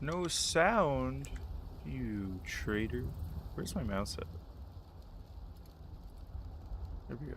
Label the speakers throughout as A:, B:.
A: No sound, you traitor. Where's my mouse at? There we go.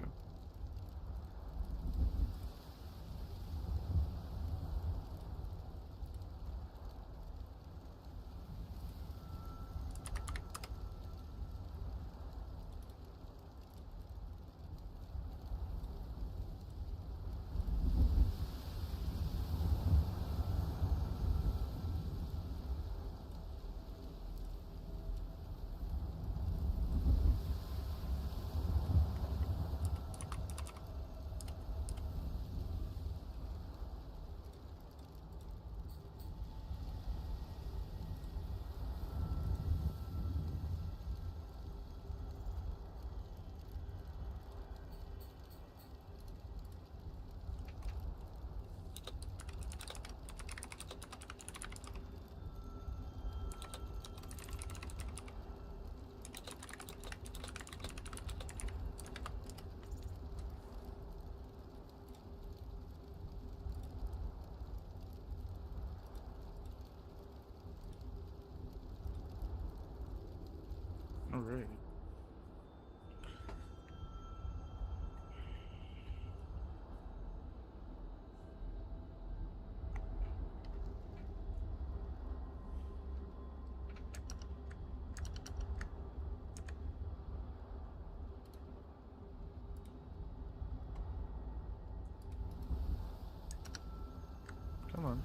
A: All right. Come on.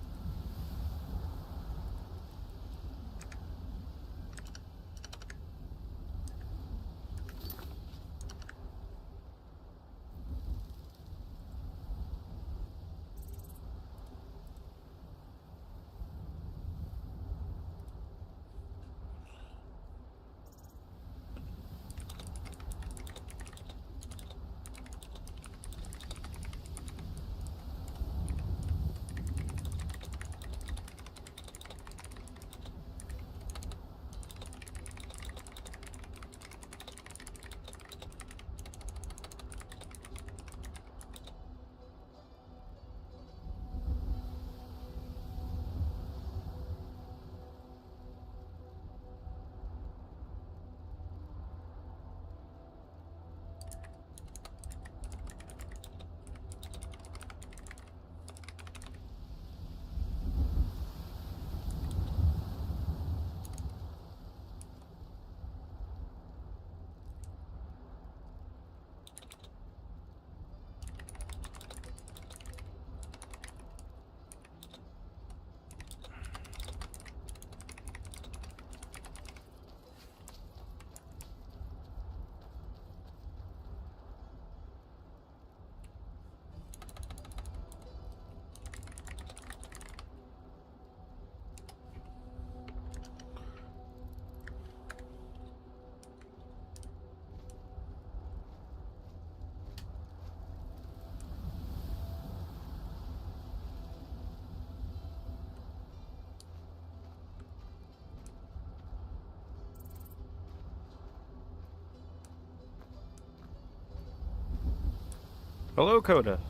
A: Hello, Coda.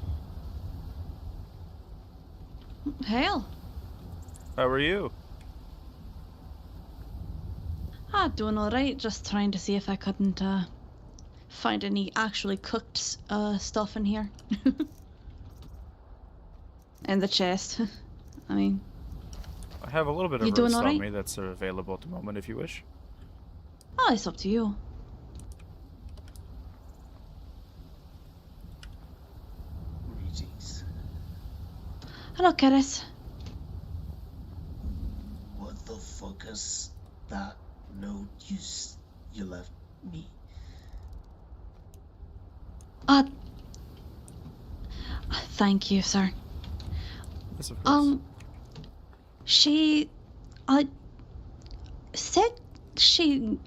B: Hail.
A: How are you?
B: Doing alright. Just trying to see if I couldn't find any actually cooked stuff in here. In the chest. I mean...
A: I have a little bit of roast on me that's available at the moment if you wish.
B: Oh, it's up to you.
C: Greetings.
B: Hello, Keris.
C: What the fuck is that note you left me?
B: Thank you, sir.
A: Yes, of course.
B: She said she,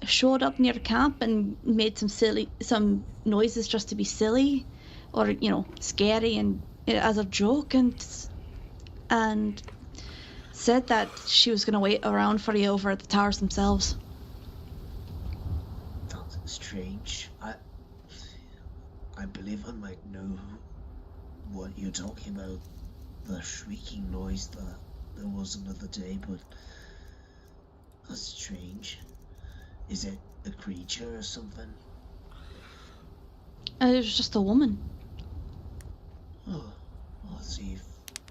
B: showed up near camp and made some noises just to be silly. or scary and as a joke, and said that she was going to wait around for you over at the towers themselves.
C: That's strange. I believe I might know what you're talking about. The shrieking noise that there was another day, but that's strange. Is it a creature or something?
B: It was just a woman.
C: Oh, I'll see if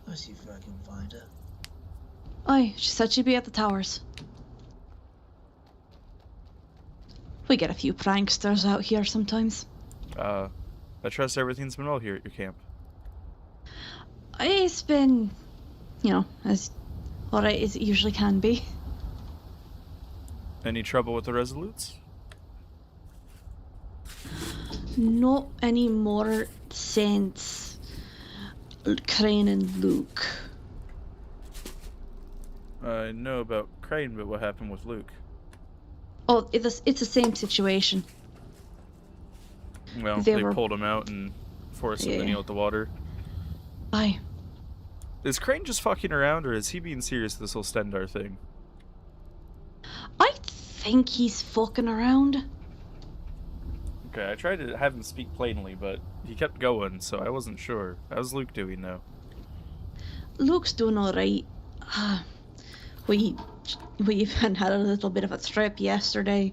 C: I can find her.
B: Aye, she said she'd be at the towers. We get a few pranksters out here sometimes.
A: I trust everything's been well here at your camp.
B: It's been, as alright as it usually can be.
A: Any trouble with the Resolutes?
B: Not anymore since Crane and Luke.
A: I know about Crane, but what happened with Luke?
B: Oh, it's the same situation.
A: Well, they pulled him out and forced him to kneel at the water.
B: Aye.
A: Is Crane just fucking around, or is he being serious with this whole Stendar thing?
B: I think he's fucking around.
A: Okay, I tried to have him speak plainly, but he kept going, so I wasn't sure. How's Luke doing now?
B: Luke's doing alright. We even had a little bit of a trip yesterday,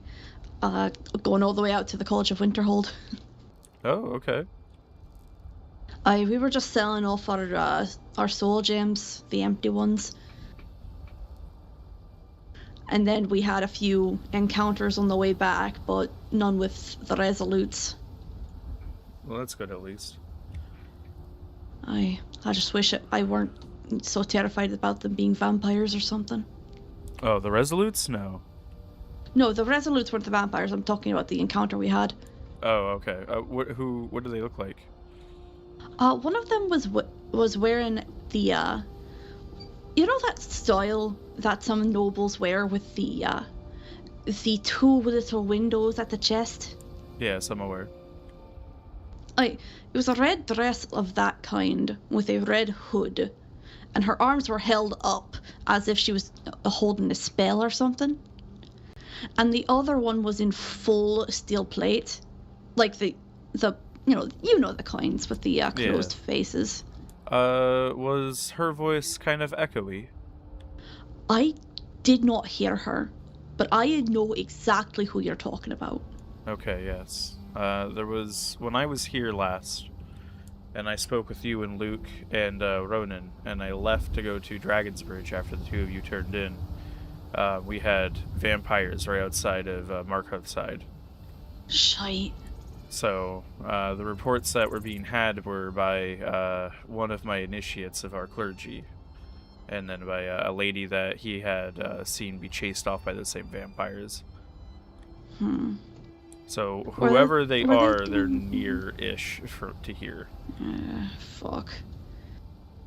B: going all the way out to the College of Winterhold.
A: Oh, okay.
B: We were just selling off our soul gems, the empty ones. And then we had a few encounters on the way back, but none with the Resolutes.
A: Well, that's good at least.
B: I just wish I weren't so terrified about them being vampires or something.
A: Oh, the Resolutes? No.
B: No, the Resolutes weren't the vampires. I'm talking about the encounter we had.
A: Oh, okay. What do they look like?
B: One of them was wearing the that style that some nobles wear with the two little windows at the chest.
A: Yes, I'm aware.
B: It was a red dress of that kind with a red hood, and her arms were held up as if she was holding a spell or something. And the other one was in full steel plate, like the the kinds with the closed faces.
A: Was her voice kind of echoey?
B: I did not hear her, but I know exactly who you're talking about.
A: Okay, yes. There was, when I was here last, and I spoke with you and Luke and Ronan, and I left to go to Dragonsbridge after the two of you turned in. We had vampires right outside of Markov's side.
B: Shite.
A: So, the reports that were being had were by one of my initiates of our clergy, and then by a lady that he had seen be chased off by the same vampires. So, whoever they are, they're near-ish to here.
B: Fuck.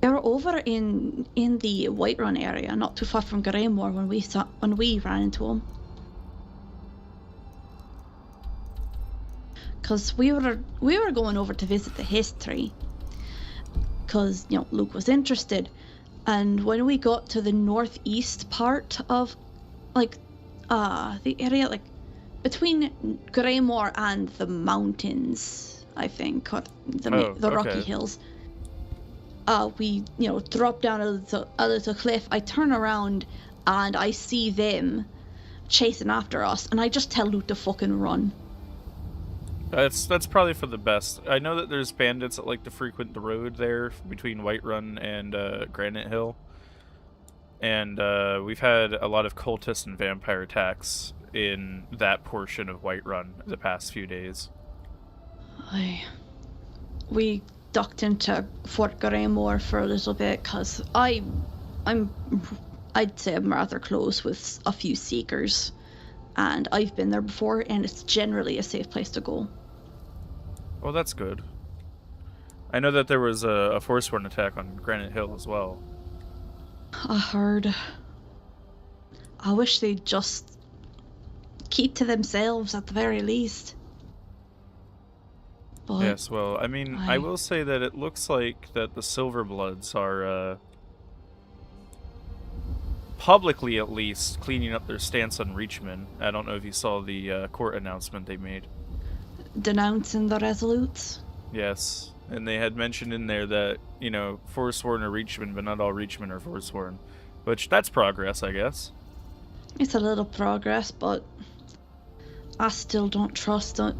B: They were over in the Whiterun area, not too far from Greymore when we ran into them. Because we were going over to visit the history, because Luke was interested, and when we got to the northeast part of the area between Greymore and the mountains, I think, or the Rocky Hills, we drop down a little cliff. I turn around and I see them chasing after us, and I just tell Luke to fucking run.
A: That's probably for the best. I know that there's bandits that like to frequent the road there between Whiterun and Granite Hill. And we've had a lot of cultist and vampire attacks in that portion of Whiterun the past few days.
B: We ducked into Fort Greymore for a little bit because I'd say I'm rather close with a few seekers, and I've been there before, and it's generally a safe place to go.
A: Well, that's good. I know that there was a Forsworn attack on Granite Hill as well.
B: I heard. I wish they'd just keep to themselves at the very least. But
A: Yes, well, I mean, I will say that it looks like that the Silverbloods are, publicly at least, cleaning up their stance on Reachman. I don't know if you saw the court announcement they made.
B: Denouncing the Resolutes?
A: Yes, and they had mentioned in there that, you know, Forsworn are Reachmen, but not all Reachmen are Forsworn. Which, that's progress, I guess.
B: It's a little progress, but I still don't trust it.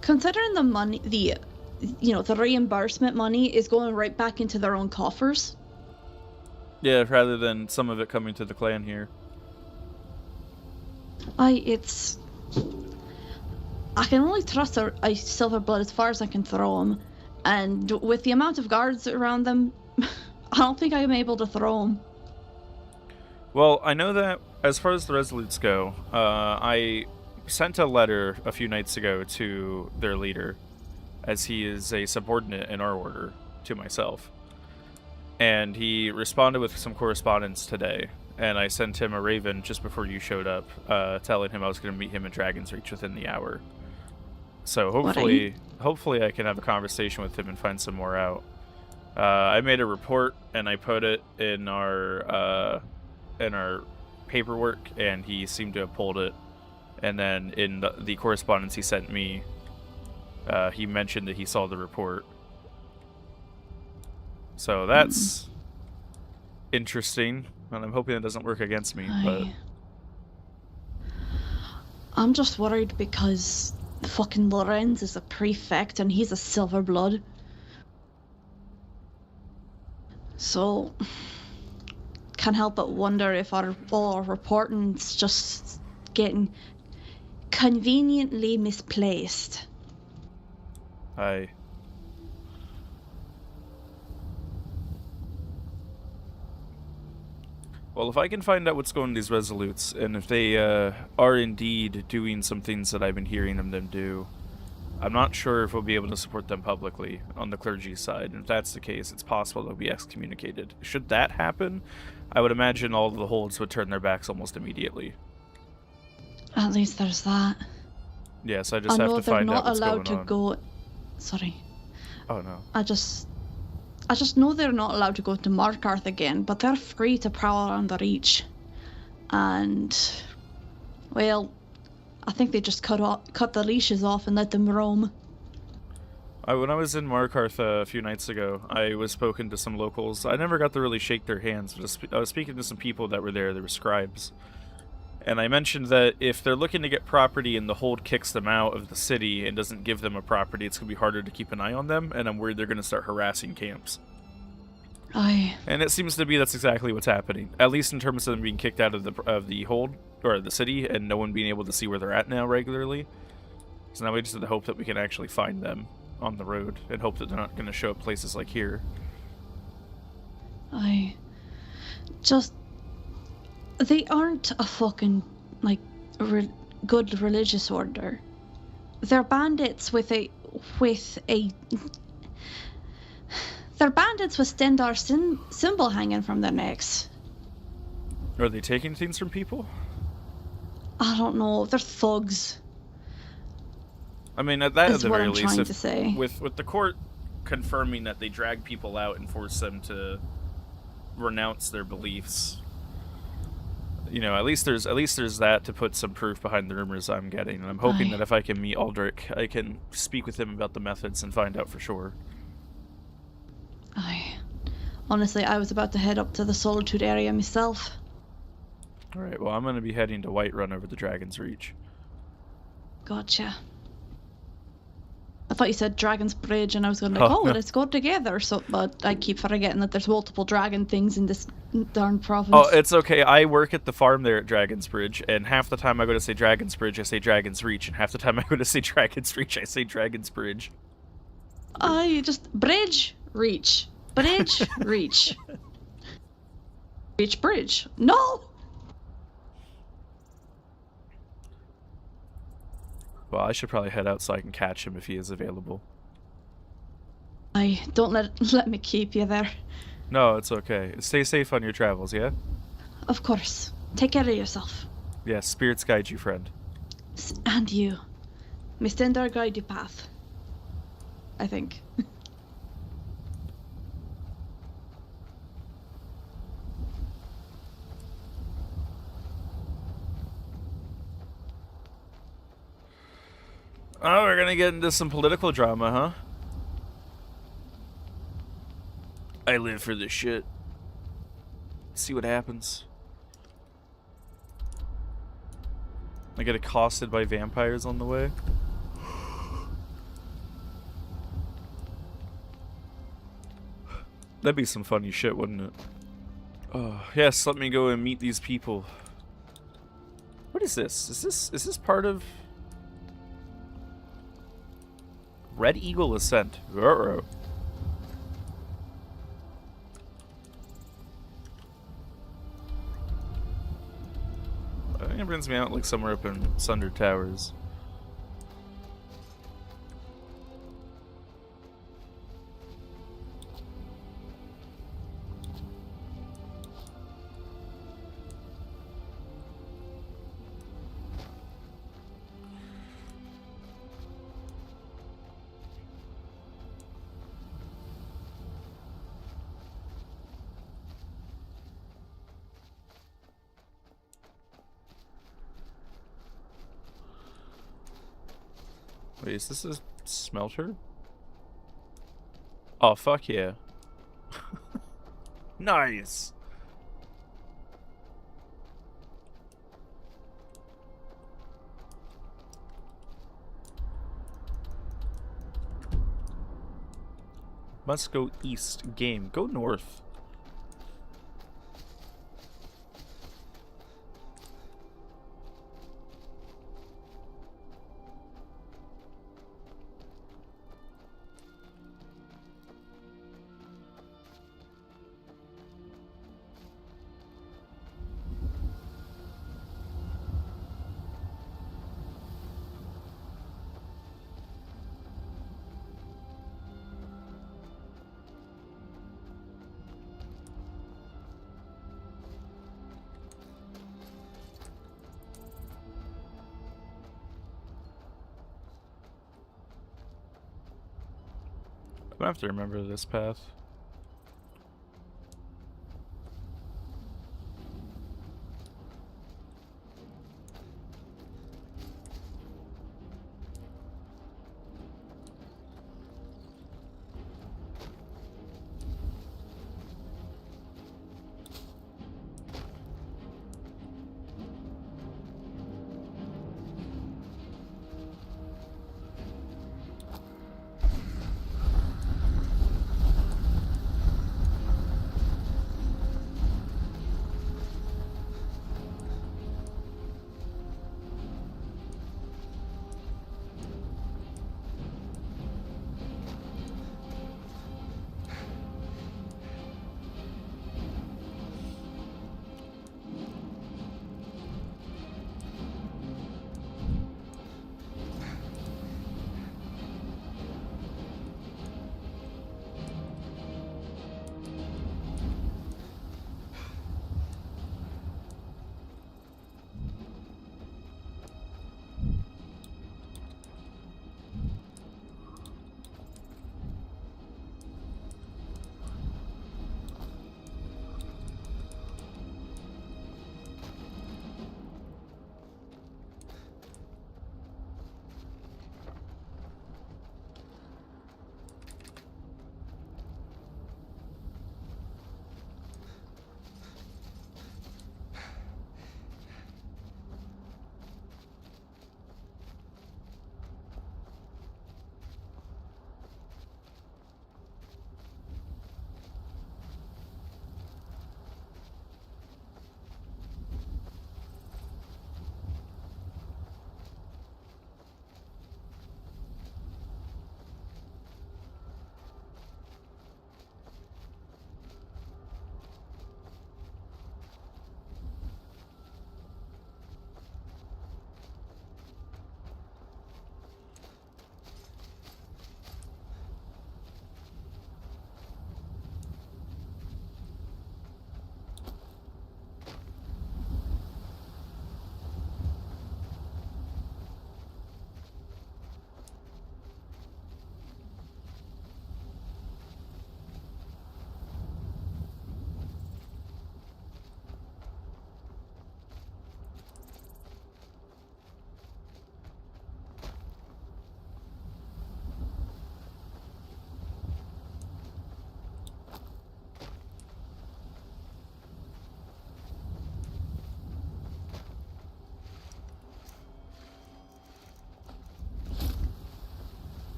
B: Considering the money, the reimbursement money is going right back into their own coffers.
A: Yeah, rather than some of it coming to the clan here.
B: I can only trust a Silverblood as far as I can throw them, and with the amount of guards around them, I don't think I'm able to throw them.
A: Well, I know that as far as the Resolutes go, I sent a letter a few nights ago to their leader, as he is a subordinate in our order to myself. And he responded with some correspondence today, and I sent him a raven just before you showed up, telling him I was going to meet him at Dragon's Reach within the hour. So hopefully I can have a conversation with him and find some more out. I made a report, and I put it in our paperwork, and he seemed to have pulled it. And then in the correspondence he sent me, he mentioned that he saw the report. So that's interesting, and I'm hoping it doesn't work against me. But
B: I'm just worried because fucking Lorenz is a prefect and he's a Silverblood. So can't help but wonder if all our reporting's just getting conveniently misplaced.
A: Aye. Well, if I can find out what's going on these Resolutes, and if they are indeed doing some things that I've been hearing them do, I'm not sure if we'll be able to support them publicly on the clergy side. And if that's the case, it's possible they'll be excommunicated. Should that happen, I would imagine all of the holds would turn their backs almost immediately.
B: At least there's that.
A: Yes, I just have to find out what's going on. I know they're not allowed to go... Sorry. Oh, no.
B: I just know they're not allowed to go to Markarth again, but they're free to prowl around the Reach. And, well, I think they just cut the leashes off and let them roam.
A: When I was in Markarth a few nights ago, I was spoken to some locals. I never got to really shake their hands, but I was speaking to some people that were there. They were scribes. And I mentioned that if they're looking to get property and the hold kicks them out of the city and doesn't give them a property, it's going to be harder to keep an eye on them, and I'm worried they're going to start harassing camps.
B: Aye.
A: And it seems to be that's exactly what's happening, at least in terms of them being kicked out of the hold, or the city, and no one being able to see where they're at now regularly. So now we just have to hope that we can actually find them on the road, and hope that they're not going to show up places like here.
B: Aye. They aren't a fucking, good religious order. They're bandits with They're bandits with Stendar symbol hanging from their necks.
A: Are they taking things from people?
B: I don't know. They're thugs.
A: I mean, at that, at the very least,
B: to say.
A: With the court confirming that they drag people out and force them to renounce their beliefs, you know, at least there's that to put some proof behind the rumors I'm getting, and I'm hoping that if I can meet Aldrich, I can speak with him about the methods and find out for sure.
B: Honestly, I was about to head up to the Solitude area myself.
A: Alright, well, I'm going to be heading to Whiterun over the Dragon's Reach.
B: Gotcha. I thought you said Dragon's Bridge, and I was going
A: no.
B: Let's go together. But I keep forgetting that there's multiple dragon things in this darn province.
A: Oh, it's okay. I work at the farm there at Dragon's Bridge, and half the time I go to say Dragon's Bridge, I say Dragon's Reach, and half the time I go to say Dragon's Reach, I say Dragon's Bridge.
B: Just Bridge, Reach. Bridge, Reach. Reach, Bridge. No!
A: Well, I should probably head out so I can catch him if he is available.
B: Don't let me keep you there.
A: No, it's okay. Stay safe on your travels, yeah?
B: Of course. Take care of yourself.
A: Yes, spirits guide you, friend.
B: And you. May Stendar guide your path. I think.
A: Oh, we're gonna get into some political drama, huh? I live for this shit. See what happens. I get accosted by vampires on the way. That'd be some funny shit, wouldn't it? Oh, yes, let me go and meet these people. What is this? Is this part of Red Eagle Ascent? Uh-oh. I think it brings me out like somewhere up in Sunder Towers. Wait, is this a smelter? Oh, fuck yeah. Nice! Must go east. Game. Go north. I'm gonna have to remember this path.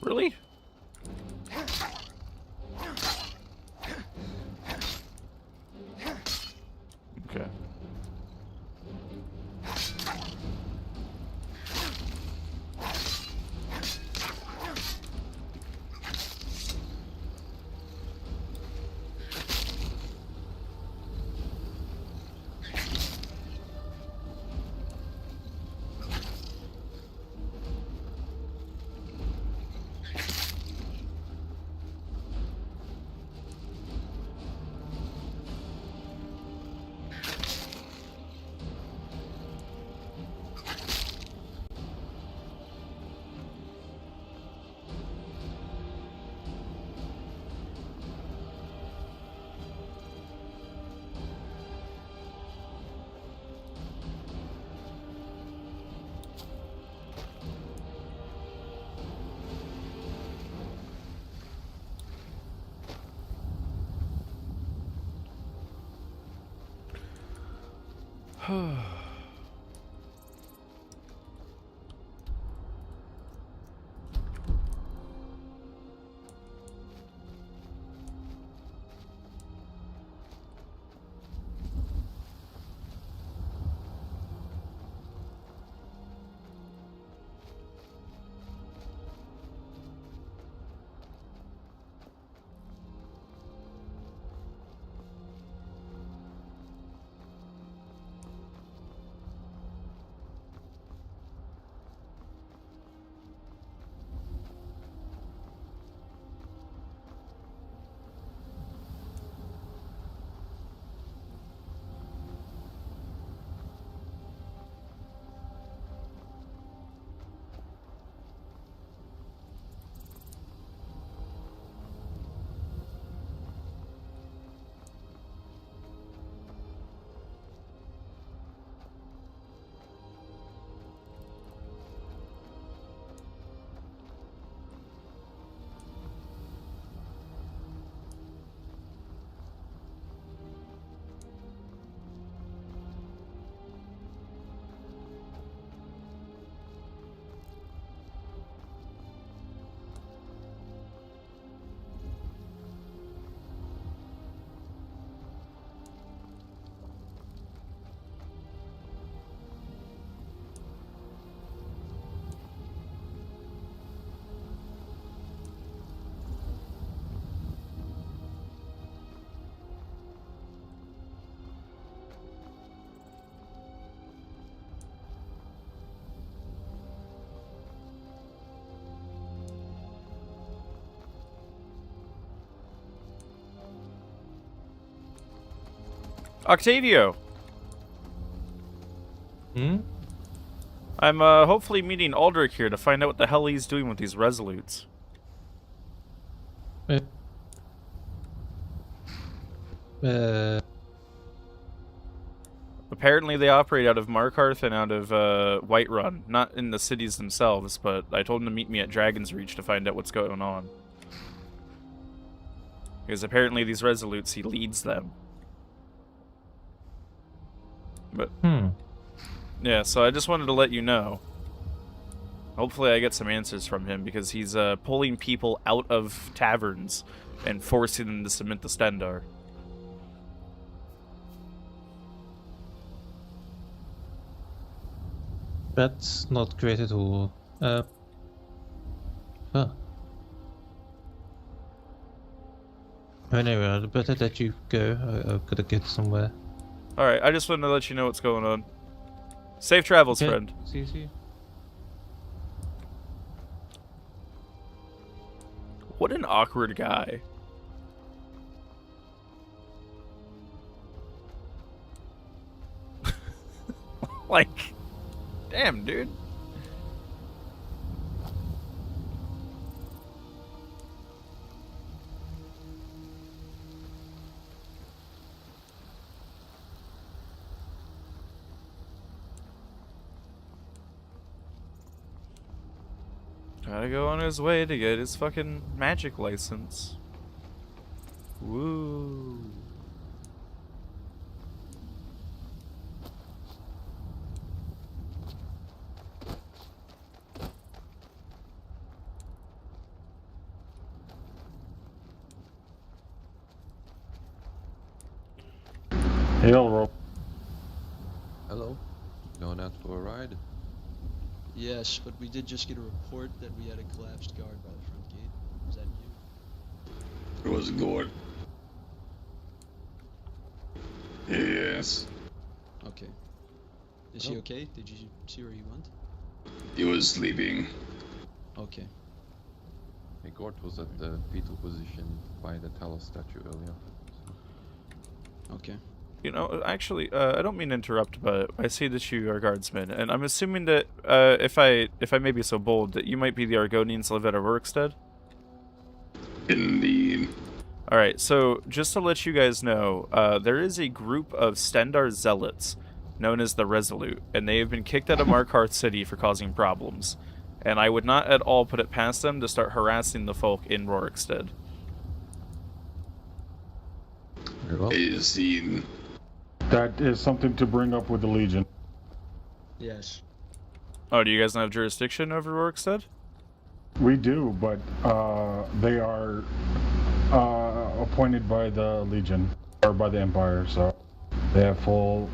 A: Really? Okay. Octavio!
D: Hmm?
A: I'm hopefully meeting Aldrich here to find out what the hell he's doing with these resolutes.
D: Uh, uh,
A: Apparently they operate out of Markarth and out of Whiterun. Not in the cities themselves, but I told him to meet me at Dragon's Reach to find out what's going on. Because apparently these resolutes, he leads them. But, yeah, so I just wanted to let you know. Hopefully I get some answers from him, because he's pulling people out of taverns and forcing them to submit the Stendar.
D: that's not great at all. Huh. Anyway, I'd better let you go. I've got to get somewhere.
A: Alright, I just wanted to let you know what's going on. Safe travels,
D: Okay.
A: friend.
D: See you.
A: What an awkward guy. Like, damn, dude. Gotta go on his way to get his fucking magic license. Woo.
E: Hail, Rope.
F: Hello. Going out for a ride?
G: Yes, but we did just get a report that we had a collapsed guard by the front gate. Was that you?
H: It was Gord. Yes.
G: Okay. Is he okay? Did you see where he went?
H: He was sleeping.
G: Okay.
F: Hey, Gort was at the fetal position by the Talos statue earlier.
G: Okay.
A: You know, actually, I don't mean to interrupt, but I see that you are guardsmen, and I'm assuming that, if I may be so bold, that you might be the Argonians live at a Workstead?
H: Indeed.
A: Alright, so, just to let you guys know, there is a group of Stendar zealots, known as the Resolute, and they have been kicked out of Markarth City for causing problems. And I would not at all put it past them to start harassing the folk in Rorikstead.
F: Very well.
H: Is he...
E: That is something to bring up with the Legion.
G: Yes.
A: Oh, do you guys not have jurisdiction over Rorikstead?
E: We do, but they are appointed by the Legion, or by the Empire, so they have full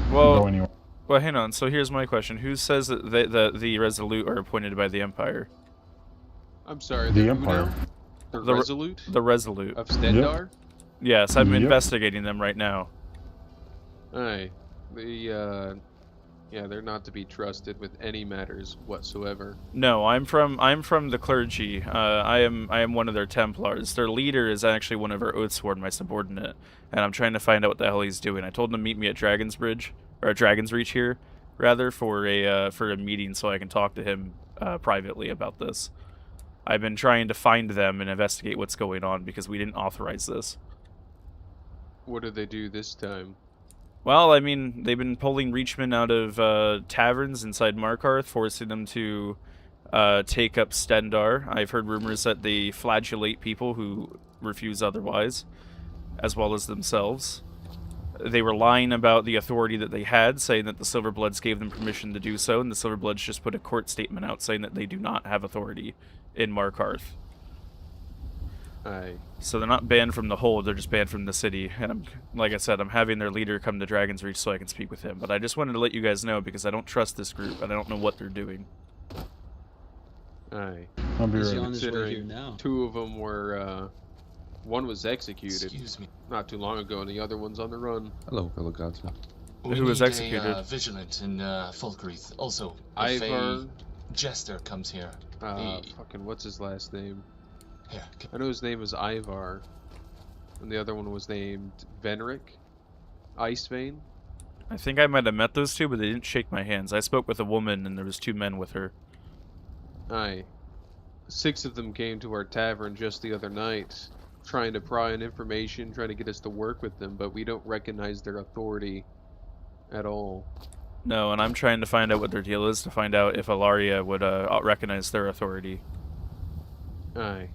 E: go anywhere.
A: Well, hang on. So here's my question: who says that the Resolute are appointed by the Empire?
I: I'm sorry,
E: The
I: who
E: Empire.
I: now? The
A: The
I: Resolute
A: The Resolute.
I: of Stendar?
A: Yes, I'm
E: Yep.
A: investigating them right now.
I: Aye. Yeah, they're not to be trusted with any matters whatsoever.
A: No, I'm from the clergy. I am one of their Templars. Their leader is actually one of our Oathsworn, my subordinate, and I'm trying to find out what the hell he's doing. I told him to meet me at Dragon's Bridge, or at Dragon's Reach here, rather, for a meeting so I can talk to him privately about this. I've been trying to find them and investigate what's going on because we didn't authorize this.
I: What did they do this time?
A: Well, I mean, they've been pulling Reachmen out of taverns inside Markarth, forcing them to take up Stendar. I've heard rumors that they flagellate people who refuse otherwise, as well as themselves. They were lying about the authority that they had, saying that the Silverbloods gave them permission to do so, and the Silverbloods just put a court statement out saying that they do not have authority in Markarth.
I: Aye.
A: So they're not banned from the hold, they're just banned from the city. And like I said, I'm having their leader come to Dragon's Reach so I can speak with him. But I just wanted to let you guys know because I don't trust this group and I don't know what they're doing.
I: Aye.
E: I'll be
G: Is he
E: right.
G: on his way here
I: Considering
G: now?
I: two of them were, one was executed
J: Excuse me.
I: not too long ago, and the other one's on the run.
F: Hello, fellow guardsmen.
A: Who was executed?
J: Vigilant in Falkreath. Also, if
I: Ivar,
J: a jester comes here,
I: fucking, what's his last name?
J: here.
I: I know his name was Ivar, and the other one was named Venric. Icevein.
A: I think I might have met those two, but they didn't shake my hands. I spoke with a woman and there was 2 men with her.
I: Aye. 6 of them came to our tavern just the other night, trying to pry on information, trying to get us to work with them, but we don't recognize their authority at all.
A: No, and I'm trying to find out what their deal is to find out if Alaria would recognize their authority.
I: Aye.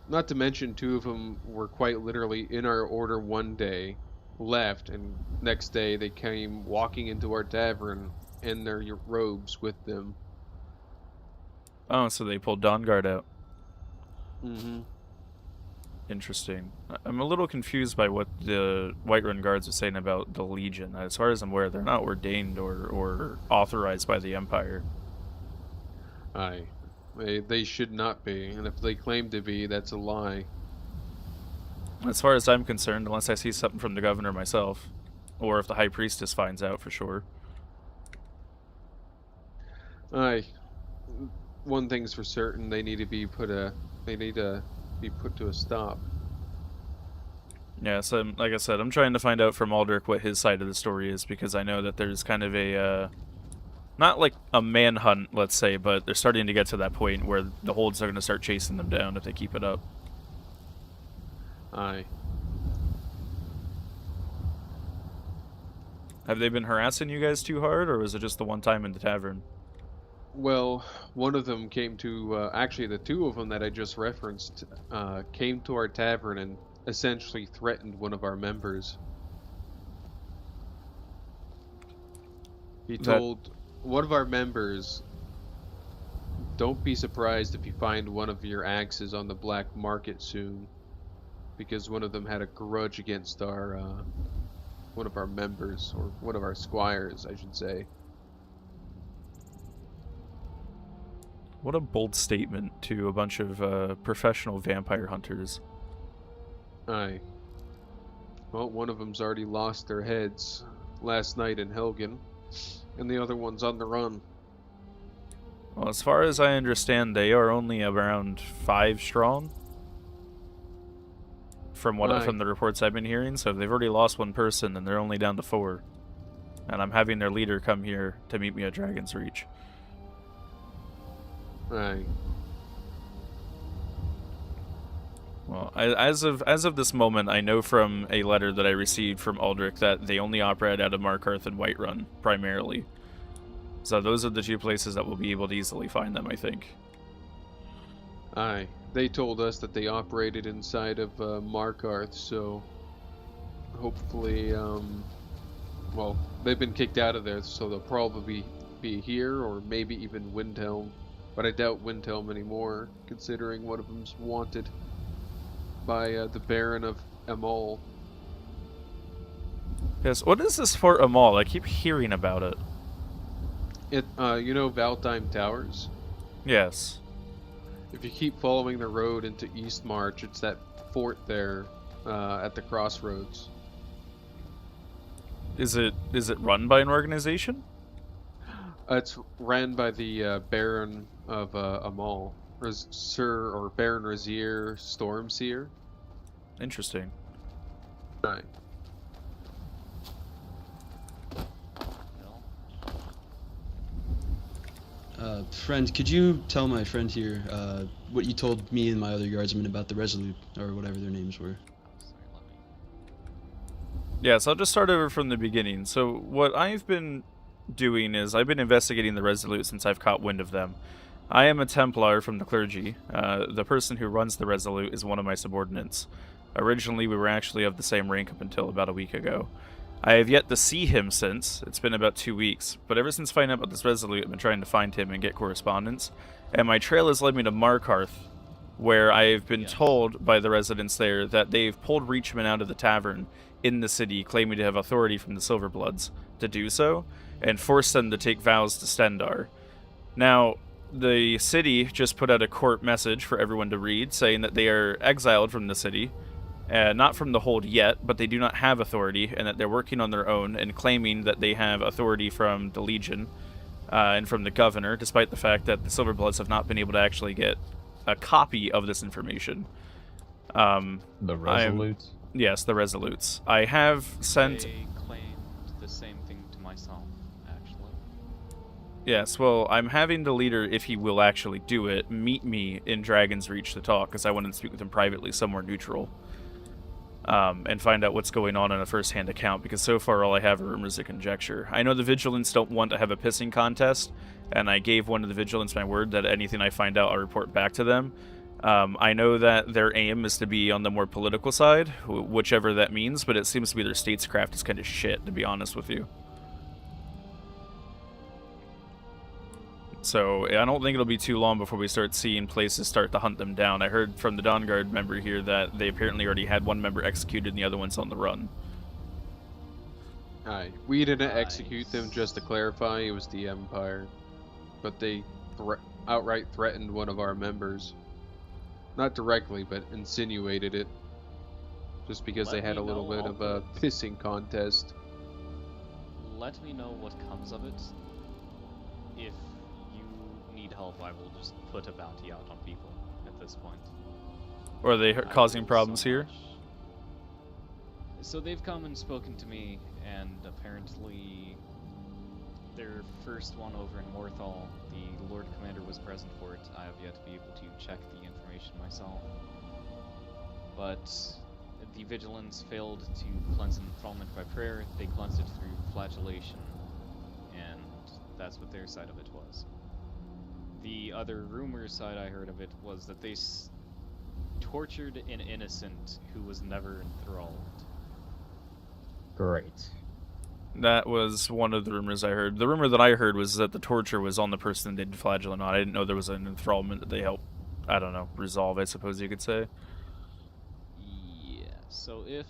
I: Not to mention 2 of them were quite literally in our order one day, left, and next day they came walking into our tavern in their robes with them.
A: Oh, so they pulled Dawnguard out.
I: Mm-hmm.
A: Interesting. I'm a little confused by what the Whiterun guards are saying about the Legion. As far as I'm aware, they're not ordained or authorized by the Empire.
I: Aye. They should not be, and if they claim to be, that's a lie.
A: As far as I'm concerned, unless I see something from the governor myself, or if the High Priestess finds out for sure.
I: Aye. One thing's for certain, they need to be put to a stop.
A: Yeah, so like I said, I'm trying to find out from Aldrich what his side of the story is, because I know that there's kind of a, not like a manhunt, let's say, but they're starting to get to that point where the holds are going to start chasing them down if they keep it up.
I: Aye.
A: Have they been harassing you guys too hard, or was it just the one time in the tavern?
I: Well, one of them came to, actually the 2 of them that I just referenced, came to our tavern and essentially threatened one of our members. He told one of our members, "Don't be surprised if you find one of your axes on the black market soon," because one of them had a grudge against our one of our members, or one of our squires, I should say.
A: What a bold statement to a bunch of professional vampire hunters.
I: Aye. Well, one of them's already lost their heads last night in Helgen, and the other one's on the run.
A: Well, as far as I understand, they are only around 5 strong. From the reports I've been hearing, so if they've already lost one person, then they're only down to 4. And I'm having their leader come here to meet me at Dragon's Reach.
I: Aye.
A: Well, as of this moment, I know from a letter that I received from Aldrich that they only operate out of Markarth and Whiterun, primarily. So those are the 2 places that we'll be able to easily find them, I think.
I: Aye. They told us that they operated inside of Markarth, so hopefully, well, they've been kicked out of there, so they'll probably be here, or maybe even Windhelm. But I doubt Windhelm anymore, considering one of them's wanted by the Baron of Amal.
A: Yes, what is this Fort Amal? I keep hearing about it.
I: You know Valtheim Towers?
A: Yes.
I: If you keep following the road into East March, it's that fort there, at the crossroads.
A: Is it run by an organization?
I: It's ran by the Baron of Amal, Sir or Baron Razier Stormseer.
A: Interesting.
I: Right.
G: Friend, could you tell my friend here what you told me and my other guardsmen about the Resolute, or whatever their names were?
A: Yes, I'll just start over from the beginning. So what I've been doing is I've been investigating the Resolute since I've caught wind of them. I am a Templar from the clergy. The person who runs the Resolute is one of my subordinates. Originally, we were actually of the same rank up until about a week ago. I have yet to see him since. It's been about 2 weeks. But ever since finding out about this Resolute, I've been trying to find him and get correspondence. And my trail has led me to Markarth, where I've been told by the residents there that they've pulled Reachman out of the tavern in the city, claiming to have authority from the Silverbloods to do so, and forced them to take vows to Stendar. Now, the city just put out a court message for everyone to read, saying that they are exiled from the city, not from the hold yet, but they do not have authority, and that they're working on their own, and claiming that they have authority from the Legion and from the governor, despite the fact that the Silverbloods have not been able to actually get a copy of this information.
E: The Resolutes?
A: Yes, the Resolutes. I have sent...
K: They claimed the same thing to myself, actually.
A: Yes, well, I'm having the leader, if he will actually do it, meet me in Dragon's Reach to talk, because I wanted to speak with him privately, somewhere neutral. And find out what's going on in a first-hand account, because so far all I have are rumors and conjecture. I know the Vigilants don't want to have a pissing contest, and I gave one of the Vigilants my word that anything I find out, I'll report back to them. I know that their aim is to be on the more political side, whichever that means, but it seems to be their statescraft is kind of shit, to be honest with you. So I don't think it'll be too long before we start seeing places start to hunt them down. I heard from the Dawn Guard member here that they apparently already had one member executed and the other one's on the run.
I: Aye. We didn't execute them, just to clarify, it was the Empire. But they outright threatened one of our members. Not directly, but insinuated it. Just because they had a little bit of a pissing contest.
K: Let me know what comes of it. If you need help, I will just put a bounty out on people at this point.
A: Or are they causing problems here?
K: So they've come and spoken to me, and apparently their first one over in Morthal, the Lord Commander was present for it. I have yet to be able to check the information myself. But the Vigilance failed to cleanse enthrallment by prayer. They cleansed it through flagellation, and that's what their side of it was. The other rumor side I heard of it was that they tortured an innocent who was never enthralled.
L: Great.
A: That was one of the rumors I heard. The rumor that I heard was that the torture was on the person that did flagell or not. I didn't know there was an enthrallment that they helped, I don't know, resolve, I suppose you could say.
K: Yeah, so if,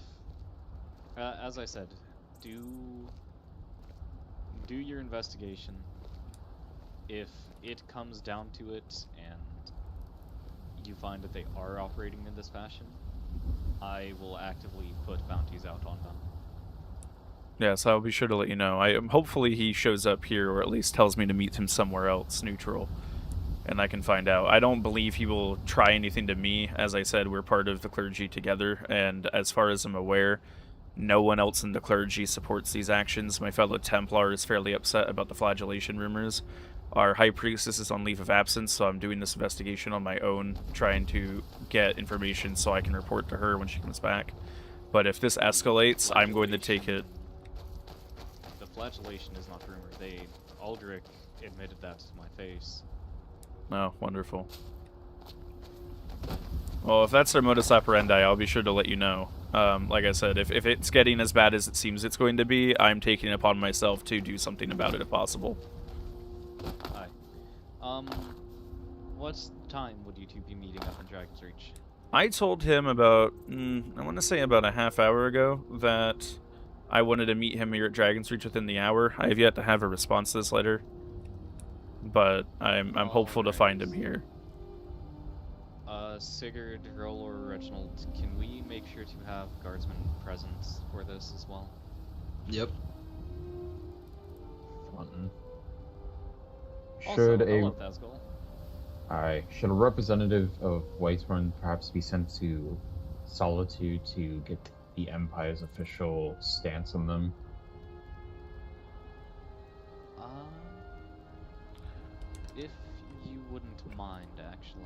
K: as I said, do your investigation. If it comes down to it and you find that they are operating in this fashion, I will actively put bounties out on them.
A: Yes, I'll be sure to let you know. Hopefully he shows up here, or at least tells me to meet him somewhere else, neutral, and I can find out. I don't believe he will try anything to me. As I said, we're part of the clergy together, and as far as I'm aware, no one else in the clergy supports these actions. My fellow Templar is fairly upset about the flagellation rumors. Our High Priestess is on leave of absence, so I'm doing this investigation on my own, trying to get information so I can report to her when she comes back. But if this escalates, I'm going to take it.
K: The flagellation is not rumored. Aldrich admitted that to my face.
A: Oh, wonderful. Well, if that's their modus operandi, I'll be sure to let you know. Like I said, if it's getting as bad as it seems it's going to be, I'm taking it upon myself to do something about it if possible.
K: Hi. What time would you two be meeting up in Dragon's Reach?
A: I told him about, I want to say about a half hour ago, that I wanted to meet him here at Dragon's Reach within the hour. I have yet to have a response to this letter, but I'm hopeful to find him here.
K: Sigurd, Rielle, or Reginald, can we make sure to have guardsmen present for this as well?
G: Yep.
L: Should should a representative of Whiterun perhaps be sent to Solitude to get the Empire's official stance on them?
K: If you wouldn't mind, actually.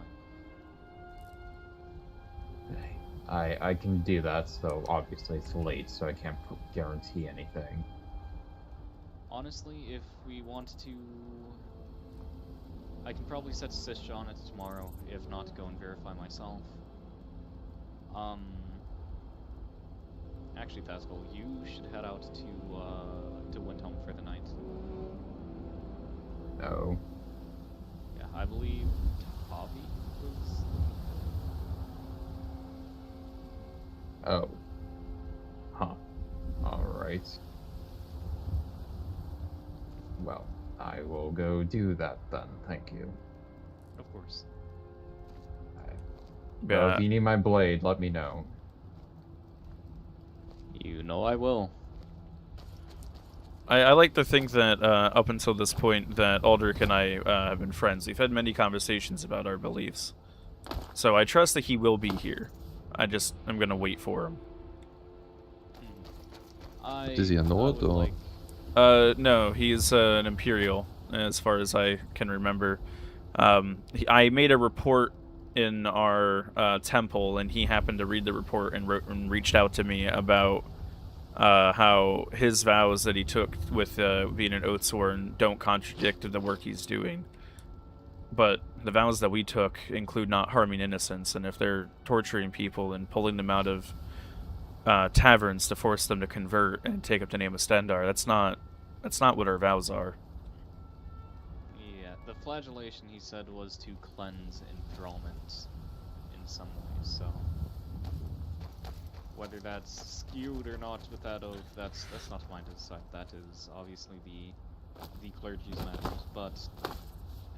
L: I can do that, so obviously it's late, so I can't guarantee anything.
K: Honestly, if we want to... I can probably set a siege on it tomorrow, if not go and verify myself. Actually, Keizaal, you should head out to Windhelm for the night.
L: No.
K: Yeah, I believe Tavi was...
L: Oh. Huh. Alright. Well, I will go do that then, thank you.
K: Of course.
L: Well, if you need my blade, let me know.
K: You know I will.
A: I like to think that up until this point that Aldrich and I have been friends. We've had many conversations about our beliefs. So I trust that he will be here. I'm gonna wait for him.
F: Is he a Nord or?
A: No, he's an Imperial, as far as I can remember. I made a report in our temple, and he happened to read the report and reached out to me about how his vows that he took with being an Oathsworn don't contradict the work he's doing. But the vows that we took include not harming innocents, and if they're torturing people and pulling them out of taverns to force them to convert and take up the name of Stendarr, that's not what our vows are.
K: Yeah, the flagellation, he said, was to cleanse enthrallment in some ways, so whether that's skewed or not with that oath, that's not mine to decide. That is obviously the clergy's matters, but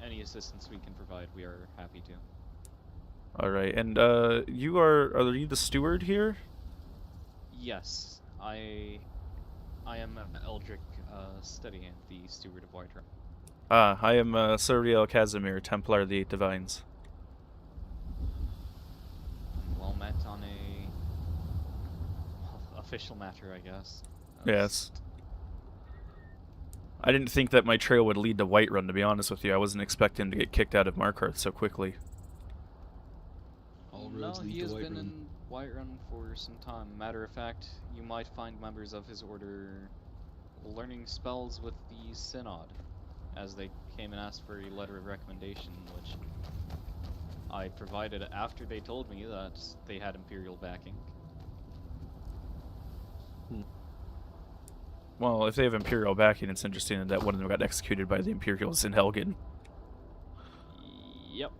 K: any assistance we can provide, we are happy to.
A: Alright, and are you the steward here?
K: Yes, I am Eldrick Steady, the steward of Whiterun.
A: I am Sir Rielle Casimire, Templar of the Eight Divines.
K: Well met on a official matter, I guess.
A: Yes. I didn't think that my trail would lead to Whiterun, to be honest with you. I wasn't expecting to get kicked out of Markarth so quickly.
G: All roads lead
K: he
G: to
K: has
G: Whiterun.
K: been in Whiterun for some time. Matter of fact, you might find members of his order learning spells with the Synod, as they came and asked for a letter of recommendation, which I provided after they told me that they had Imperial backing.
A: Well, if they have Imperial backing, it's interesting that one of them got executed by the Imperials in Helgen.
K: Yep.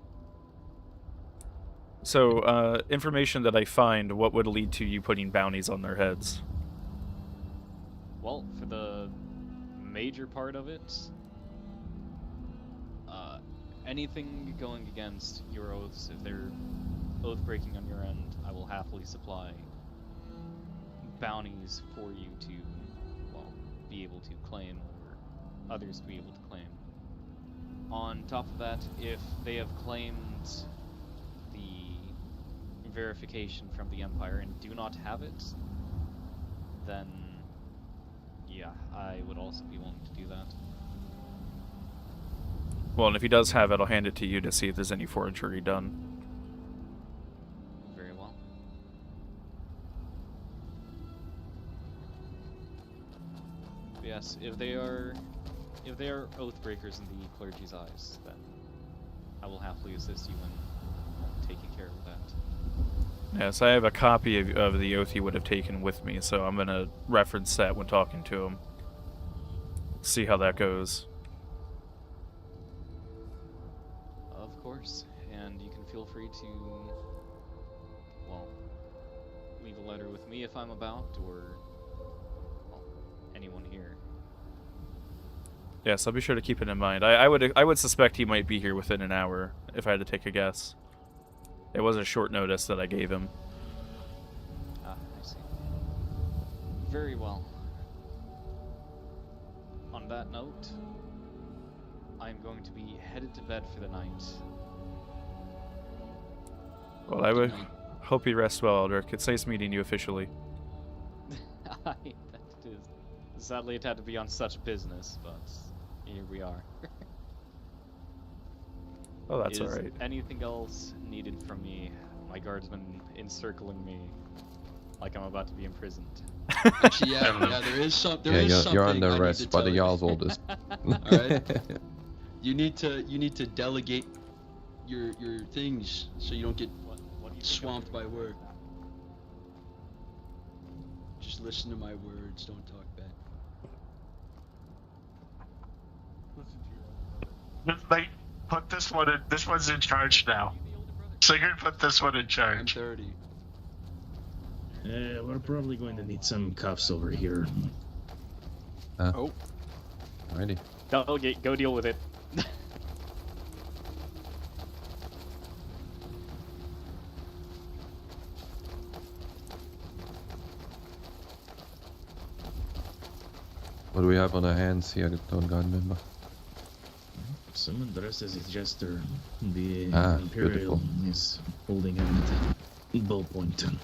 A: So, information that I find, what would lead to you putting bounties on their heads?
K: Well, for the major part of it, anything going against your oaths, if they're oath breaking on your end, I will happily supply bounties for you to, well, be able to claim, or others to be able to claim. On top of that, if they have claimed the verification from the Empire and do not have it, then yeah, I would also be willing to do that.
A: Well, and if he does have it, I'll hand it to you to see if there's any forgery done.
K: Very well. Yes, if they are oath breakers in the clergy's eyes, then I will happily assist you in taking care of that.
A: Yes, I have a copy of the oath he would have taken with me, so I'm going to reference that when talking to him. See how that goes.
K: Of course, and you can feel free to, well, leave a letter with me if I'm about, or, well, anyone here.
A: Yes, I'll be sure to keep it in mind. I would suspect he might be here within an hour, if I had to take a guess. It was a short notice that I gave him.
K: Ah, I see. Very well. On that note, I'm going to be headed to bed for the night.
A: Well, I would hope you rest well, Aldrich. It's nice meeting you officially.
K: That it is. Sadly, it had to be on such business, but here we are.
A: Oh, that's
K: Is
A: alright.
K: anything else needed from me? My guardsman encircling me like I'm about to be imprisoned.
G: Actually, yeah, there is something.
F: You're under
G: I need
F: arrest
G: to
F: by the
G: tell you.
F: Jarl's orders.
G: Alright. You need to delegate your things so you don't get swamped by work. Just listen to my words, don't talk back.
M: Like, put this one in. This one's in charge now. Sigurd, put this one in
G: I'm
M: charge.
G: 30.
N: We're probably going to need some cuffs over here.
K: Oh.
F: Alrighty.
K: Delegate, go deal with it.
F: What do we have on our hands here, Don God member?
N: Someone dressed as a jester. The
F: beautiful.
N: Imperial is holding him at ballpoint.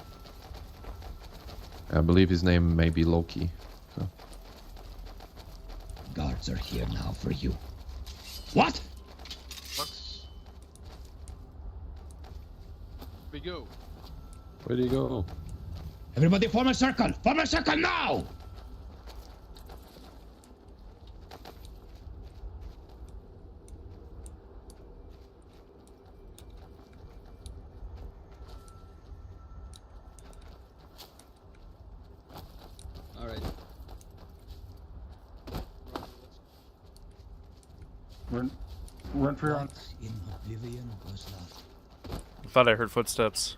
F: I believe his name may be Loki. So.
O: Guards are here now for you. What?
I: We go.
F: Where'd he go?
O: Everybody form a circle! Form a circle now!
G: Alright.
M: Run for your own.
O: In oblivion was lost.
A: I thought I heard footsteps.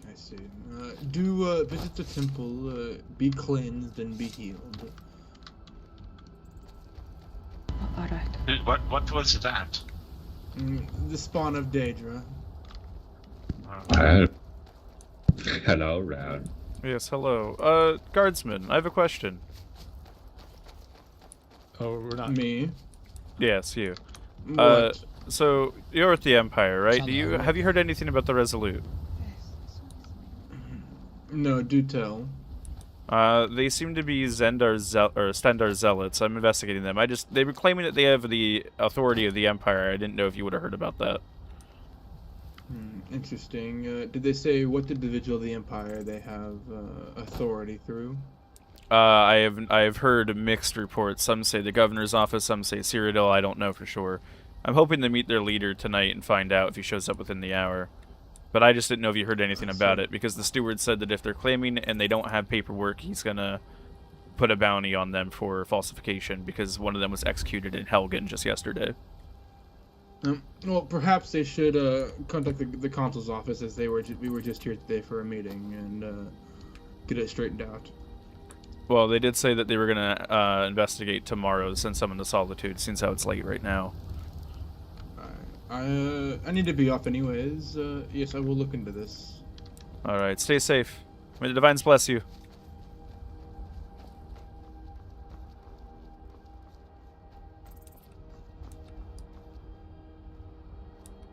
P: I see. Do visit the temple, be cleansed and be healed.
B: Alright.
M: What was that?
P: The spawn of Daedra.
Q: Hello, Round.
A: Yes, hello. Guardsman, I have a question.
N: Oh, we're not...
P: Me?
A: Yes, you.
P: What?
A: So, you're with the Empire, right? Have you heard anything about the Resolute?
P: No, do tell.
A: They seem to be Stendar zealots. I'm investigating them. They were claiming that they have the authority of the Empire. I didn't know if you would have heard about that.
P: Interesting. Did they say what individual of the Empire they have authority through?
A: I have heard mixed reports. Some say the governor's office, some say Cyrodiil. I don't know for sure. I'm hoping to meet their leader tonight and find out if he shows up within the hour. But I just didn't know if you heard anything about it, because the steward said that if they're claiming and they don't have paperwork, he's gonna put a bounty on them for falsification, because one of them was executed in Helgen just yesterday.
P: Well, perhaps they should contact the consul's office, as we were just here today for a meeting, and get it straightened out.
A: Well, they did say that they were gonna investigate tomorrow, send someone to Solitude, since how it's late right now.
P: I need to be off anyways. Yes, I will look into this.
A: Alright, stay safe. May the Divines bless you.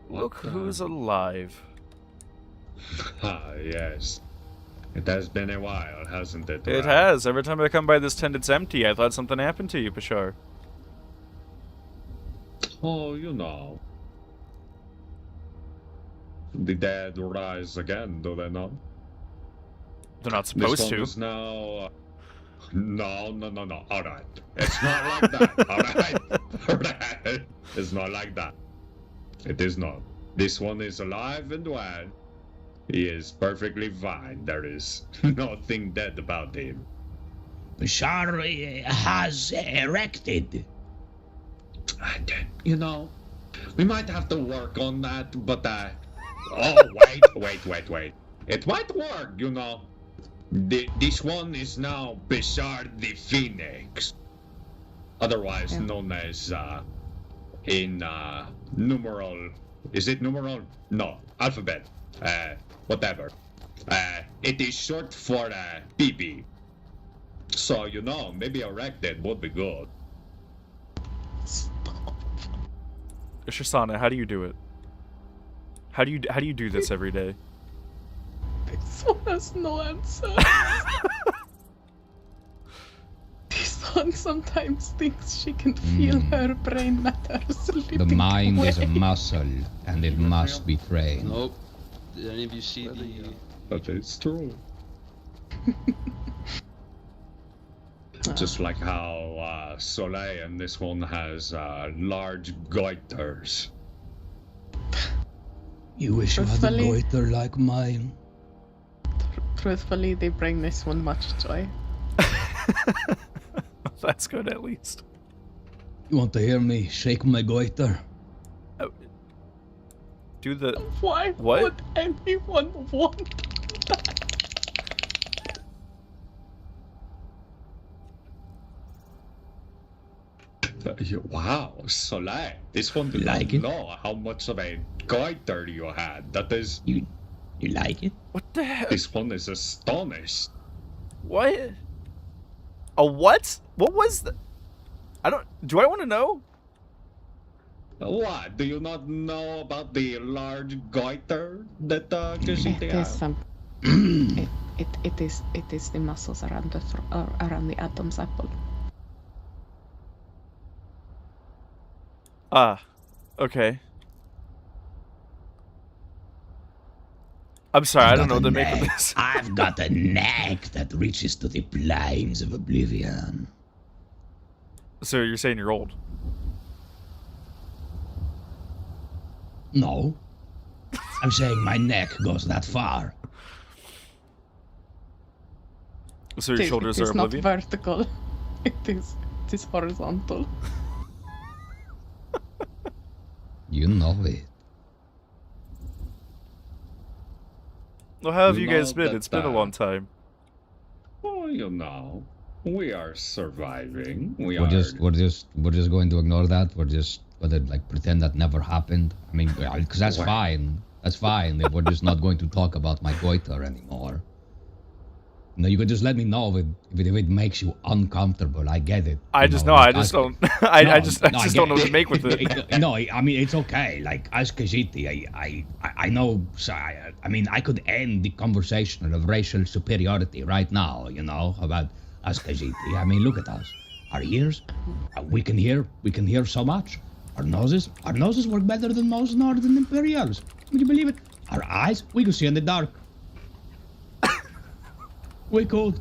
A: Look who's alive.
Q: Ah, yes. It has been a while, hasn't it?
A: It has. Every time I come by this tent, it's empty. I thought something happened to you, Pashar.
Q: Oh, you know. The dead rise again, do they not?
A: They're not supposed
Q: this one
A: to.
Q: Is now... No. Alright. It's not like that. Alright? It's not like that. It is not. This one is alive and well. He is perfectly fine. There is nothing dead about him.
O: Bashar has erected.
Q: You know, we might have to work on that, but oh, wait. It might work, you know. This one is now Bashar the Phoenix. Otherwise known as, in, numeral... Is it numeral? No, alphabet. Whatever. It is short for, BB. So, you know, maybe erected would be good.
A: Shoshana, how do you do it? How do you do this every day?
R: This one has no answer. This one sometimes thinks she can feel her brain matter slipping
O: The mind
R: away.
O: is a muscle, and it must be trained.
G: Nope. Did any of you see the...
Q: That is true. Just like how Soleil and this one has large goiters.
O: You wish you had a
R: Truthfully-
O: goiter like mine.
R: Truthfully, they bring this one much joy.
A: That's good, at least.
O: You want to hear me shake my goiter?
A: Do the...
R: Why
A: What?
R: would anyone want
Q: Wow, Soleil, this one did
O: Like
Q: not
O: it?
Q: know how much of a goiter you had. That is...
O: You like it?
A: What the heck?
Q: This one is astonished.
A: What? A what? What was the... Do I want to know?
Q: What? Do you not know about the large goiter that Keizaal
R: it?
Q: has?
R: It is the muscles around the Adam's apple.
A: Ah, okay. I'm sorry, I don't know what to make of this.
O: I've got a neck that reaches to the plains of oblivion.
A: So you're saying you're old?
O: No. I'm saying my neck goes that far.
A: So your shoulders are
R: It is not
A: oblivion?
R: vertical. It is horizontal.
O: You know it.
A: Well, how have
Q: You
A: you guys
Q: know
A: been?
Q: that,
A: It's been a long time.
Q: Oh, you know, we are surviving.
O: We're just going to ignore that. We're just gonna like pretend that never happened. I mean, because that's
Q: What?
O: fine. That's fine. We're just not going to talk about my goiter anymore. No, you could just let me know if it makes you uncomfortable. I get it.
A: I
O: you
A: just
O: know,
A: know. I
O: like,
A: just
O: ask-
A: don't. I just
O: no,
A: don't know what to make with it.
O: No, I mean it's okay. Like ask Kejiti. I know. So I mean I could end the conversation of racial superiority right now. You know about ask Kejiti. I mean look at us. Our ears, we can hear so much. Our noses work better than most Northern Imperials. Would you believe it? Our eyes, we can see in the dark. We could.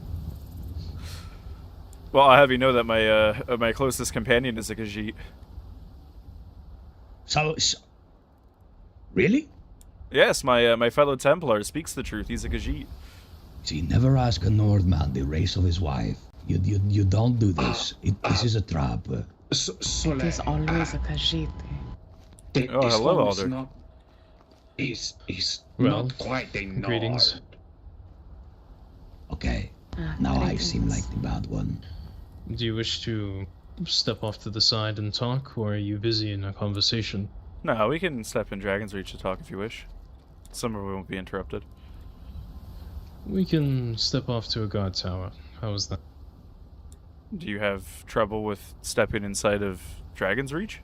A: Well, I'll have you know that my closest companion is a Khajiit.
O: So really?
A: Yes, my fellow Templar speaks the truth. He's a Khajiit.
O: See, never ask a Nordman the race of his wife. You don't do this. This is a trap.
R: It is always a Khajiit.
A: Oh, hello, Alder.
Q: Is
D: Well,
Q: not quite a Nord.
D: greetings.
O: Okay, now I seem like the bad one.
D: Do you wish to step off to the side and talk, or are you busy in a conversation?
A: No, we can step in Dragon's Reach to talk if you wish. Somewhere we won't be interrupted.
D: We can step off to a guard tower. How is that?
A: Do you have trouble with stepping inside of Dragon's Reach?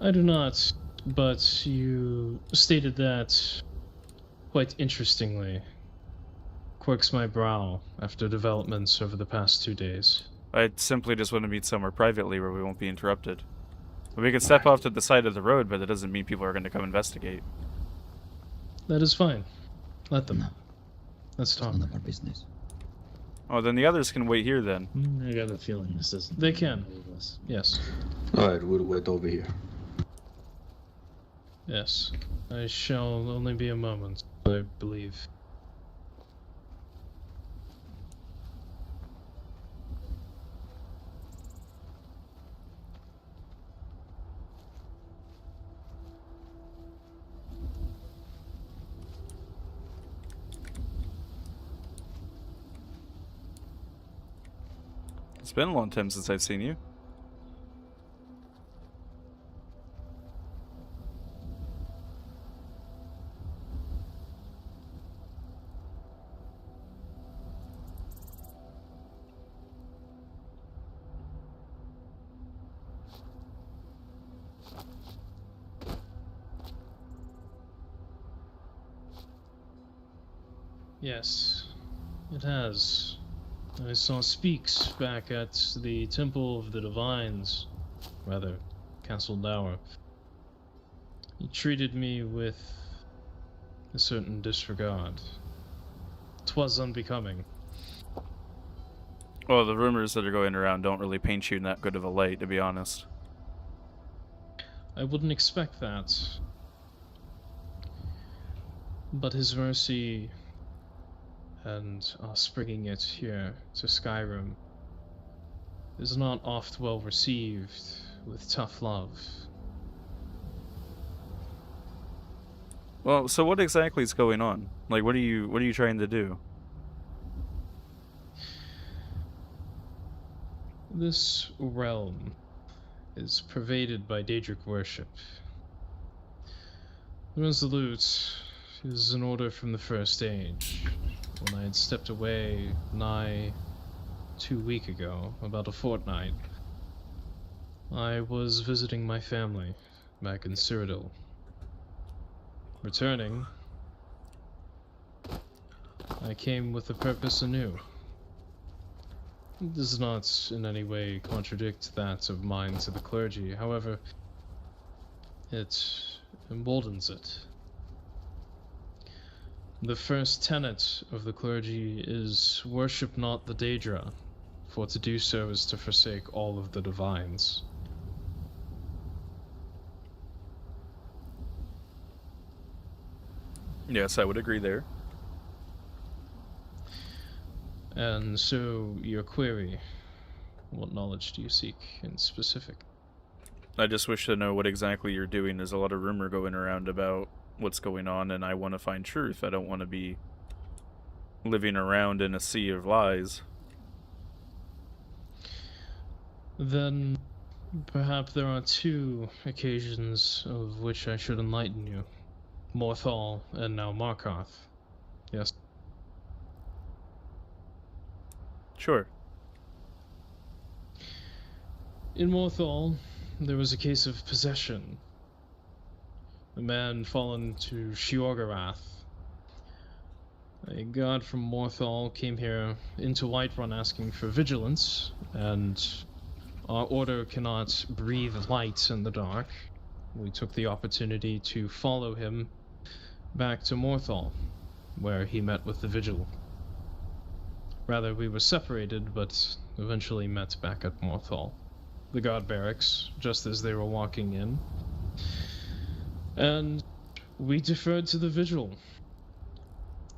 D: I do not, but you stated that quite interestingly. Quirks my brow after developments over the past 2 days.
A: I simply just want to meet somewhere privately where we won't be interrupted. We can step off to the side of the road, but that doesn't mean people are going to come investigate.
D: That is fine. Let them. Let's talk.
O: None of our business.
A: Oh, then the others can wait here then.
N: I got a feeling this isn't.
D: They can. Yes.
F: Alright, we'll wait over here.
D: Yes. I shall only be a moment, I believe.
A: It's been a long time since I've seen you.
D: Yes, it has. I saw Speaks back at the Temple of the Divines, rather, Castle Dower. He treated me with a certain disregard. 'Twas unbecoming.
A: Well, the rumors that are going around don't really paint you in that good of a light, to be honest.
D: I wouldn't expect that. But his mercy and us bringing it here to Skyrim is not oft well received with tough love.
A: Well, so what exactly is going on? Like, what are you trying to do?
D: This realm is pervaded by Daedric worship. The Resolute is an order from the First Age. When I had stepped away nigh 2 weeks ago, about a fortnight, I was visiting my family back in Cyrodiil. Returning, I came with a purpose anew. It does not in any way contradict that of mine to the clergy, however, it emboldens it. The first tenet of the clergy is worship not the Daedra, for to do so is to forsake all of the divines.
A: Yes, I would agree there.
D: And so, your query, what knowledge do you seek in specific?
A: I just wish to know what exactly you're doing. There's a lot of rumor going around about what's going on, and I want to find truth. I don't want to be living around in a sea of lies.
D: Then, perhaps there are 2 occasions of which I should enlighten you. Morthal and now Markarth. Yes.
A: Sure.
D: In Morthal, there was a case of possession. A man fallen to Shiorgarath. A god from Morthal came here into Whiterun asking for vigilance, and our order cannot breathe light in the dark. We took the opportunity to follow him back to Morthal, where he met with the Vigil. Rather, we were separated, but eventually met back at Morthal, the guard barracks, just as they were walking in. And we deferred to the Vigil.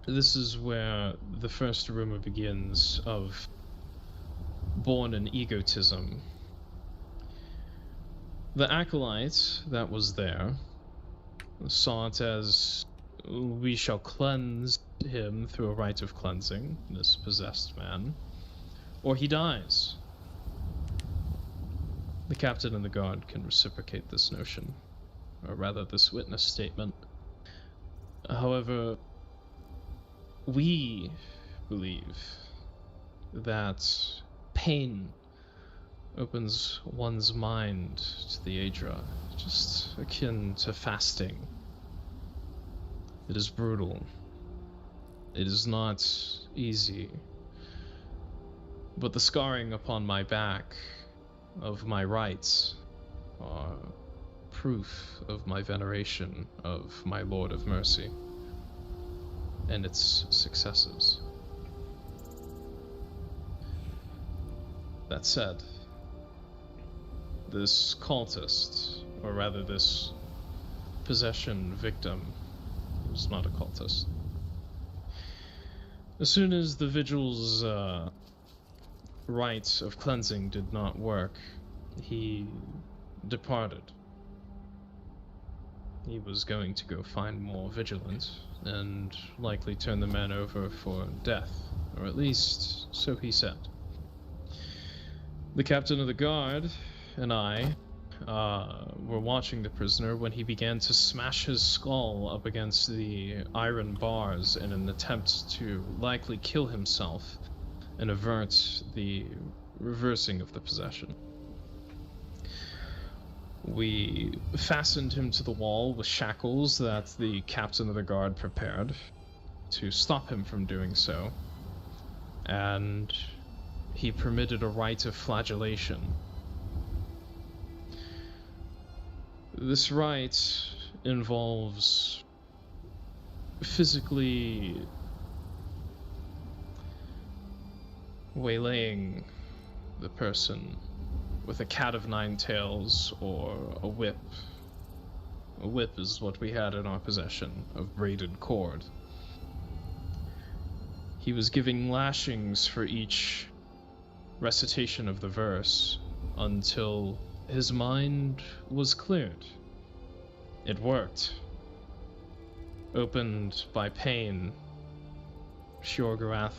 D: This is where the first rumor begins of born in egotism. The acolyte that was there saw it as we shall cleanse him through a rite of cleansing, this possessed man, or he dies. The captain and the guard can reciprocate this notion, or rather this witness statement. However, we believe that pain opens one's mind to the Aedra, just akin to fasting. It is brutal. It is not easy. But the scarring upon my back of my rites are proof of my veneration of my Lord of Mercy and its successes. That said, this cultist, or rather this possession victim, was not a cultist. As soon as the Vigil's rite of cleansing did not work, he departed. He was going to go find more vigilance, and likely turn the man over for death, or at least so he said. The captain of the guard and I were watching the prisoner when he began to smash his skull up against the iron bars in an attempt to likely kill himself and avert the reversing of the possession. We fastened him to the wall with shackles that the captain of the guard prepared to stop him from doing so, and he permitted a rite of flagellation. This rite involves physically waylaying the person with a cat of nine tails or a whip. A whip is what we had in our possession of braided cord. He was giving lashings for each recitation of the verse until his mind was cleared. It worked. Opened by pain, Shiorgarath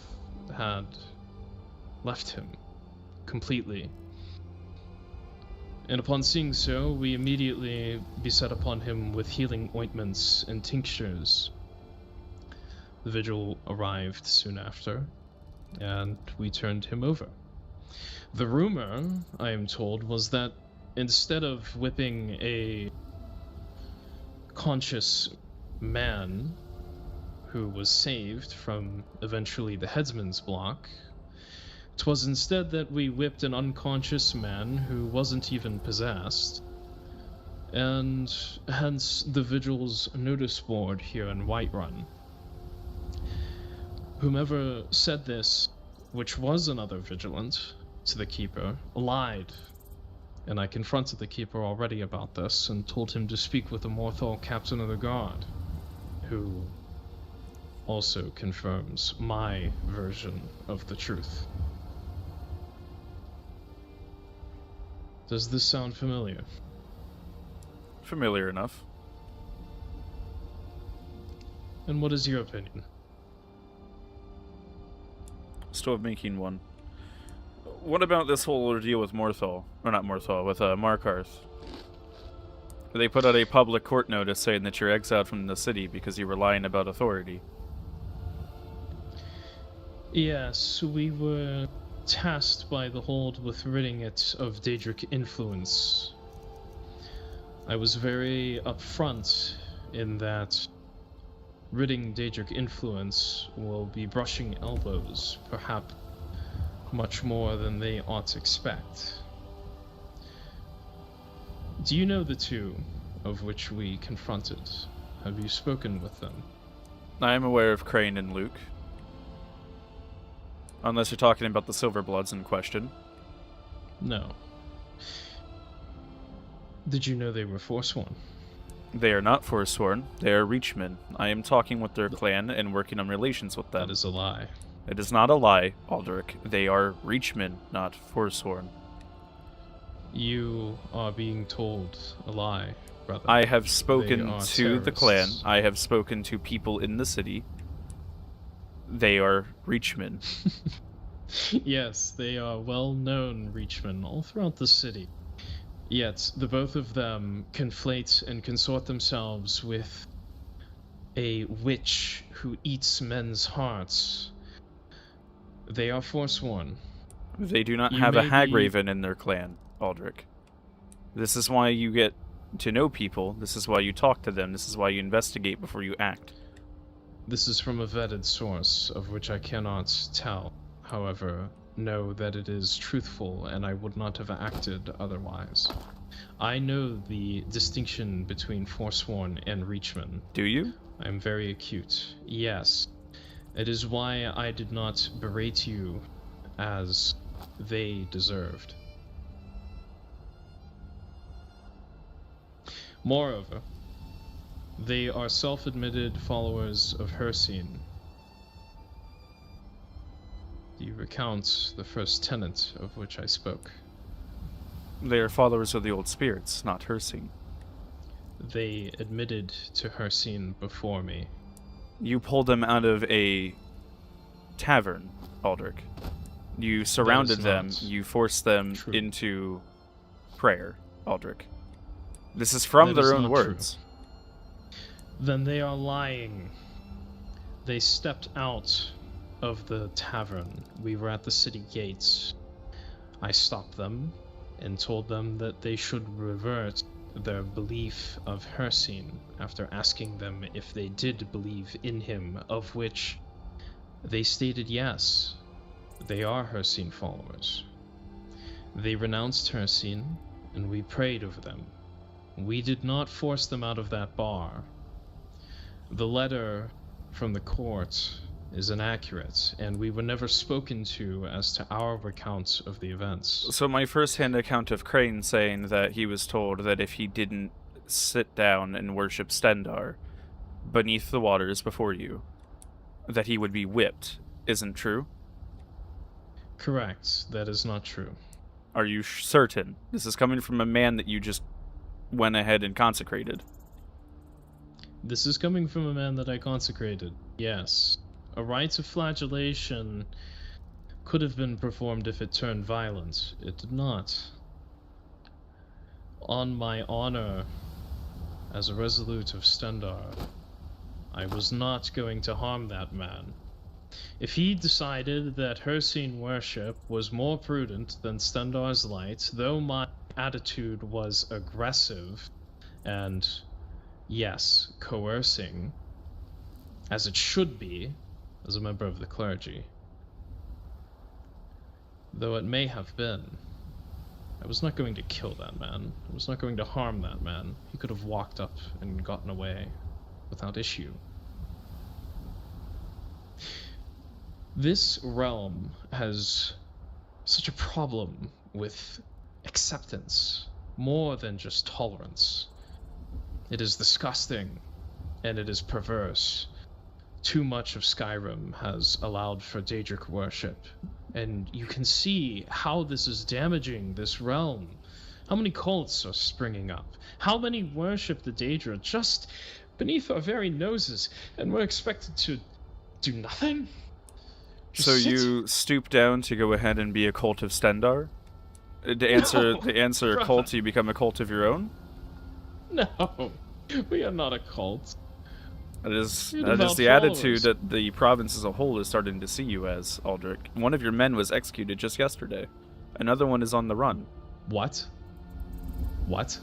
D: had left him completely. And upon seeing so, we immediately beset upon him with healing ointments and tinctures. The Vigil arrived soon after, and we turned him over. The rumor, I am told, was that instead of whipping a conscious man who was saved from eventually the headsman's block, 'twas instead that we whipped an unconscious man who wasn't even possessed, and hence the Vigil's notice board here in Whiterun. Whomever said this, which was another vigilant, to the Keeper, lied, and I confronted the Keeper already about this and told him to speak with the Morthal captain of the guard, who also confirms my version of the truth. Does this sound familiar?
A: Familiar enough.
D: And what is your opinion?
A: Still making one. What about this whole ordeal with Morthal? Or not Morthal, with Markarth? They put out a public court notice saying that you're exiled from the city because you were lying about authority.
D: Yes, we were tasked by the Hold with ridding it of Daedric influence. I was very upfront in that ridding Daedric influence will be brushing elbows, perhaps much more than they ought to expect. Do you know the two of which we confronted? Have you spoken with them?
A: I am aware of Crane and Luke. Unless you're talking about the Silverbloods in question.
D: No. Did you know they were Forsworn?
A: They are not Forsworn. They are Reachmen. I am talking with their clan and working on relations with them.
D: That is a lie.
A: It is not a lie, Aldrich. They are Reachmen, not Forsworn.
D: You are being told a lie, brother.
A: I have spoken
D: They are
A: to the clan.
D: terrorists.
A: I have spoken to people in the city. They are Reachmen.
D: Yes, they are well-known Reachmen all throughout the city. Yet, the both of them conflate and consort themselves with a witch who eats men's hearts. They are Forsworn.
A: They do not
D: You
A: have a
D: may
A: Hagraven in their clan, Aldrich. This is why you get to know people. This is why you talk to them. This is why you investigate before you act.
D: This is from a vetted source, of which I cannot tell. However, know that it is truthful, and I would not have acted otherwise. I know the distinction between Forsworn and Reachmen.
A: Do you?
D: I am very acute. Yes. It is why I did not berate you as they deserved. Moreover, they are self-admitted followers of Hircine. Do you recount the first tenet of which I spoke?
A: They are followers of the old spirits, not Hircine.
D: They admitted to Hircine before me.
A: You pulled them out of a tavern, Aldrich. You surrounded them.
D: not
A: You forced them
D: true.
A: into prayer, Aldrich. This is from
D: That is
A: their own
D: not
A: words.
D: Then they are lying. They stepped out of the tavern. We were at the city gates. I stopped them and told them that they should revert their belief of Hircine after asking them if they did believe in him, of which they stated yes. They are Hircine followers. They renounced Hircine, and we prayed over them. We did not force them out of that bar. The letter from the court is inaccurate, and we were never spoken to as to our account of the events.
A: So my first-hand account of Crane saying that he was told that if he didn't sit down and worship Stendar beneath the waters before you, that he would be whipped, isn't true?
D: Correct. That is not true.
A: Are you certain? This is coming from a man that you just went ahead and consecrated.
D: This is coming from a man that I consecrated, yes. A rite of flagellation could have been performed if it turned violent. It did not. On my honor, as a resolute of Stendar, I was not going to harm that man. If he decided that Hircine worship was more prudent than Stendar's light, though my attitude was aggressive and, yes, coercing, as it should be, as a member of the clergy, though it may have been, I was not going to kill that man. I was not going to harm that man. He could have walked up and gotten away without issue. This realm has such a problem with acceptance, more than just tolerance. It is disgusting, and it is perverse. Too much of Skyrim has allowed for Daedric worship, and you can see how this is damaging this realm. How many cults are springing up? How many worship the Daedra just beneath our very noses, and we're expected to do nothing? Just
A: So
D: sit?
A: you stoop down to go ahead and be a cult of Stendar? To answer
D: bruh.
A: cult, you become a cult of your own?
D: No, we are not a cult.
A: That is
D: You're
A: the
D: devout
A: attitude
D: followers.
A: that the province as a whole is starting to see you as, Aldrich. One of your men was executed just yesterday. Another one is on the run.
D: What? What?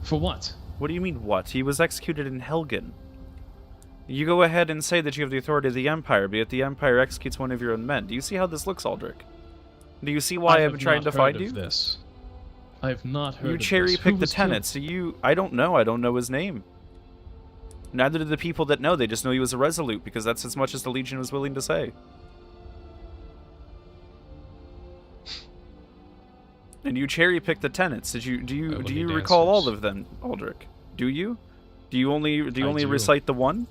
D: For what?
A: What do you mean, what? He was executed in Helgen. You go ahead and say that you have the authority of the Empire, but yet the Empire executes one of your own men. Do you see how this looks, Aldrich? Do you see why I've been trying to find you?
D: This. I have not heard
A: You
D: of this.
A: cherry-pick
D: Who
A: the
D: was
A: tenants. I don't know. I don't know his name. Neither do the people that know. They just know he was a Resolute, because that's as much as the Legion was willing to say. And you cherry-pick the tenants. Do you recall all of them, Aldrich? Do you? Do you only recite the one?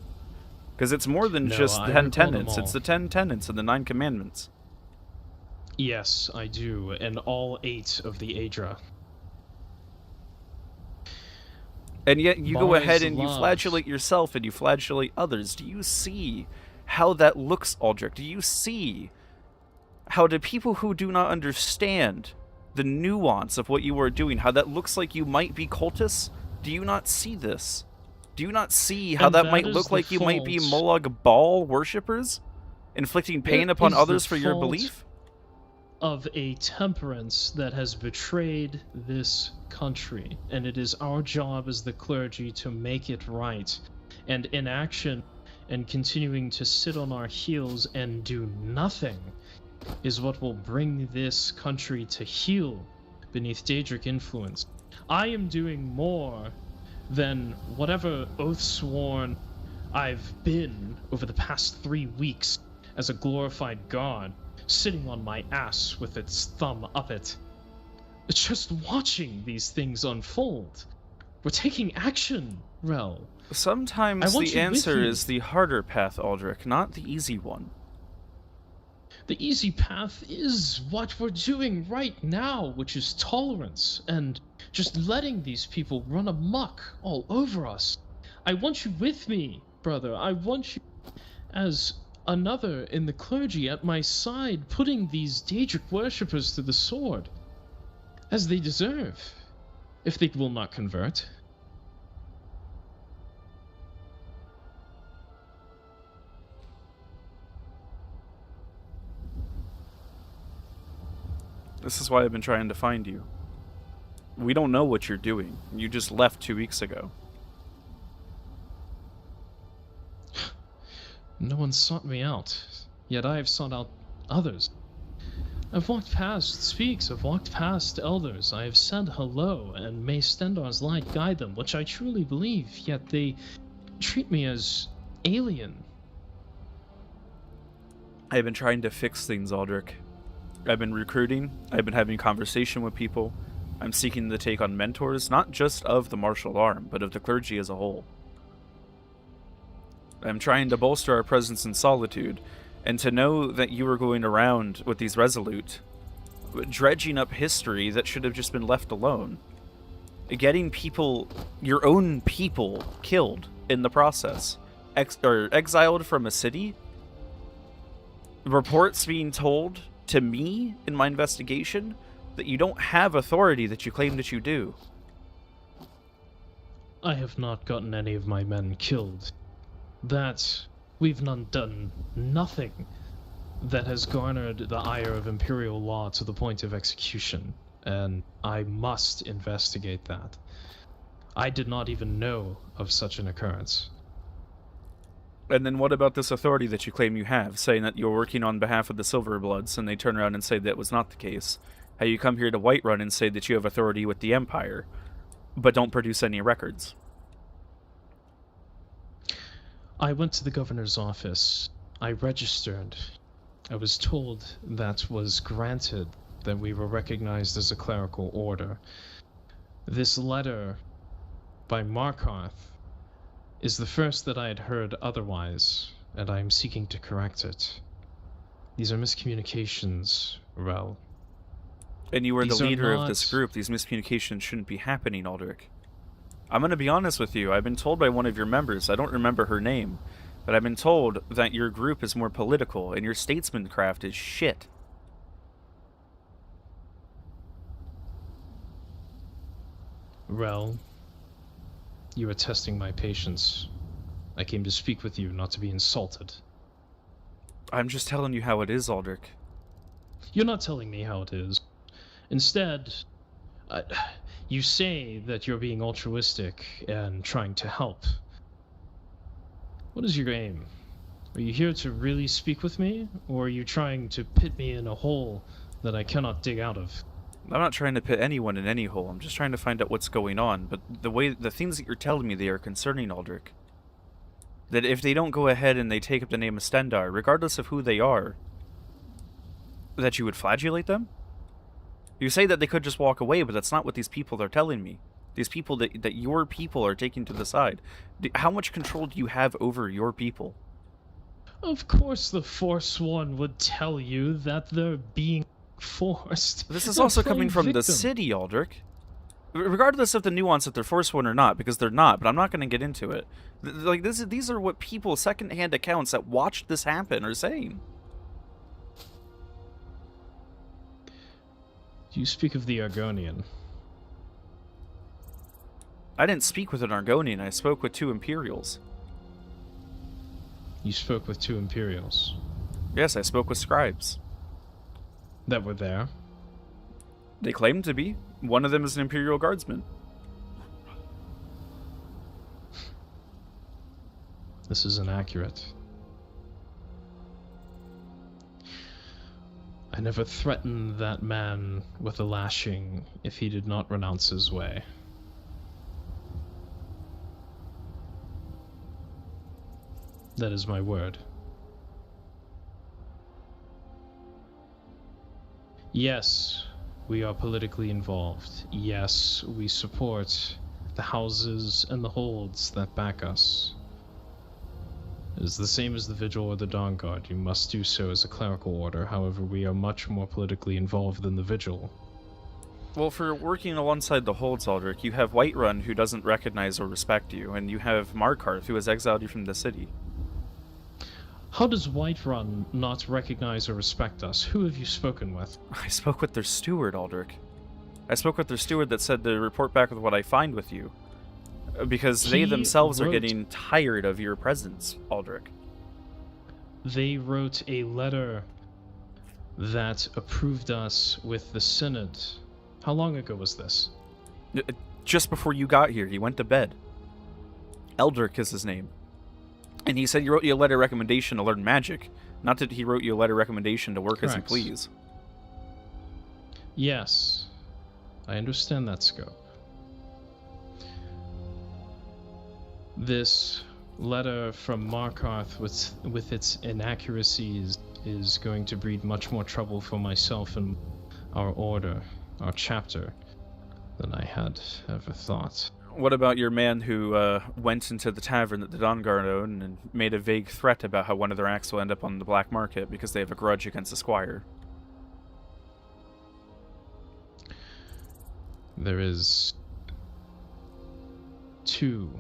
A: Because it's more than
D: No,
A: just
D: I
A: 10
D: recall them
A: tenants. It's
D: all.
A: the 10 tenants and the 9 commandments.
D: Yes, I do, and all 8 of the Aedra.
A: And yet you go
D: Mars
A: ahead and you
D: love.
A: flagellate yourself and you flagellate others. Do you see how that looks, Aldrich? Do you see how to people who do not understand the nuance of what you are doing, how that looks like you might be cultists? Do you not see this? Do you not see how
D: And
A: that
D: that
A: might
D: is
A: look
D: the
A: like you might be
D: fault.
A: Molag Bal worshippers? Inflicting pain
D: It
A: upon
D: is the
A: others for your
D: fault
A: belief?
D: Of a temperance that has betrayed this country, and it is our job as the clergy to make it right. And inaction and continuing to sit on our heels and do nothing is what will bring this country to heel beneath Daedric influence. I am doing more than whatever oath sworn I've been over the past 3 weeks as a glorified god, sitting on my ass with its thumb up it. Just watching these things unfold. We're taking action, Rielle.
A: Sometimes
D: I want
A: the
D: you with
A: answer
D: me.
A: is the harder path, Aldrich, not the easy one.
D: The easy path is what we're doing right now, which is tolerance and just letting these people run amok all over us. I want you with me, brother. I want you as another in the clergy at my side, putting these Daedric worshippers to the sword, as they deserve, if they will not convert.
A: This is why I've been trying to find you. We don't know what you're doing. You just left 2 weeks ago.
D: No one sought me out, yet I have sought out others. I've walked past speaks, I've walked past elders, I have said hello, and may Stendar's light guide them, which I truly believe, yet they treat me as alien.
A: I've been trying to fix things, Aldrich. I've been recruiting, I've been having conversation with people, I'm seeking to take on mentors, not just of the martial arm, but of the clergy as a whole. I'm trying to bolster our presence in Solitude, and to know that you were going around with these Resolute, dredging up history that should have just been left alone. Getting people, your own people, killed in the process. Exiled from a city. Reports being told to me in my investigation that you don't have authority that you claim that you do.
D: I have not gotten any of my men killed. That we've done nothing that has garnered the ire of Imperial law to the point of execution, and I must investigate that. I did not even know of such an occurrence.
A: And then what about this authority that you claim you have, saying that you're working on behalf of the Silverbloods, and they turn around and say that was not the case? How you come here to Whiterun and say that you have authority with the Empire, but don't produce any records?
D: I went to the governor's office. I registered. I was told that was granted, that we were recognized as a clerical order. This letter by Markarth is the first that I had heard otherwise, and I am seeking to correct it. These are miscommunications, Rielle.
A: And you were
D: These
A: the
D: are
A: leader of
D: not-
A: this group. These miscommunications shouldn't be happening, Aldrich. I'm going to be honest with you. I've been told by one of your members, I don't remember her name, but I've been told that your group is more political and your statesmancraft is shit.
D: Rielle, you are testing my patience. I came to speak with you, not to be insulted.
A: I'm just telling you how it is, Aldrich.
D: You're not telling me how it is. Instead, you say that you're being altruistic and trying to help. What is your aim? Are you here to really speak with me, or are you trying to pit me in a hole that I cannot dig out of?
A: I'm not trying to pit anyone in any hole. I'm just trying to find out what's going on. But the things that you're telling me, they are concerning, Aldrich. That if they don't go ahead and they take up the name of Stendarr, regardless of who they are, that you would flagellate them? You say that they could just walk away, but that's not what these people are telling me. These people that your people are taking to the side. How much control do you have over your people?
D: Of course the Forsworn would tell you that they're being forced.
A: This is
D: They're
A: also
D: playing
A: coming from the
D: victim.
A: city, Aldrich. Regardless of the nuance if they're Forsworn or not, because they're not, but I'm not going to get into it. These are what people, second-hand accounts that watched this happen are saying.
D: Do you speak of the Argonian?
A: I didn't speak with an Argonian, I spoke with 2 Imperials.
D: You spoke with 2 Imperials?
A: Yes, I spoke with scribes.
D: That were there?
A: They claim to be. One of them is an Imperial Guardsman.
D: This is inaccurate. I never threatened that man with a lashing if he did not renounce his way. That is my word. Yes, we are politically involved. Yes, we support the houses and the holds that back us. It is the same as the Vigil or the Dawn Guard. You must do so as a clerical order. However, we are much more politically involved than the Vigil.
A: Well, for working alongside the holds, Aldrich, you have Whiterun, who doesn't recognize or respect you, and you have Markarth, who has exiled you from the city.
D: How does Whiterun not recognize or respect us? Who have you spoken with?
A: I spoke with their steward, Aldrich. I spoke with their steward that said to report back with what I find with you. Because they themselves are getting tired of your presence, Aldrich.
D: They wrote a letter that approved us with the Synod. How long ago was this?
A: Just before you got here, he went to bed. Eldrick is his name. And he said he wrote you a letter of recommendation to learn magic, not that he wrote you a letter of recommendation to work as you please.
D: Yes, I understand that scope. This letter from Markarth with its inaccuracies is going to breed much more trouble for myself and our order, our chapter, than I had ever thought.
A: What about your man who went into the tavern that the Dawnguard owned and made a vague threat about how one of their acts will end up on the black market because they have a grudge against the squire?
D: There is 2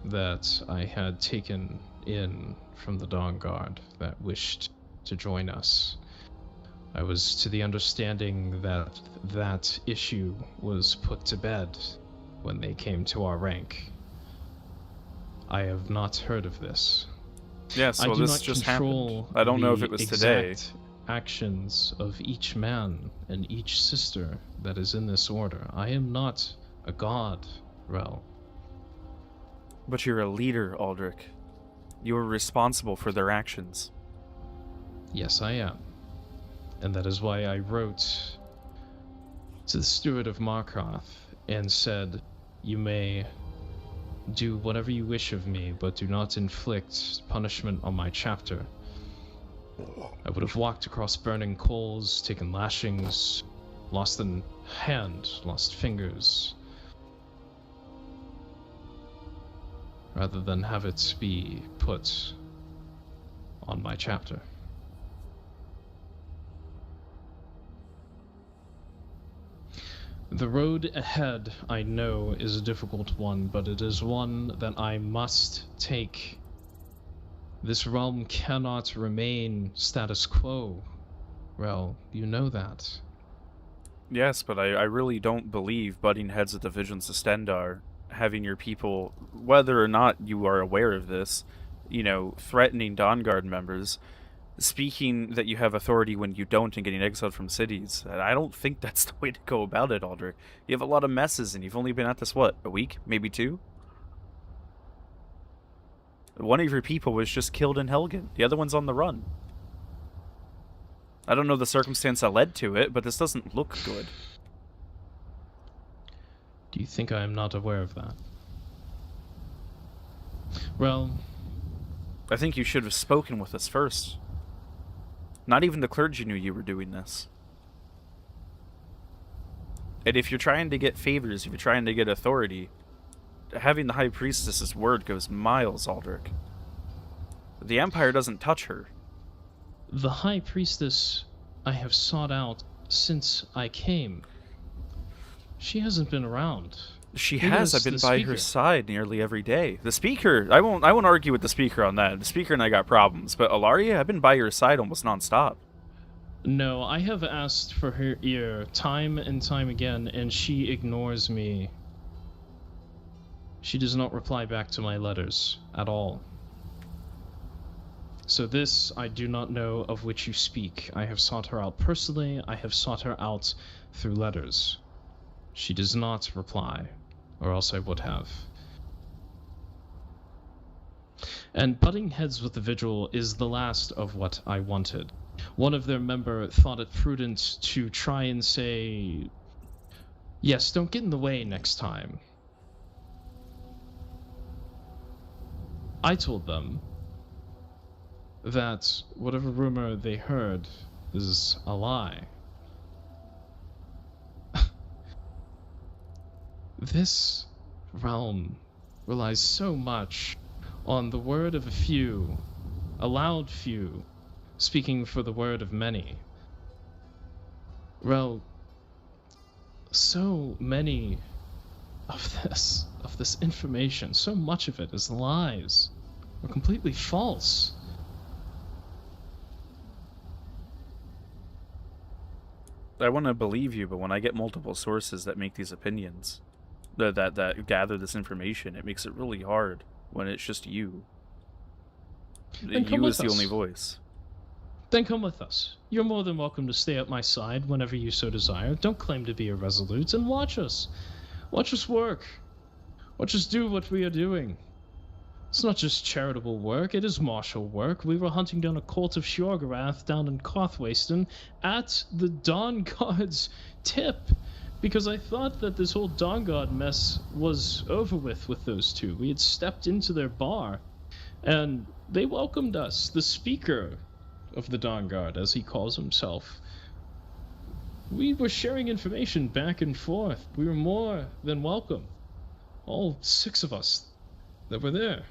D: that I had taken in from the Dawnguard that wished to join us. I was to the understanding that that issue was put to bed when they came to our rank. I have not heard of this.
A: Yes, well, this just happened. I don't know if it was today.
D: Actions of each man and each sister that is in this order. I am not a god, Rielle.
A: But you're a leader, Aldrich. You are responsible for their actions.
D: Yes, I am. And that is why I wrote to the steward of Markarth and said, you may do whatever you wish of me, but do not inflict punishment on my chapter. I would have walked across burning coals, taken lashings, lost a hand, lost fingers, rather than have it be put on my chapter. The road ahead, I know, is a difficult one, but it is one that I must take. This realm cannot remain status quo. Rielle, you know that.
A: Yes, but I really don't believe butting heads with the Visions of Stendarr having your people, whether or not you are aware of this, threatening Dawn Guard members, speaking that you have authority when you don't, and getting exiled from cities. I don't think that's the way to go about it, Aldrich. You have a lot of messes, and you've only been at this, what, a week? Maybe 2? One of your people was just killed in Helgen. The other one's on the run. I don't know the circumstance that led to it, but this doesn't look good.
D: Do you think I am not aware of that? Well,
A: I think you should have spoken with us first. Not even the clergy knew you were doing this. And if you're trying to get favors, if you're trying to get authority, having the High Priestess's word goes miles, Aldrich. The Empire doesn't touch her.
D: the High Priestess I have sought out since I came. She hasn't been around.
A: She
D: Neither
A: has.
D: has
A: I've been
D: the
A: by
D: speaker.
A: her side nearly every day. The speaker, I won't argue with the speaker on that. The speaker and I got problems, but Ilaria, I've been by her side almost nonstop.
D: No, I have asked for her ear time and time again, and she ignores me. She does not reply back to my letters at all. So this I do not know of which you speak. I have sought her out personally. I have sought her out through letters. She does not reply, or else I would have. And butting heads with the Vigil is the last of what I wanted. One of their member thought it prudent to try and say, yes, don't get in the way next time. I told them that whatever rumor they heard is a lie. This realm relies so much on the word of a few, a loud few, speaking for the word of many. Well, so many of this information, so much of it is lies, or completely false.
A: I want to believe you, but when I get multiple sources that make these opinions, that gather this information, it makes it really hard when it's just you.
D: Then come
A: You
D: with
A: is the only
D: us.
A: voice.
D: Then come with us. You're more than welcome to stay at my side whenever you so desire. Don't claim to be a Resolute, and watch us. Watch us work. Watch us do what we are doing. It's not just charitable work, it is martial work. We were hunting down a cult of Shorgarath down in Kothwaston at the Dawn Guard's tip, because I thought that this whole Dawn Guard mess was over with those two. We had stepped into their bar, and they welcomed us. The speaker of the Dawn Guard, as he calls himself. We were sharing information back and forth. We were more than welcome. All 6 of us that were there.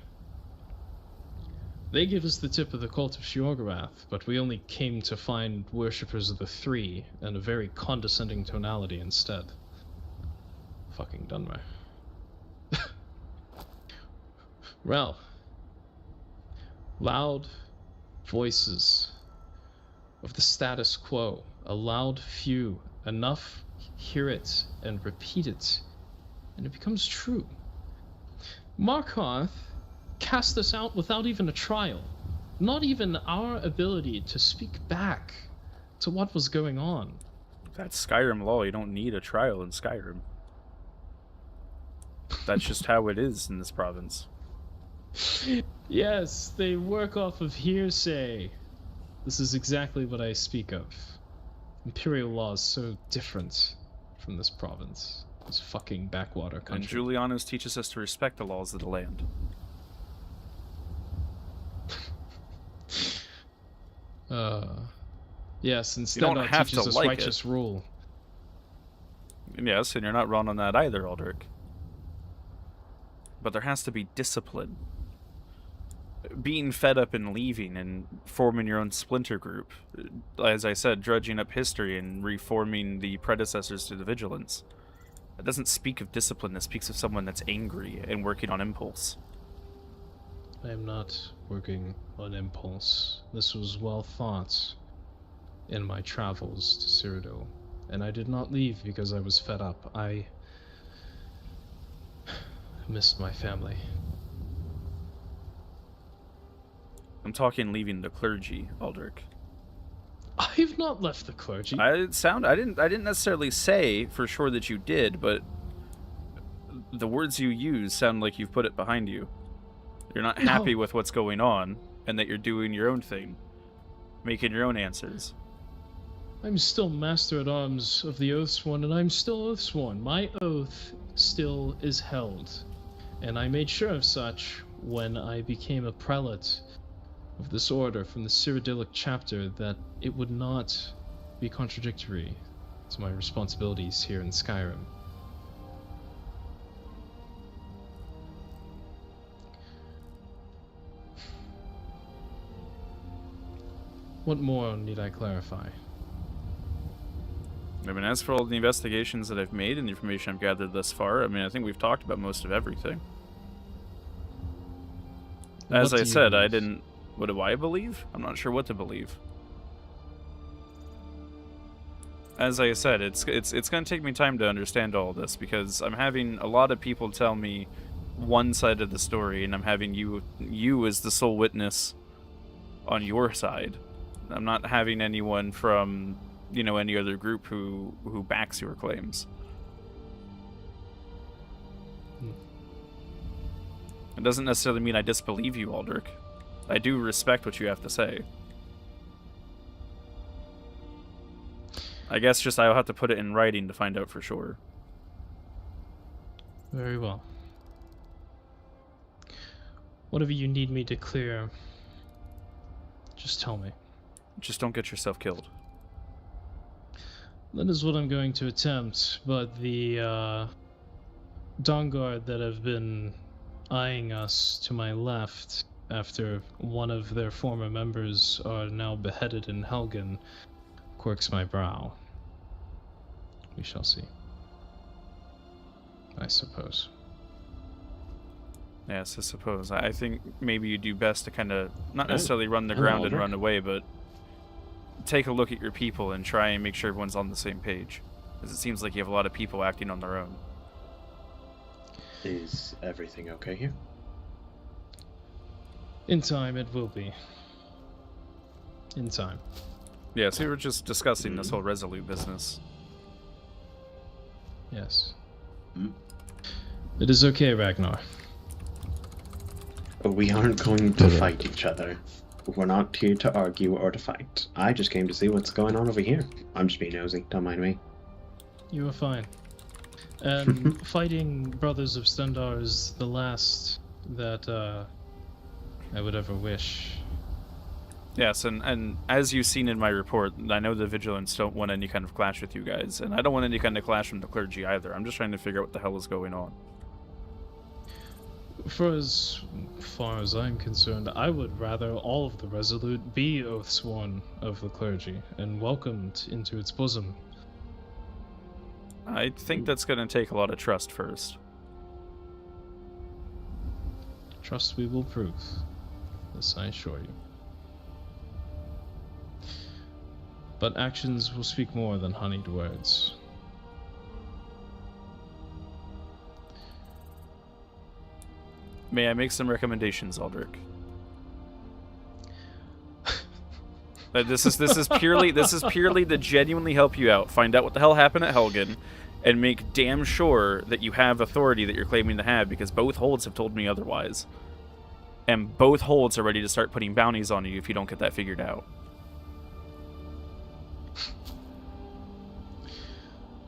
D: They gave us the tip of the cult of Shorgarath, but we only came to find worshippers of the 3 in a very condescending tonality instead. Fucking Dunmer. Well, loud voices of the status quo, a loud few, enough hear it and repeat it, and it becomes true. Markarth cast us out without even a trial, not even our ability to speak back to what was going on.
A: That's Skyrim law. You don't need a trial in Skyrim. That's just how it is in this province.
D: Yes, they work off of hearsay. This is exactly what I speak of. Imperial law is so different from this province. This fucking backwater country.
A: And Julianus teaches us to respect the laws of the land.
D: Yes,
A: You
D: instead
A: don't
D: God
A: have
D: teaches
A: to
D: us
A: like
D: righteous
A: it.
D: rule.
A: Yes, and you're not wrong on that either, Aldrich. But there has to be discipline. Being fed up and leaving and forming your own splinter group. As I said, drudging up history and reforming the predecessors to the Vigilance. It doesn't speak of discipline, it speaks of someone that's angry and working on impulse.
D: I am not working on impulse. This was well thought in my travels to Cyrodiil, and I did not leave because I was fed up. I missed my family.
A: I'm talking leaving the clergy, Aldrich.
D: I've not left the clergy.
A: I didn't necessarily say for sure that you did, but the words you use sound like you've put it behind you. You're not happy with what's going on, and that you're doing your own thing, making your own answers.
D: I'm still Master at Arms of the Oathsworn, and I'm still Oathsworn. My oath still is held, and I made sure of such when I became a prelate of this order from the Cyrodiilic chapter, that it would not be contradictory to my responsibilities here in Skyrim. What more need I clarify?
A: I mean, as for all the investigations that I've made and the information I've gathered thus far, I mean, I think we've talked about most of everything. As I said, what do I believe? I'm not sure what to believe. As I said, it's going to take me time to understand all this, because I'm having a lot of people tell me one side of the story, and I'm having you as the sole witness on your side. I'm not having anyone from, any other group who backs your claims. It doesn't necessarily mean I disbelieve you, Aldrich. I do respect what you have to say. I guess just I'll have to put it in writing to find out for sure.
D: Very well. Whatever you need me to clear, just tell me.
A: Just don't get yourself killed.
D: That is what I'm going to attempt, but the Dawnguard that have been eyeing us to my left after one of their former members are now beheaded in Helgen quirks my brow. We shall see. I suppose.
A: Yes, I suppose. I think maybe you do best to kind of, not necessarily run the ground and run away, but take a look at your people and try and make sure everyone's on the same page. Because it seems like you have a lot of people acting on their own.
S: Is everything okay here?
D: In time, it will be. In time.
A: Yeah, so we were just discussing this whole Resolute business.
D: Yes. It is okay, Ragnar.
S: We aren't going to fight each other. We're not here to argue or to fight. I just came to see what's going on over here. I'm just being nosy, don't mind me.
D: You are fine. And fighting Brothers of Stendar is the last that I would ever wish.
A: Yes, and as you've seen in my report, I know the Vigilants don't want any kind of clash with you guys, and I don't want any kind of clash from the clergy either. I'm just trying to figure out what the hell is going on.
D: For as far as I'm concerned, I would rather all of the Resolute be oathsworn of the clergy and welcomed into its bosom.
A: I think that's going to take a lot of trust first.
D: Trust we will prove. This I assure you. But actions will speak more than honeyed words.
A: May I make some recommendations, Aldrich? This is purely to genuinely help you out. Find out what the hell happened at Helgen, and make damn sure that you have authority that you're claiming to have, because both holds have told me otherwise. And both holds are ready to start putting bounties on you if you don't get that figured out.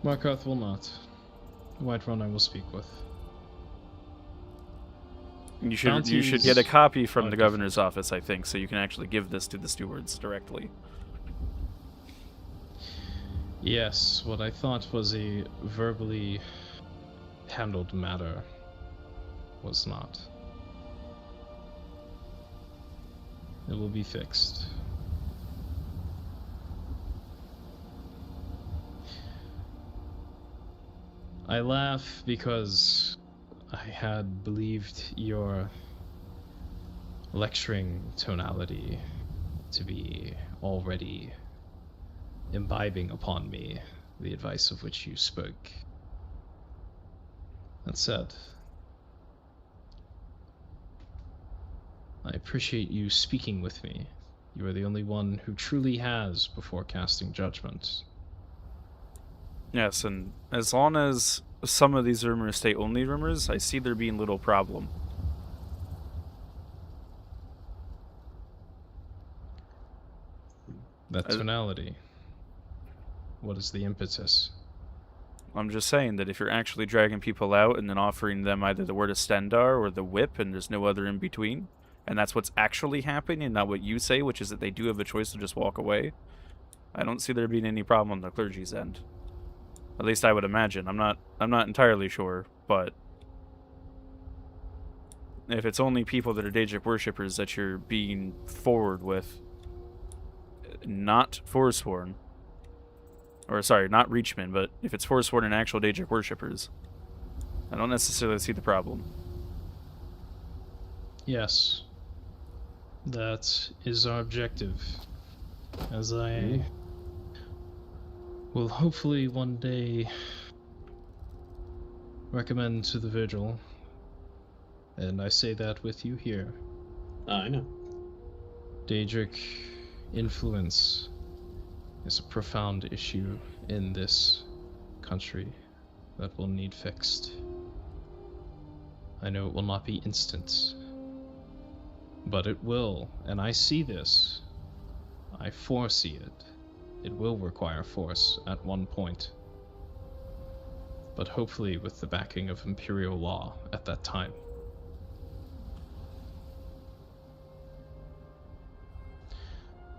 D: Markarth will not. Whiterun I will speak with.
A: You should get a copy from the governor's office, I think, so you can actually give this to the stewards directly.
D: Yes, what I thought was a verbally handled matter was not. It will be fixed. I laugh because I had believed your lecturing tonality to be already imbibing upon me the advice of which you spoke. That said, I appreciate you speaking with me. You are the only one who truly has before casting judgment.
A: Yes, and as long as some of these rumors stay only rumors, I see there being little problem.
D: That tonality. What is the impetus?
A: I'm just saying that if you're actually dragging people out and then offering them either the word of Stendar or the whip and there's no other in between, and that's what's actually happening and not what you say, which is that they do have a choice to just walk away, I don't see there being any problem on the clergy's end. At least I would imagine. I'm not entirely sure, but if it's only people that are Daedric worshippers that you're being forward with, not Forsworn, or sorry, not Reachmen, but if it's Forsworn and actual Daedric worshippers, I don't necessarily see the problem.
D: Yes. That is our objective. As I will hopefully one day recommend to the Vigil, and I say that with you here.
S: I know.
D: Daedric influence is a profound issue in this country that will need fixed. I know it will not be instant, but it will, and I see this. I foresee it. It will require force at one point, but hopefully with the backing of Imperial law at that time.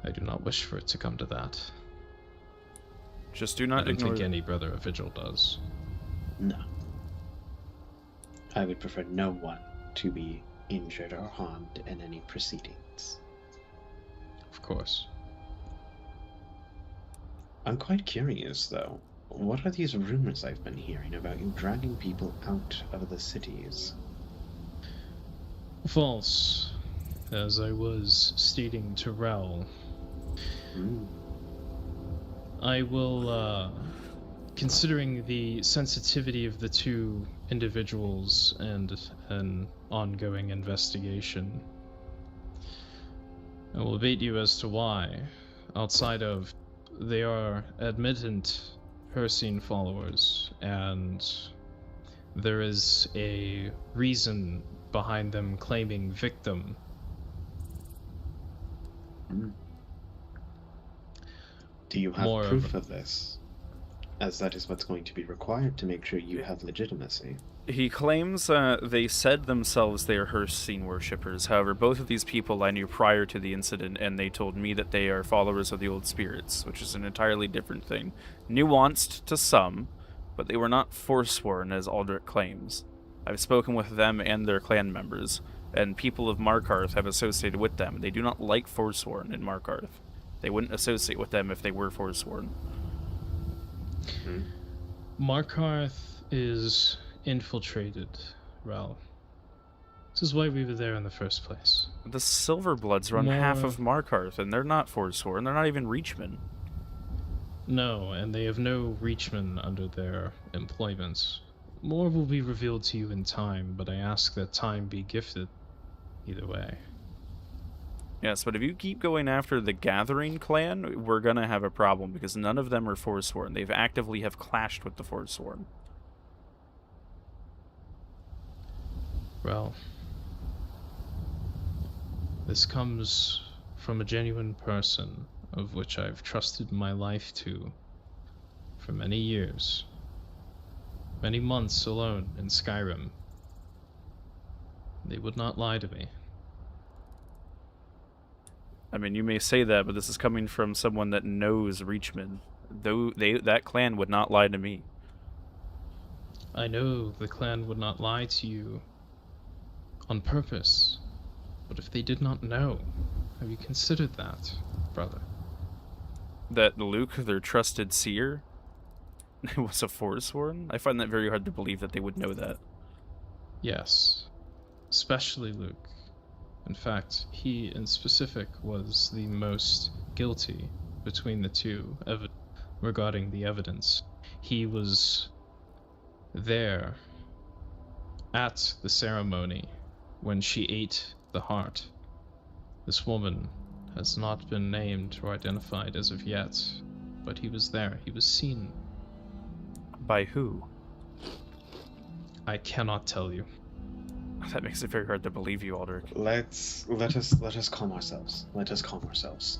D: I do not wish for it to come to that.
A: Just do not
D: I don't
A: ignore
D: think any brother of Vigil does.
S: No. I would prefer no one to be injured or harmed in any proceedings.
D: Of course.
S: I'm quite curious, though. What are these rumors I've been hearing about you dragging people out of the cities?
D: False. As I was stating to Rielle, I will, considering the sensitivity of the two individuals and an ongoing investigation, I will abate you as to why, outside of they are admitted Hircine followers, and there is a reason behind them claiming victim.
S: Do you have proof of this? As that is what's going to be required to make sure you have legitimacy.
A: He claims they said themselves they are Hircine worshippers. However, both of these people I knew prior to the incident, and they told me that they are followers of the old spirits, which is an entirely different thing. Nuanced to some, but they were not forsworn as Aldrich claims. I've spoken with them and their clan members, and people of Markarth have associated with them. They do not like forsworn in Markarth. They wouldn't associate with them if they were forsworn.
D: Markarth is infiltrated, Rielle. This is why we were there in the first place.
A: The Silverbloods run half of Markarth, and they're not forsworn. They're not even Reachmen.
D: No, and they have no Reachmen under their employments. More will be revealed to you in time, but I ask that time be gifted either way.
A: Yes, but if you keep going after the Gathering clan, we're gonna have a problem, because none of them are forsworn. They've actively have clashed with the forsworn.
D: Well, this comes from a genuine person of which I've trusted my life to for many years. Many months alone in Skyrim. They would not lie to me.
A: I mean, you may say that, but this is coming from someone that knows Reachmen. Though that clan would not lie to me.
D: I know the clan would not lie to you on purpose, but if they did not know, have you considered that, brother?
A: That Luke, their trusted seer, was a forsworn? I find that very hard to believe that they would know that.
D: Yes, especially Luke. In fact, he in specific was the most guilty between the two regarding the evidence. He was there at the ceremony when she ate the heart This woman has not been named or identified as of yet, but he was there. He was seen.
A: By who?
D: I cannot tell you.
A: That makes it very hard to believe you, Aldrich.
S: Let us calm ourselves. Let us calm ourselves.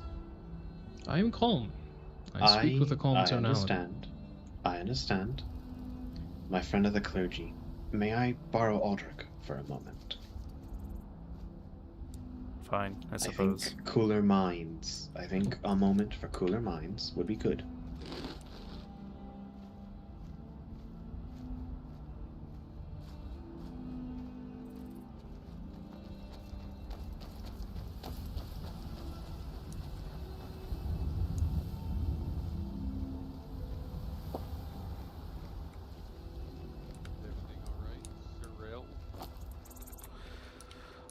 D: I am calm. I speak with a calm tonality.
S: I understand. My friend of the clergy, may I borrow Aldrich for a moment?
A: Fine, I suppose.
S: I think cooler minds. I think a moment for cooler minds would be good.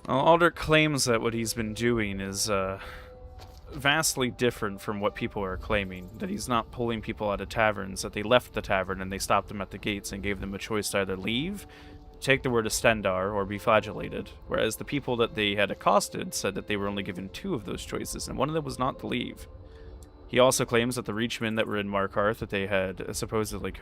A: Well, Aldrich claims that what he's been doing is vastly different from what people are claiming. That he's not pulling people out of taverns, that they left the tavern and they stopped them at the gates and gave them a choice to either leave, take the word of Stendar, or be flagellated. Whereas the people that they had accosted said that they were only given 2 of those choices, and one of them was not to leave. He also claims that the Reachmen that were in Markarth that they had supposedly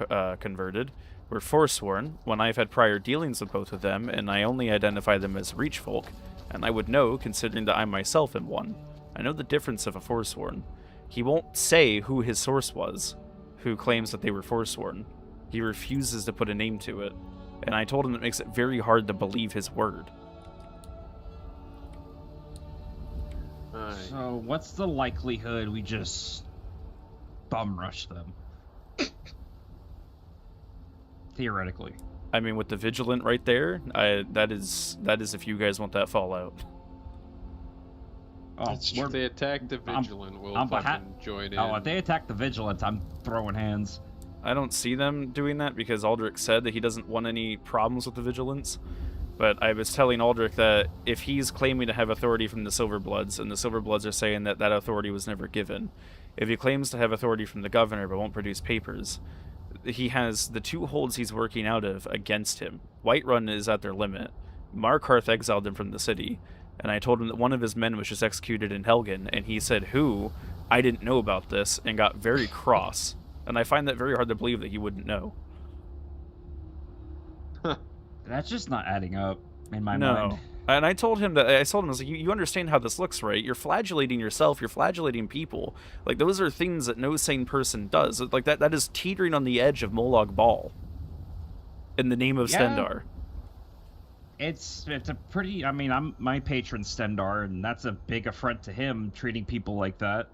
A: converted were forsworn, when I've had prior dealings with both of them, and I only identify them as Reach folk, and I would know, considering that I myself am one. I know the difference of a forsworn. He won't say who his source was, who claims that they were forsworn. He refuses to put a name to it, and I told him it makes it very hard to believe his word.
T: So, what's the likelihood we just bum rush them? Theoretically.
A: I mean, with the Vigilant right there, that is if you guys want that fallout.
T: Oh,
I: if they attack the Vigilant, we'll fucking join in.
T: Oh, if they attack the Vigilant, I'm throwing hands.
A: I don't see them doing that because Aldrich said that he doesn't want any problems with the Vigilants. But I was telling Aldrich that if he's claiming to have authority from the Silverbloods, and the Silverbloods are saying that that authority was never given, if he claims to have authority from the governor but won't produce papers, he has the 2 holds he's working out of against him. Whiterun is at their limit. Markarth exiled him from the city, and I told him that one of his men was just executed in Helgen, and he said, "Who? I didn't know about this," and got very cross. And I find that very hard to believe that he wouldn't know.
T: That's just not adding up in my mind.
A: And I told him, I was like, you understand how this looks, right? You're flagellating yourself, you're flagellating people. Like, those are things that no sane person does. Like, that is teetering on the edge of Molag Bal. In the name of Stendar.
T: It's a pretty, I mean, I'm my patron Stendar, and that's a big affront to him, treating people like that.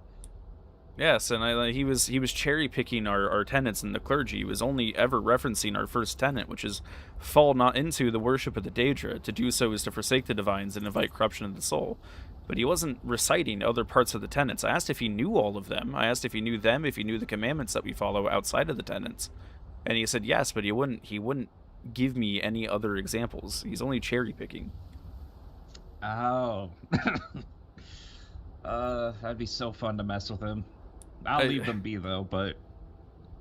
A: Yes, and he was cherry picking our tenets in the clergy. He was only ever referencing our first tenet, which is fall not into the worship of the Daedra. To do so is to forsake the divines and invite corruption of the soul. But he wasn't reciting other parts of the tenets. I asked if he knew all of them. I asked if he knew them, if he knew the commandments that we follow outside of the tenets. And he said yes, but he wouldn't give me any other examples. He's only cherry picking.
T: Oh. That'd be so fun to mess with him. I'll leave them be, though, but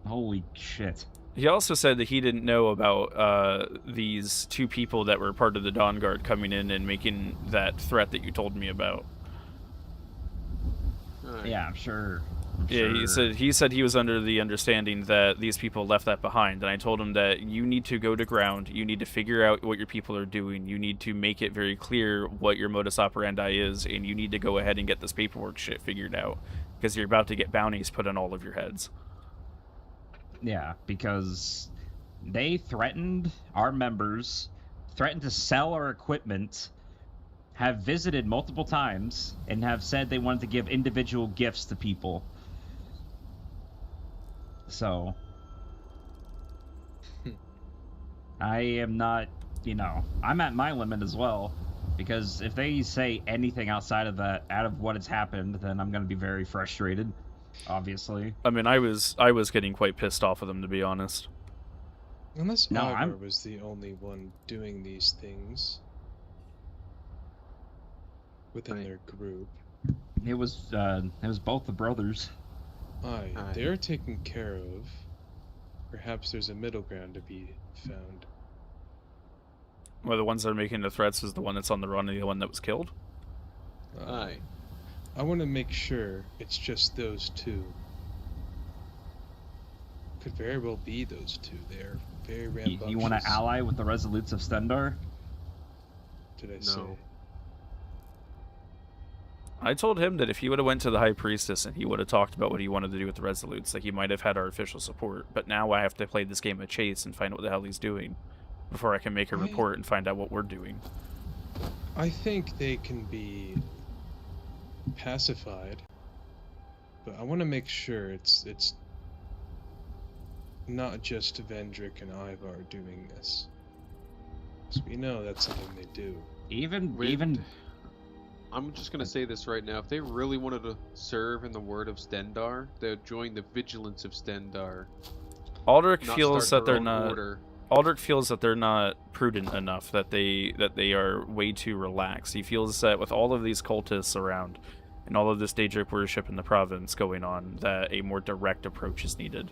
T: holy shit.
A: He also said that he didn't know about these 2 people that were part of the Dawn Guard coming in and making that threat that you told me about.
T: Yeah, I'm sure.
A: Yeah, he said he was under the understanding that these people left that behind, and I told him that you need to go to ground, you need to figure out what your people are doing, you need to make it very clear what your modus operandi is, and you need to go ahead and get this paperwork shit figured out, because you're about to get bounties put on all of your heads.
T: Yeah, because they threatened our members, threatened to sell our equipment, have visited multiple times, and have said they wanted to give individual gifts to people. So, I am not, I'm at my limit as well, because if they say anything outside of that, out of what has happened, then I'm going to be very frustrated, obviously.
A: I mean, I was getting quite pissed off with them, to be honest.
D: Unless Ivar was the only one doing these things within their group.
T: It was both the brothers.
D: Aye, they're taken care of. Perhaps there's a middle ground to be found.
A: Well, the ones that are making the threats is the one that's on the run and the one that was killed?
I: Aye.
D: I want to make sure it's just those two. Could very well be those two. They're very rambunctious.
T: You want to ally with the Resolutes of Stendar?
D: Did I say?
A: I told him that if he would have went to the High Priestess and he would have talked about what he wanted to do with the Resolutes, that he might have had our official support. But now I have to play this game of chase and find out what the hell he's doing before I can make a report and find out what we're doing.
D: I think they can be pacified, but I want to make sure it's not just Vendrick and Ivar doing this. Because we know that's something they do.
T: Even
I: I'm just gonna say this right now. If they really wanted to serve in the word of Stendar, they would join the Vigilance of Stendar.
A: Aldrich
I: not
A: feels
I: start
A: that
I: their
A: they're
I: own
A: not.
I: order.
A: Aldrich feels that they're not prudent enough. That they are way too relaxed. He feels that with all of these cultists around, and all of this Daedric worship in the province going on, that a more direct approach is needed.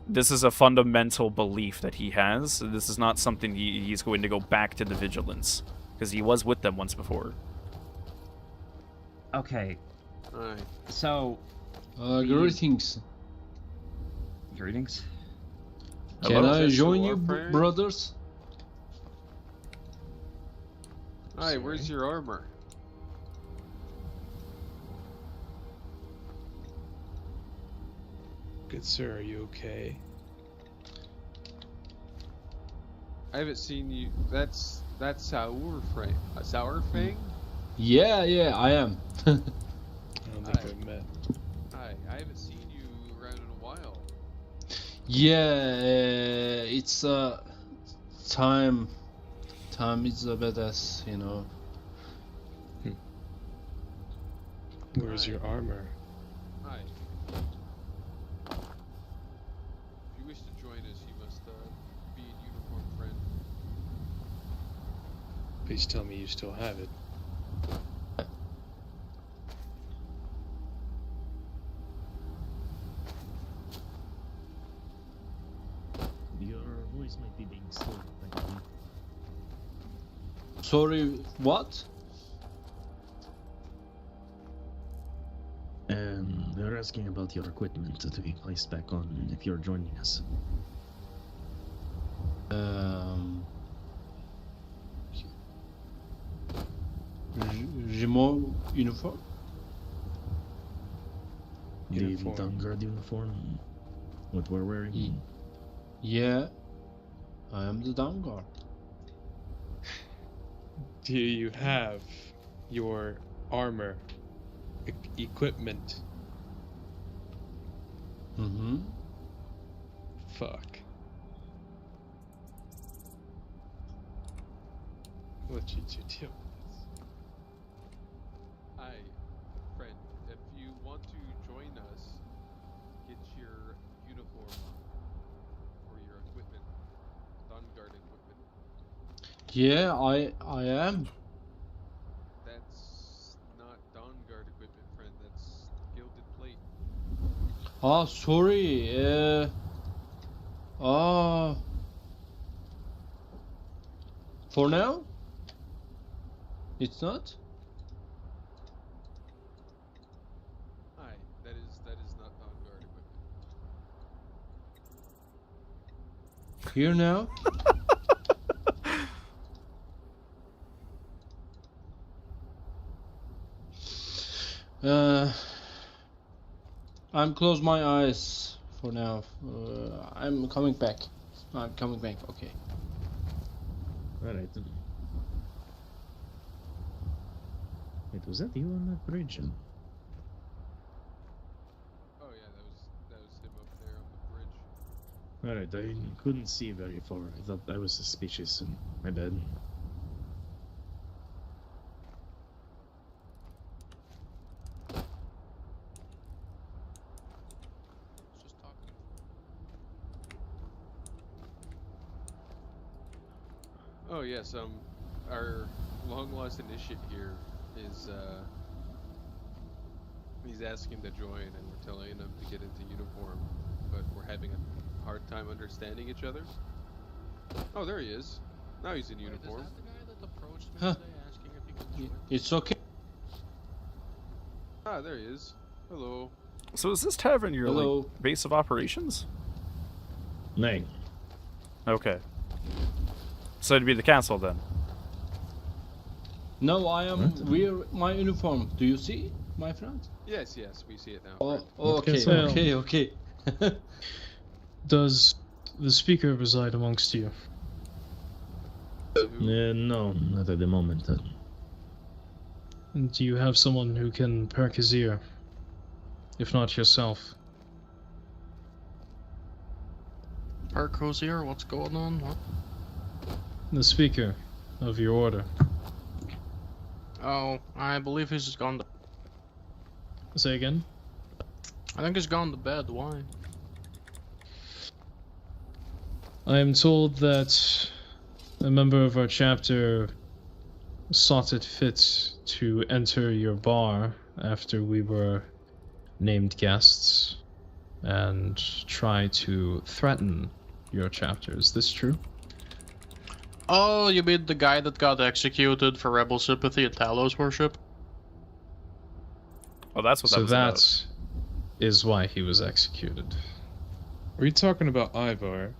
A: This is a fundamental belief that he has. This is not something he's going to go back to the Vigilance, because he was with them once before.
T: Okay.
I: Aye.
T: So.
U: Greetings.
T: Greetings.
U: Can I join you,
I: Warframe?
U: brothers?
I: Aye, where's your armor?
D: Good sir, are you okay?
I: I haven't seen you. That's Sourfang. Sourfang?
U: Yeah, I am.
D: I don't think we've met.
I: Aye, I haven't seen you around in a while.
U: Yeah, it's time. Time is a badass, you know.
D: Where's your armor?
I: Aye. If you wish to join us, you must be in uniform, friend.
D: Please tell me you still have it.
N: Your voice might be being slowed. I believe.
U: Sorry, what?
N: They're asking about your equipment to be placed back on if you're joining us.
U: Remove uniform?
N: The Dawnguard uniform? What we're wearing?
U: Yeah, I am the Dawnguard.
D: Do you have your armor equipment?
U: Mm-hmm.
D: Fuck. What did you do?
I: Aye, friend. If you want to join us, get your uniform or your equipment, Dawnguard equipment.
U: Yeah, I am.
I: That's not Dawnguard equipment, friend. That's gilded plate.
U: Ah, sorry. For now? It's not?
I: Aye, that is not Dawnguard equipment.
U: Here now? I'm close my eyes for now. I'm coming back. Okay.
N: Alright then. Wait, was that you on that bridge?
I: Oh yeah, that was him up there on the bridge.
N: Alright, I couldn't see very far. I thought I was suspicious and my bad.
I: Oh yes, our long-lost initiate here is he's asking to join, and we're telling him to get into uniform, but we're having a hard time understanding each other. Oh, there he is. Now he's in uniform.
U: Huh. It's okay.
I: Ah, there he is. Hello.
A: So is this tavern your
U: Hello.
A: like, base of operations?
N: No.
A: Okay. So it'd be the castle then.
U: No, I am wear my uniform. Do you see, my friend?
I: Yes, yes, we see it now.
U: Oh, okay,
D: Keizaal.
U: okay.
D: Does the speaker reside amongst you?
N: No, not at the moment.
D: And do you have someone who can perk his ear? If not yourself.
C: Parko's here, what's going on? What?
D: The speaker of your order.
C: Oh, I believe he's just gone to...
D: Say again?
C: I think he's gone to bed, why?
D: I am told that a member of our chapter sought it fit to enter your bar after we were named guests and try to threaten your chapter. Is this true?
C: Oh, you mean the guy that got executed for rebel sympathy and Talos worship?
A: Oh, that's what that
D: So
A: was
D: that
A: about.
D: is why he was executed.
V: Are you talking about Ivar?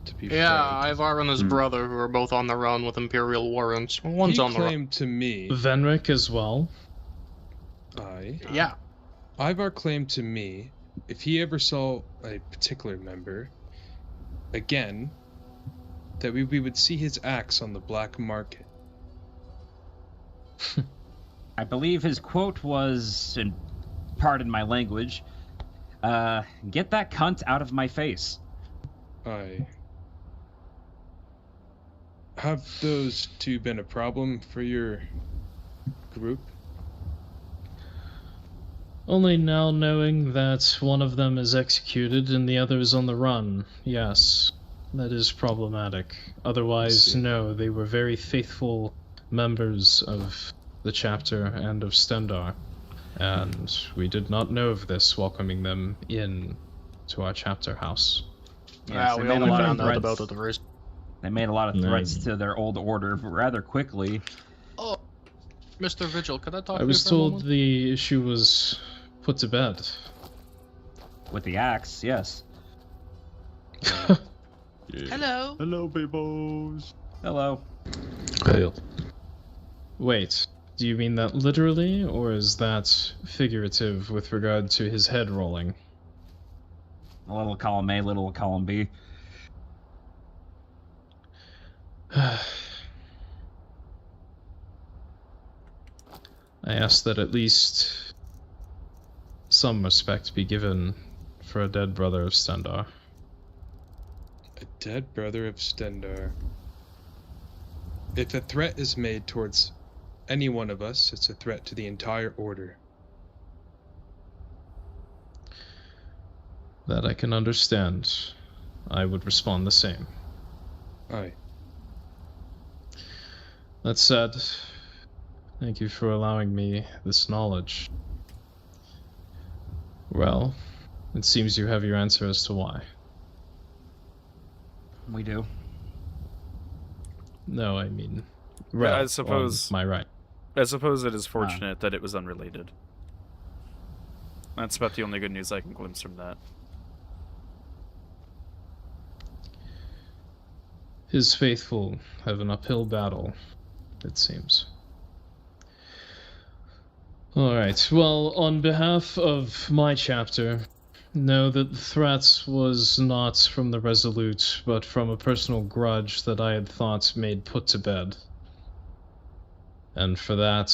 V: To be
C: Yeah,
V: frank.
C: Ivar and his brother, who are both on the run with Imperial warrants. One's
V: He
C: on the run.
V: claimed to me.
D: Venric as well.
C: Yeah.
V: Ivar claimed to me if he ever saw a particular member again, that we would see his axe on the black market.
T: I believe his quote was, and pardon my language, get that cunt out of my face.
V: Have those two been a problem for your group?
D: Only now knowing that one of them is executed and the other is on the run, yes, that is problematic. Otherwise, no, they were very faithful members of the chapter and of Stendar, and we did not know of this welcoming them in to our chapter house.
C: Yeah, we only found out about it the first.
T: They made a lot of threats to their old order rather quickly.
C: Oh, Mr. Vigil, could I talk
D: I
C: to
D: was
C: you for a
D: told
C: moment?
D: the issue was put to bed.
T: With the axe, yes.
C: Hello.
V: Hello, babos.
T: Hello.
D: Wait, do you mean that literally, or is that figurative with regard to his head rolling?
T: A little column A, little column B. I ask that at least some respect be given for a dead brother of Stendar.
V: A dead brother of Stendar. If a threat is made towards any one of us, it's a threat to the entire order.
D: That I can understand. I would respond the same.
V: Aye.
D: That said, thank you for allowing me this knowledge. Well, it seems you have your answer as to why.
T: We do.
D: No, I mean,
A: Yeah, I
D: Rielle,
A: suppose.
D: on my right.
A: I suppose it is fortunate that it was unrelated. That's about the only good news I can glimpse from that.
D: His faithful have an uphill battle, it seems. Alright, well, on behalf of my chapter, know that the threat was not from the Resolute, but from a personal grudge that I had thought made put to bed. And for that,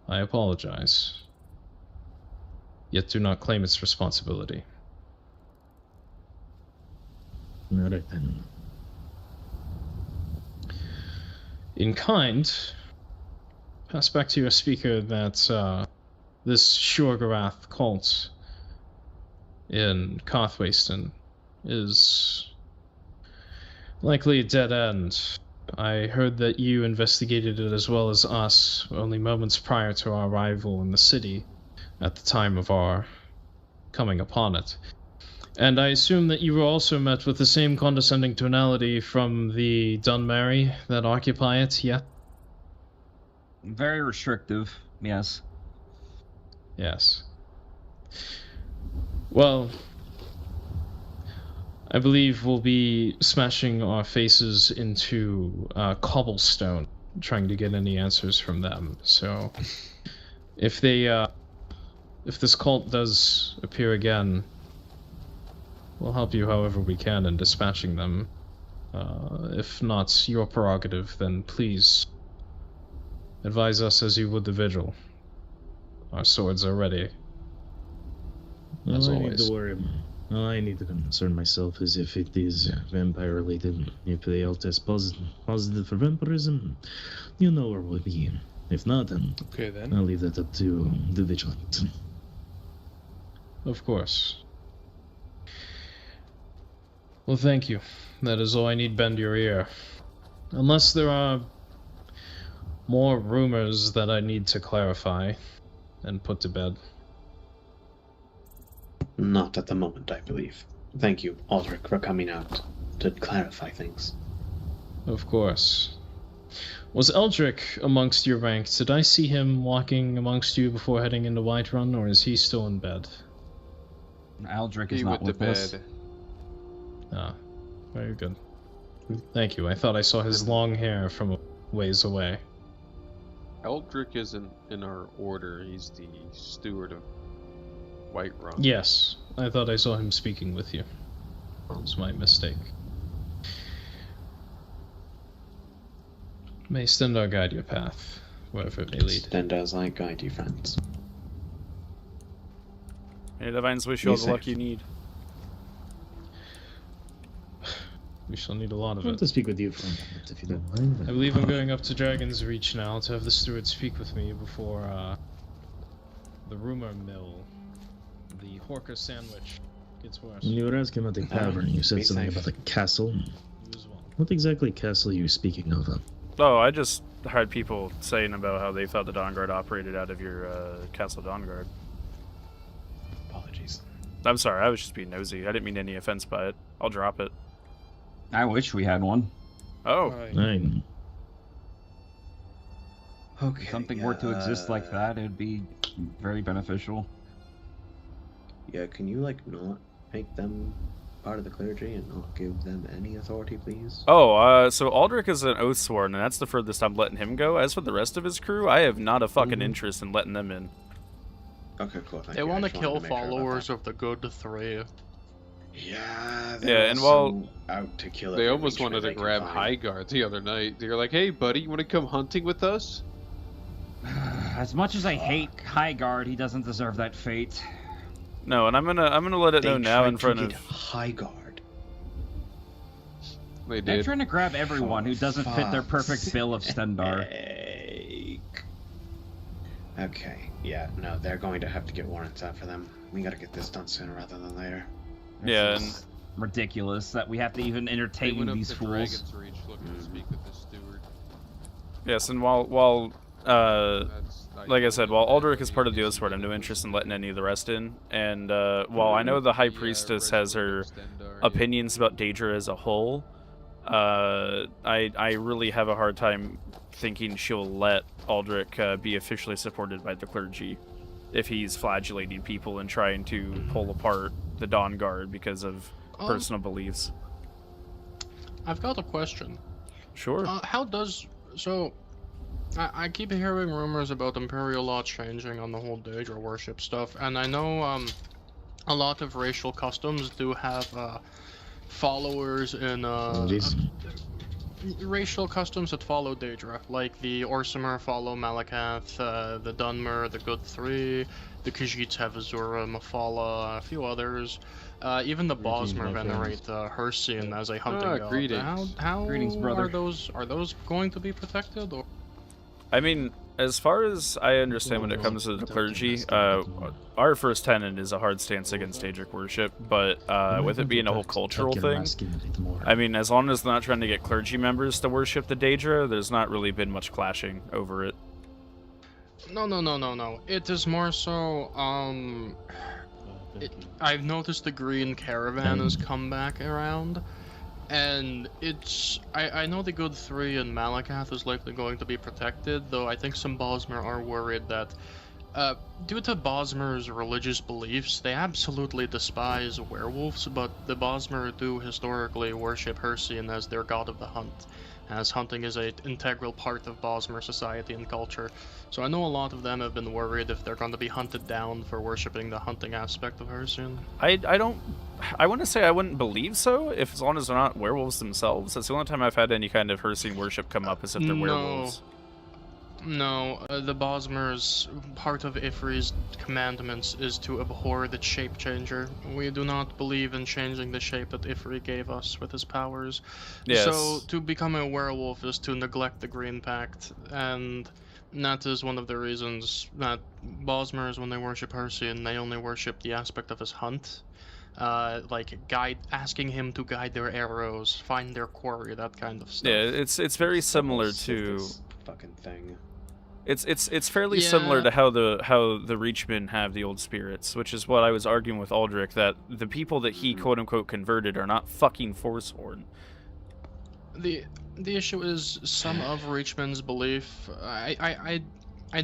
D: I apologize. Yet do not claim its responsibility.
N: Alright then.
D: In kind, pass back to your speaker that this Shorgarath cult in Carthwayston is likely a dead end. I heard that you investigated it as well as us only moments prior to our arrival in the city at the time of our coming upon it. And I assume that you were also met with the same condescending tonality from the Dunmary that occupy it, yeah?
T: Very restrictive, yes.
D: Yes. Well, I believe we'll be smashing our faces into cobblestone, trying to get any answers from them. So, if this cult does appear again, we'll help you however we can in dispatching them. If not your prerogative, then please advise us as you would the vigil. Our swords are ready. As
N: All I
D: always.
N: need to worry. All I need to concern myself is if it is vampire related. If they all test positive for vampirism, you know where we'll be. If not, then
V: Okay then.
N: I'll leave that up to the vigilant.
D: Of course. Well, thank you. That is all I need. Bend your ear. Unless there are more rumors that I need to clarify and put to bed.
S: Not at the moment, I believe. Thank you, Aldrich, for coming out to clarify things.
D: Of course. Was Eldrick amongst your ranks? Did I see him walking amongst you before heading into Whiterun, or is he still in bed?
T: Eldrick is
I: He
T: not
I: went
T: with
I: to
T: us.
I: bed.
D: Ah, very good. Thank you. I thought I saw his long hair from a ways away.
I: Eldrick isn't in our order. He's the steward of Whiterun.
D: Yes, I thought I saw him speaking with you. It was my mistake. May Stendar guide your path, wherever it may lead.
S: Stendar's I guide you, friends.
A: Hey, Divines, wish you all
S: Be
A: the luck
S: safe.
A: you need.
D: We shall need a lot
N: I
D: of
N: want
D: it.
N: to speak with you for a moment, if you don't mind.
D: I believe I'm going up to Dragon's Reach now to have the steward speak with me before the rumor mill, the Horker sandwich, gets worse.
N: When you were asking about the tavern, you said
S: be
N: something
S: safe.
N: about a castle.
D: You as well.
N: What exactly castle are you speaking of?
A: Oh, I just heard people saying about how they thought the Dawn Guard operated out of your Castle Dawn Guard.
S: Apologies.
A: I'm sorry, I was just being nosy. I didn't mean any offense by it. I'll drop it.
T: I wish we had one.
A: Oh.
N: Nine.
S: Okay.
T: If something were to exist like that, it'd be very beneficial.
S: Yeah, can you, like, not make them part of the clergy and not give them any authority, please?
A: Oh, so Aldrich is an Oathsworn, and that's the furthest I'm letting him go. As for the rest of his crew, I have not a fucking interest in letting them in.
S: Okay, cool.
I: They want to kill followers of the good three.
S: Yeah,
A: Yeah, and while
S: out to kill
I: They
S: every
I: almost
S: leechman
I: wanted to
S: they can
I: grab
S: find.
I: High Guard the other night. They're like, "Hey, buddy, you want to come hunting with us?"
T: As much as I hate High Guard, he doesn't deserve that fate.
A: no, and I'm gonna let it know now in front of.
S: High Guard.
I: They
T: They're
I: did.
T: trying to grab everyone who doesn't fit their perfect
S: fuck's
T: bill of Stendar.
S: Okay, yeah, no, they're going to have to get warrants out for them. We gotta get this done sooner rather than later.
A: Yeah,
T: This is ridiculous that we have to even
I: They
T: entertain
I: went up
T: these
I: to
T: fools.
I: Dragon's Reach looking to speak with the steward.
A: Yes, and while like I said, while Aldrich is part of the Oathsworn, I'm no interest in letting any of the rest in. And while I know the High Priestess has her opinions about Daedra as a whole, I really have a hard time thinking she'll let Aldrich be officially supported by the clergy if he's flagellating people and trying to pull apart the Dawn Guard because of personal beliefs.
C: I've got a question.
A: Sure.
C: How does so? I keep hearing rumors about Imperial law changing on the whole Daedra worship stuff, and I know a lot of racial customs do have followers in racial customs that follow Daedra, like the Orsimer follow Malakath, the Dunmer, the Good Three, the Khajiits have Azura, Mafala, a few others. Even the Bosmer venerate Hersian as a hunting god.
I: Greetings.
C: How
T: Greetings, brother.
C: are those going to be protected? Or?
A: I mean, as far as I understand when it comes to the clergy, our first tenet is a hard stance against Daedric worship, but with it being a whole cultural thing, I mean, as long as they're not trying to get clergy members to worship the Daedra, there's not really been much clashing over it.
C: No. It is more so, I've noticed the Green Caravan has come back around, And it's... I know the Good 3 in Malakath is likely going to be protected, though I think some Bosmer are worried that due to Bosmer's religious beliefs, they absolutely despise werewolves, but the Bosmer do historically worship Hersian as their god of the hunt, as hunting is an integral part of Bosmer society and culture. So I know a lot of them have been worried if they're going to be hunted down for worshipping the hunting aspect of Hersian.
A: I want to say I wouldn't believe so, if as long as they're not werewolves themselves. That's the only time I've had any kind of Hersian worship come up is if they're werewolves.
C: No, the Bosmer's part of Ifri's commandments is to abhor the shape changer. We do not believe in changing the shape that Ifri gave us with his powers.
A: Yes.
C: So to become a werewolf is to neglect the Green Pact, and that is one of the reasons that Bosmers, when they worship Hersian, they only worship the aspect of his hunt. Like asking him to guide their arrows, find their quarry, that kind of stuff.
A: Yeah, it's very similar to
S: fucking thing.
A: It's fairly similar to how the Reachmen have the old spirits, which is what I was arguing with Aldrich, that the people that he quote unquote converted are not fucking Forsworn.
C: The issue is some of Reachman's belief. I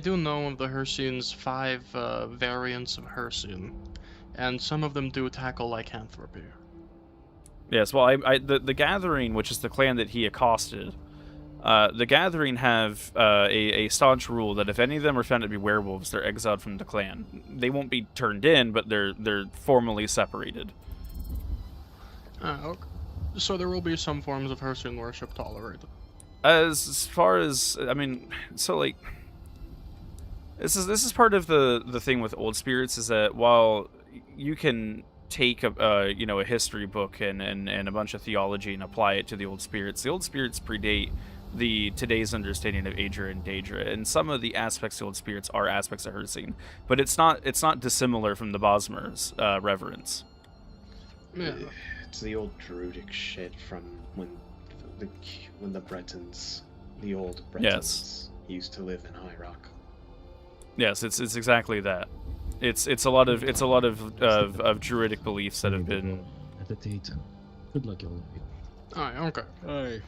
C: do know of the Hersian's 5 variants of Hersian, and some of them do tackle lycanthropy.
A: Yes, well, the Gathering, which is the clan that he accosted, the Gathering have a staunch rule that if any of them are found to be werewolves, they're exiled from the clan. They won't be turned in, but they're formally separated.
C: Okay. So there will be some forms of Hersian worship tolerated.
A: As far as, I mean, so like, this is part of the thing with old spirits, is that while you can take a history book and a bunch of theology and apply it to the old spirits predate today's understanding of Aedra and Daedra, and some of the aspects of the old spirits are aspects of Hersian, but it's not dissimilar from the Bosmer's reverence.
C: Yeah.
S: It's the old druidic shit from when the Bretons, the old Bretons, used to live in High Rock.
A: Yes, it's exactly that. It's a lot of druidic beliefs that have been.
N: Meditate. Good luck, all of you.
C: Alright, okay. Aye.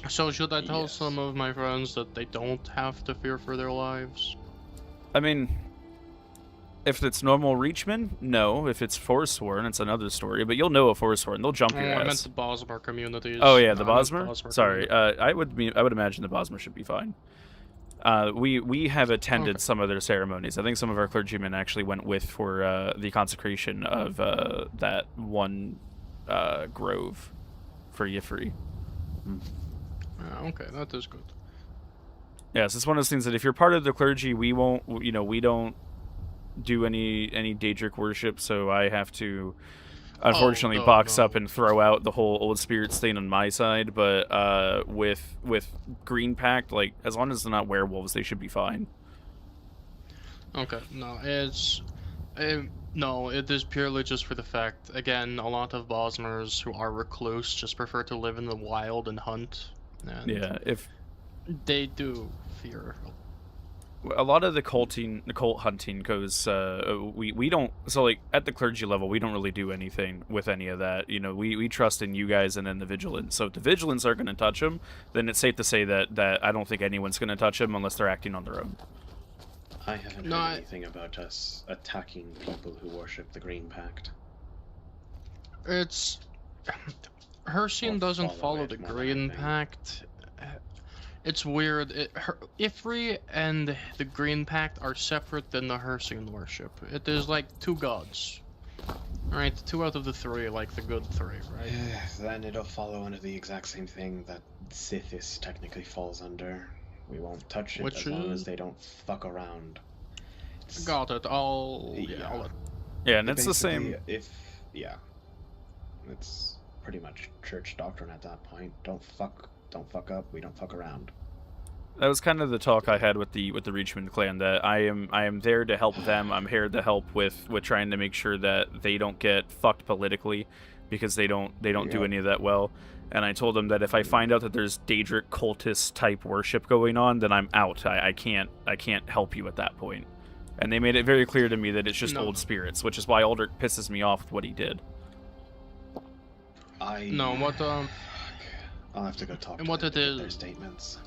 C: So should I tell some of my friends that they don't have to fear for their lives?
A: I mean, if it's normal Reachmen, no. If it's Forsworn, it's another story. But you'll know a Forsworn; they'll jump your ass.
C: I meant the Bosmer communities.
A: Oh yeah, the Bosmer. Sorry, I would imagine the Bosmer should be fine. We have attended some of their ceremonies. I think some of our clergymen actually went with for the consecration of that one grove for Y'ffre.
C: Okay, that is good.
A: Yes, it's one of those things that if you're part of the clergy, we don't do any Daedric worship, so I have to unfortunately box up and throw out the whole old spirits thing on my side. But with Green Pact, like, as long as they're not werewolves, they should be fine.
C: Okay, no, it is purely just for the fact, again, a lot of Bosmers who are recluse just prefer to live in the wild and hunt. And
A: yeah, if
C: they do fear.
A: A lot of the cult hunting goes, we don't, so like at the clergy level, we don't really do anything with any of that. You know, we trust in you guys and in the vigilance. So if the vigilance aren't going to touch them, then it's safe to say that I don't think anyone's going to touch them unless they're acting on their own.
S: I haven't heard anything about us attacking people who worship the Green Pact.
C: It's... Hersian doesn't follow the Green Pact. It's weird. Y'ffre and the Green Pact are separate than the Hersian worship. It is like 2 gods. Right, 2 out of the 3, like the good 3, right?
S: Then it'll follow under the exact same thing that Sithis technically falls under. We won't touch it as long as they don't fuck around.
C: Got it.
A: Yeah, and it's the same.
S: It's pretty much church doctrine at that point. Don't fuck up. We don't fuck around.
A: That was kind of the talk I had with the Reachman clan, that I am there to help them. I'm here to help with trying to make sure that they don't get fucked politically, because they don't do any of that well. And I told them that if I find out that there's Daedric cultist type worship going on, then I'm out. I can't help you at that point. And they made it very clear to me that it's just old spirits, which is why Aldrich pisses me off with what he did.
C: No, what
S: I'll have to go talk
C: and
S: to
C: what
S: them
C: it
S: to get
C: is.
S: their statements.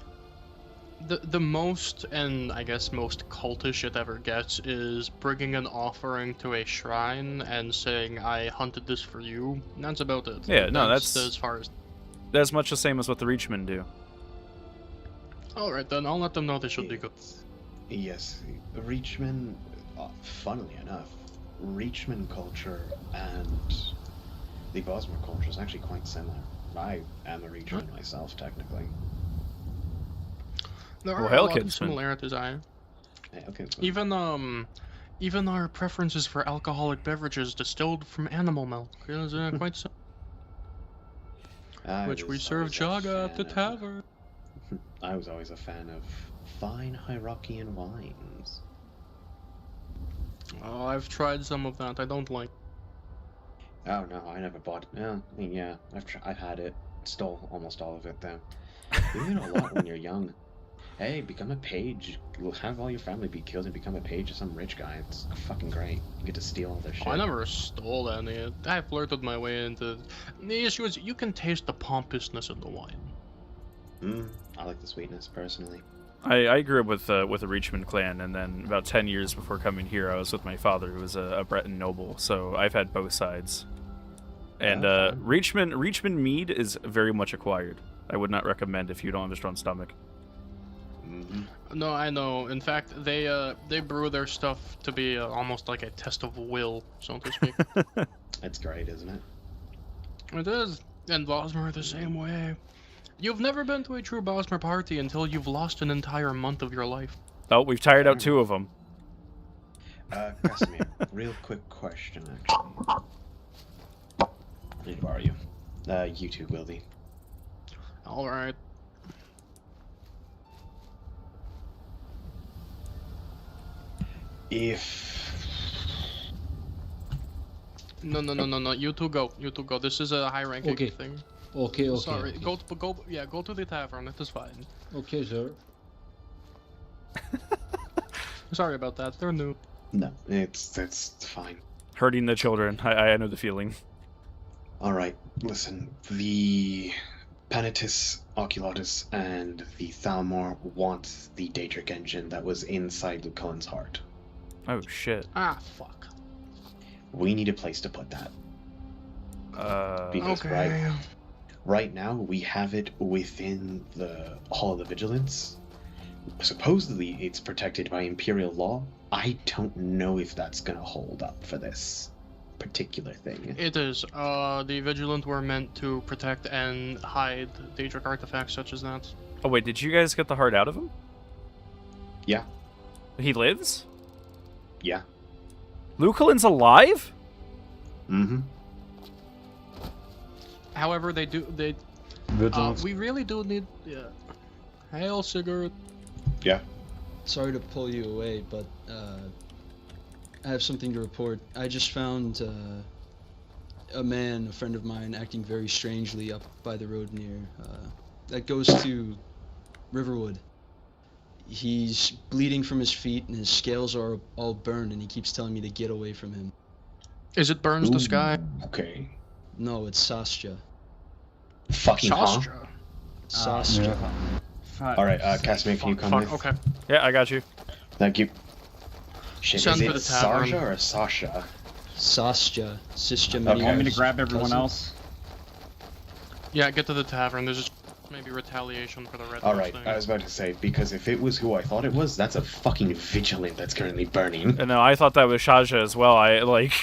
C: The most, and I guess most cultish it ever gets, is bringing an offering to a shrine and saying, I hunted this for you. And that's about it.
A: Yeah, no, that's
C: as far as...
A: That's much the same as what the Reachmen do.
C: Alright then, I'll let them know they should be good.
S: Yes, Reachmen, funnily enough, Reachmen culture and the Bosmer culture is actually quite similar. I am a Reachman myself, technically.
C: There are
A: Well,
C: a
A: hell,
C: lot of
A: Kinsman.
C: similarities,
S: Hey, okay,
C: even our preferences for alcoholic beverages distilled from animal milk is quite similar. Which we serve Jaga at the tavern.
S: I was always a fan of fine Hierarchian wines.
C: Oh, I've tried some of that. I don't like.
S: Oh no, I never bought. Yeah, I mean, yeah, I've had it. Stole almost all of it though. You get a lot when you're young. Hey, become a page. You'll have all your family be killed and become a page of some rich guy. It's fucking great. You get to steal all their shit.
C: Oh, I never stole any. I flirted my way into. The issue is you can taste the pompousness in the wine.
S: I like the sweetness personally.
A: I grew up with a Reachman clan, and then about 10 years before coming here, I was with my father, who was a Breton noble. So I've had both sides. And Reachman mead is very much acquired. I would not recommend if you don't have a strong stomach.
C: No, I know. In fact, they brew their stuff to be almost like a test of will, so to speak.
S: That's great, isn't it?
C: It is. And Bosmer the same way. You've never been to a true Bosmer party until you've lost an entire month of your life.
A: Oh, we've tired out 2 of them.
S: Casimire, real quick question, actually. I need to borrow you. You too, Wildy.
C: Alright.
S: If...
C: No, you two go. You two go. This is a high-ranking thing.
U: Okay.
C: Sorry,
U: okay.
C: go to the tavern. It is fine.
U: Okay, sir.
C: Sorry about that. They're new.
S: No, that's fine.
A: Hurting the children. I know the feeling.
S: Alright, listen. The Panitus, Oculatus, and the Thalmor want the Daedric engine that was inside Lucullen's heart.
A: Oh, shit.
C: Ah, fuck.
S: We need a place to put that. Because
C: okay.
S: Right now, we have it within the Hall of the Vigilance. Supposedly, it's protected by Imperial law. I don't know if that's gonna hold up for this particular thing.
C: It is. The Vigilant were meant to protect and hide Daedric artifacts such as that.
A: Oh, wait, did you guys get the heart out of him?
S: Yeah.
A: He lives?
S: Yeah.
A: Lucullen's alive?
S: Mm-hmm.
C: However, they
E: Vigilance.
C: we really do need. Yeah. Hail, Sigurd.
S: Yeah.
G: Sorry to pull you away, but I have something to report. I just found a friend of mine, acting very strangely up by the road near that goes to Riverwood. He's bleeding from his feet and his scales are all burned, and he keeps telling me to get away from him.
C: Is it Burns the Sky?
S: Okay.
G: No, it's Sastia.
S: Fucking
C: Sastia.
G: Sastia.
S: Alright, Casimire, can you come with?
C: Okay.
A: Yeah, I got you.
S: Thank you. Shit,
C: Send
S: is
C: for
S: it
C: the tavern.
S: Sarja or Sasha?
G: Sastia. Sistia
S: Okay.
T: You want me to
G: Miniar's
T: grab everyone
G: cousin.
T: else?
C: Yeah, get to the tavern. There's just maybe retaliation for the red.
S: Alright, I was about to say, because if it was who I thought it was, that's a fucking Vigilant that's currently burning.
A: And no, I thought that was Shaja as well.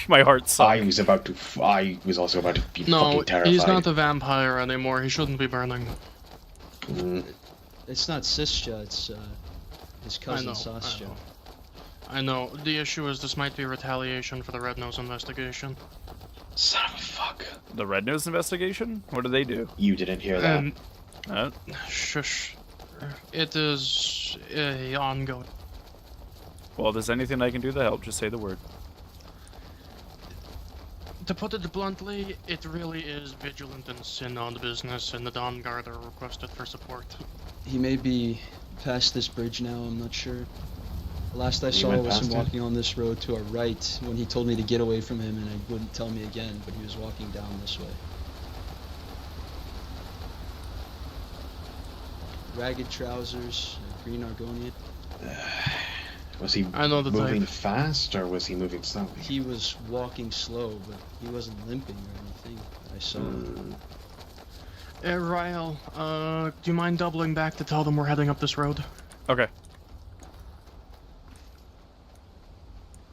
A: My heart sunk.
S: I was also about to be
C: No,
S: fucking terrified.
C: he's not a vampire anymore. He shouldn't be burning.
G: It's not Sistia, it's his cousin Sastia.
C: I know. The issue is this might be retaliation for the Red Nose investigation.
S: Son of a fuck.
A: The Red Nose investigation? What did they do?
S: You didn't hear that.
C: Shush. It is ongoing.
A: Well, if there's anything I can do to help, just say the word.
C: To put it bluntly, it really is Vigilant and Sin on the business, and the Dawn Guard are requested for support.
G: He may be past this bridge now, I'm not sure. The last I
S: He
G: saw
S: went
G: was him
S: past it?
G: walking on this road to our right when he told me to get away from him and he wouldn't tell me again, but he was walking down this way. ragged trousers, green Argonian.
S: Was he
C: I know the
S: moving
C: type.
S: fast or was he moving slowly?
G: He was walking slow, but he wasn't limping or anything. I saw him.
C: Rielle, do you mind doubling back to tell them we're heading up this road?
A: Okay.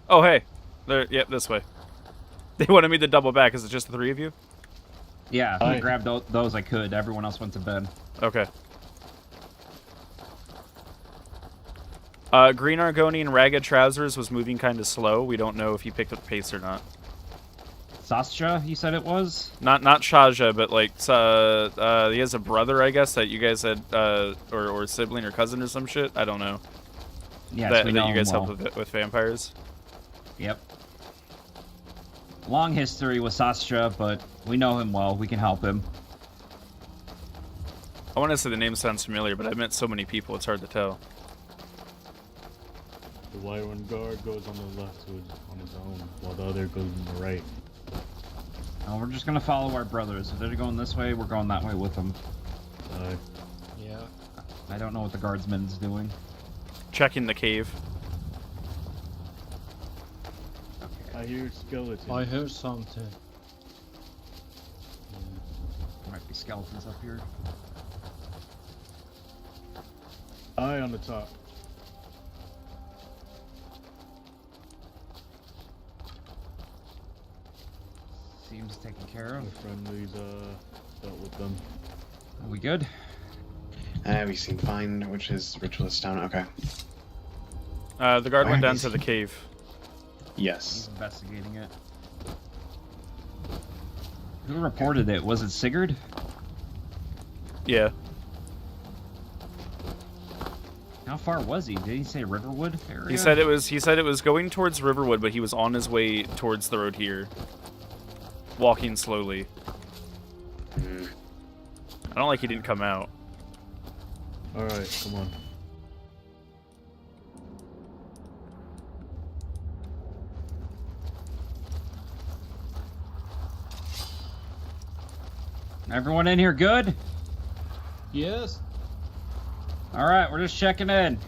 A: Oh, hey. Yep, this way. They wanted me to double back. Is it just the three of you?
T: Yeah, I grabbed those I could. Everyone else went to bed.
A: Okay. Green Argonian Ragged Trousers was moving kind of slow. We don't know if he picked up pace or not.
T: Sascha, you said it was?
A: Not Shaja, but like he has a brother, I guess, that you guys had, or sibling or cousin or some shit. I don't know.
T: Yes,
A: that
T: we know
A: you guys
T: him
A: helped with vampires.
T: Yep. Long history with Sascha, but we know him well. We can help him.
A: I want to say the name sounds familiar, but I've met so many people, it's hard to tell.
H: The Whiterun guard goes on the left on his own, while the other goes on the right.
T: We're just gonna follow our brothers. If they're going this way, we're going that way with them.
U: Yeah.
T: I don't know what the guardsman's doing.
A: Checking the cave.
H: I hear skeletons.
U: I heard something.
T: There might be skeletons up here.
H: Eye on the top.
T: Seems taken care of.
H: The friendlies dealt with them.
T: Are we good?
S: We seem fine, which is Ritualist down. Okay.
A: The guard went down to the cave.
S: Yes.
T: He's investigating it. Who reported it? Was it Sigurd?
A: Yeah.
T: How far was he? Did he say Riverwood area?
A: He said it was going towards Riverwood, but he was on his way towards the road here. Walking slowly. I don't like he didn't come out.
H: Alright, come on.
T: Everyone in here good?
U: Yes.
T: Alright, we're just checking in.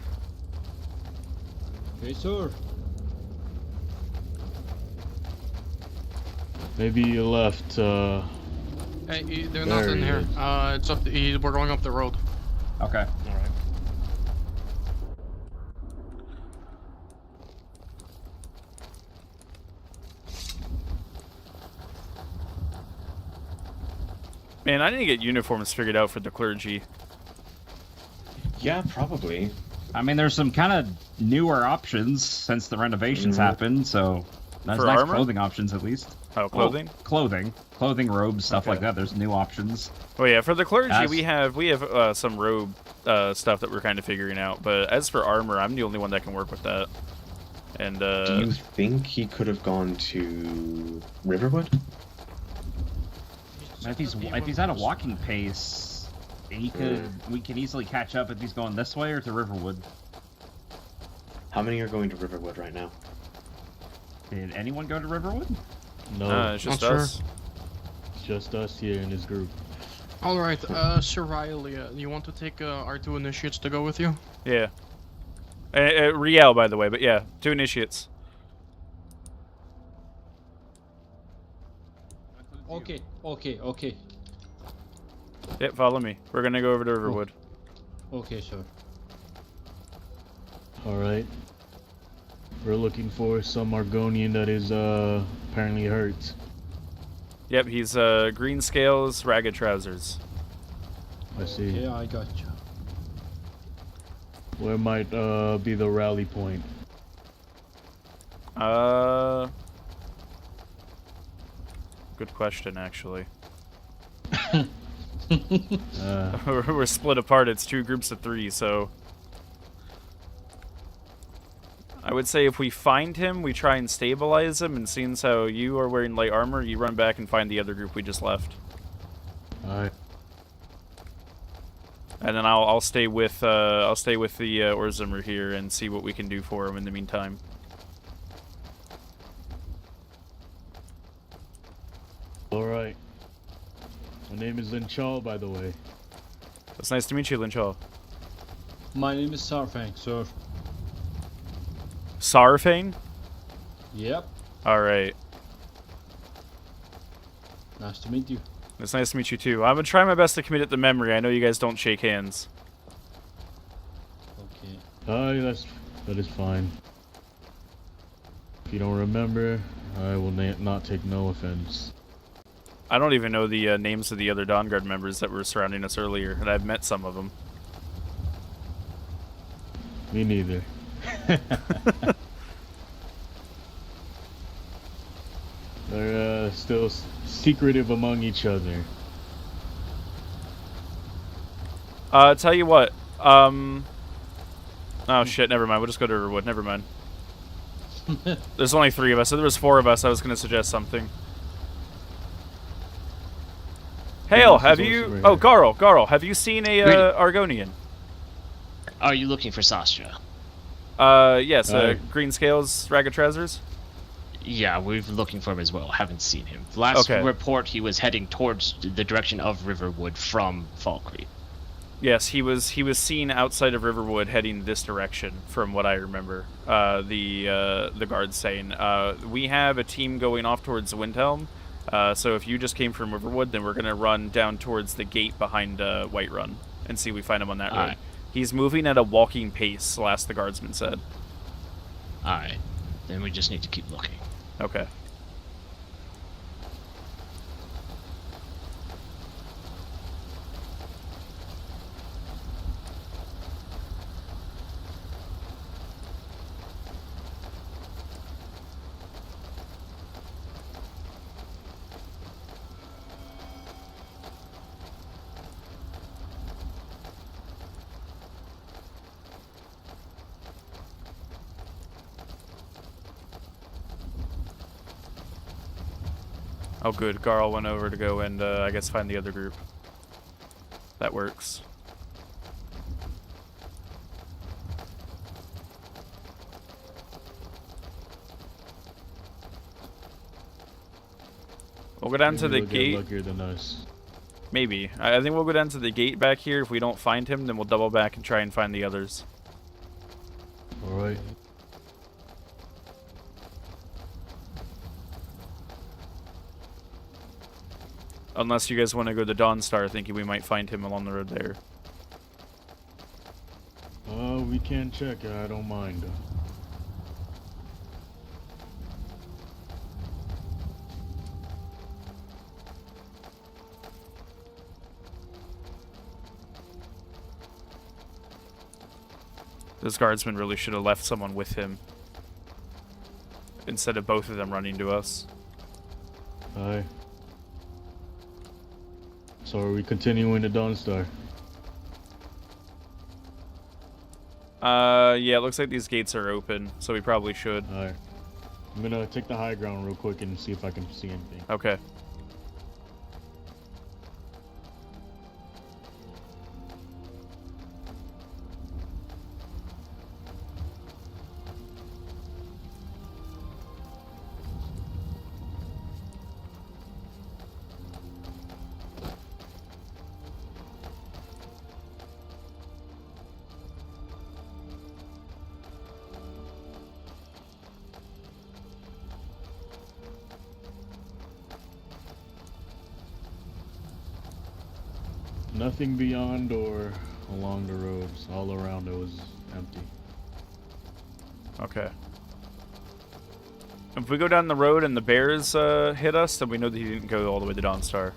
U: Okay, sir.
H: Maybe you left,
C: Hey, they're not in here. It's up. We're going up the road.
T: Okay.
H: Alright.
A: Man, I didn't get uniforms figured out for the clergy.
S: Yeah, probably.
T: I mean, there's some kind of newer options since the renovations happened, so there's
A: For
T: nice
A: armor?
T: clothing options at least.
A: Oh, clothing?
T: Well, clothing, robes, stuff like that. There's new options.
A: Oh yeah, for the clergy we have some robe stuff that we're kind of figuring out, but as for armor, I'm the only one that can work with that. And
S: do you think he could have gone to Riverwood?
T: If he's at a walking pace, we can easily catch up if he's going this way or to Riverwood.
S: How many are going to Riverwood right now?
T: Did anyone go to Riverwood?
H: No.
A: It's just
C: Not
A: us.
C: sure.
H: It's just us here in this group.
C: Alright, Sir Rielle, you want to take our 2 initiates to go with you?
A: Yeah. Rielle, by the way, but yeah, 2 initiates.
U: Okay.
A: Yep, follow me. We're gonna go over to Riverwood.
U: Okay, sir.
H: Alright. We're looking for some Argonian that is apparently hurt.
A: Yep, he's green scales, ragged trousers.
H: I see.
U: Yeah, I got you.
H: Where might be the rally point?
A: Good question, actually. We're split apart. It's 2 groups of 3, so I would say if we find him, we try and stabilize him, and seeing as how you are wearing light armor, you run back and find the other group we just left.
H: Alright.
A: And then I'll stay with the Orzamer here and see what we can do for him in the meantime.
H: Alright. My name is Linchal, by the way.
A: It's nice to meet you, Linchal.
H: My name is Sarfang, sir.
A: Sarfang?
H: Yep.
A: Alright.
H: Nice to meet you.
A: It's nice to meet you too. I'm gonna try my best to commit it to memory. I know you guys don't shake hands.
H: Okay. That is fine. If you don't remember, I will not take no offense.
A: I don't even know the names of the other Dawn Guard members that were surrounding us earlier, and I've met some of them.
H: Me neither. They're still secretive among each other.
A: Tell you what. Oh shit, never mind. We'll just go to Riverwood. Never mind. There's only 3 of us. If there was 4 of us, I was going to suggest something. Hale, have you... Oh, Garl, have you seen a Argonian?
J: Are you looking for Sastra?
A: Yes, green scales, ragged trousers?
J: Yeah, we've been looking for him as well. Haven't seen him. Last report, he was heading towards the direction of Riverwood from Fall Creek.
A: Yes, he was seen outside of Riverwood heading this direction, from what I remember. The guards saying. We have a team going off towards Windhelm, so if you just came from Riverwood, then we're going to run down towards the gate behind Whiterun and see if we find him on that road.
J: Right.
A: He's moving at a walking pace, last the guardsman said.
J: Alright, then we just need to keep looking.
A: Okay. Oh good, Garl went over to go and I guess find the other group. That works. We'll go down to the gate.
H: Luckier than us.
A: Maybe. I think we'll go down to the gate back here. If we don't find him, then we'll double back and try and find the others.
H: Alright.
A: Unless you guys want to go to Dawnstar, thinking we might find him along the road there.
H: We can check. I don't mind.
A: Those guardsmen really should have left someone with him, instead of both of them running to us.
H: Aye. So are we continuing to Dawnstar?
A: Yeah, it looks like these gates are open, so we probably should.
H: Alright. I'm gonna take the high ground real quick and see if I can see anything.
A: Okay.
H: Nothing beyond or along the roads. All around it was empty.
A: Okay. If we go down the road and the bears hit us, then we know that he didn't go all the way to Dawnstar.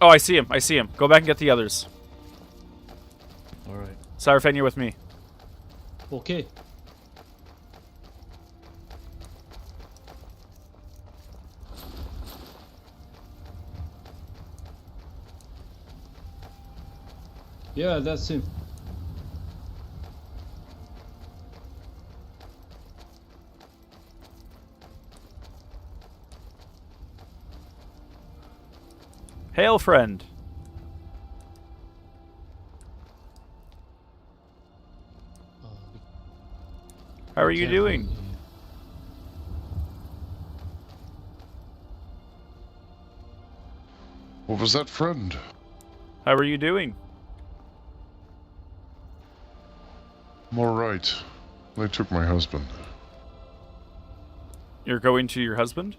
A: Oh, I see him. I see him. Go back and get the others.
H: Alright.
A: Sarafan, you're with me.
H: Okay. Yeah, that's him.
A: Hail, friend. How are you doing?
L: What was that, friend?
A: How are you doing?
K: I'm alright. They took my husband.
A: You're going to your husband?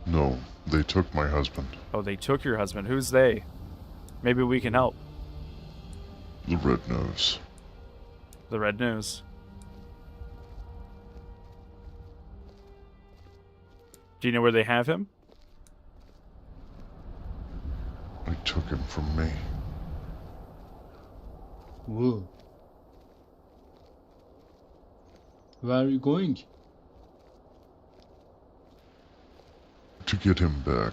K: No, they took my husband.
A: Oh, they took your husband. Who's they? Maybe we can help.
K: The Red Nose.
A: The Red Nose. Do you know where they have him?
K: They took him from me.
U: Whoa. Where are you going?
K: To get him back.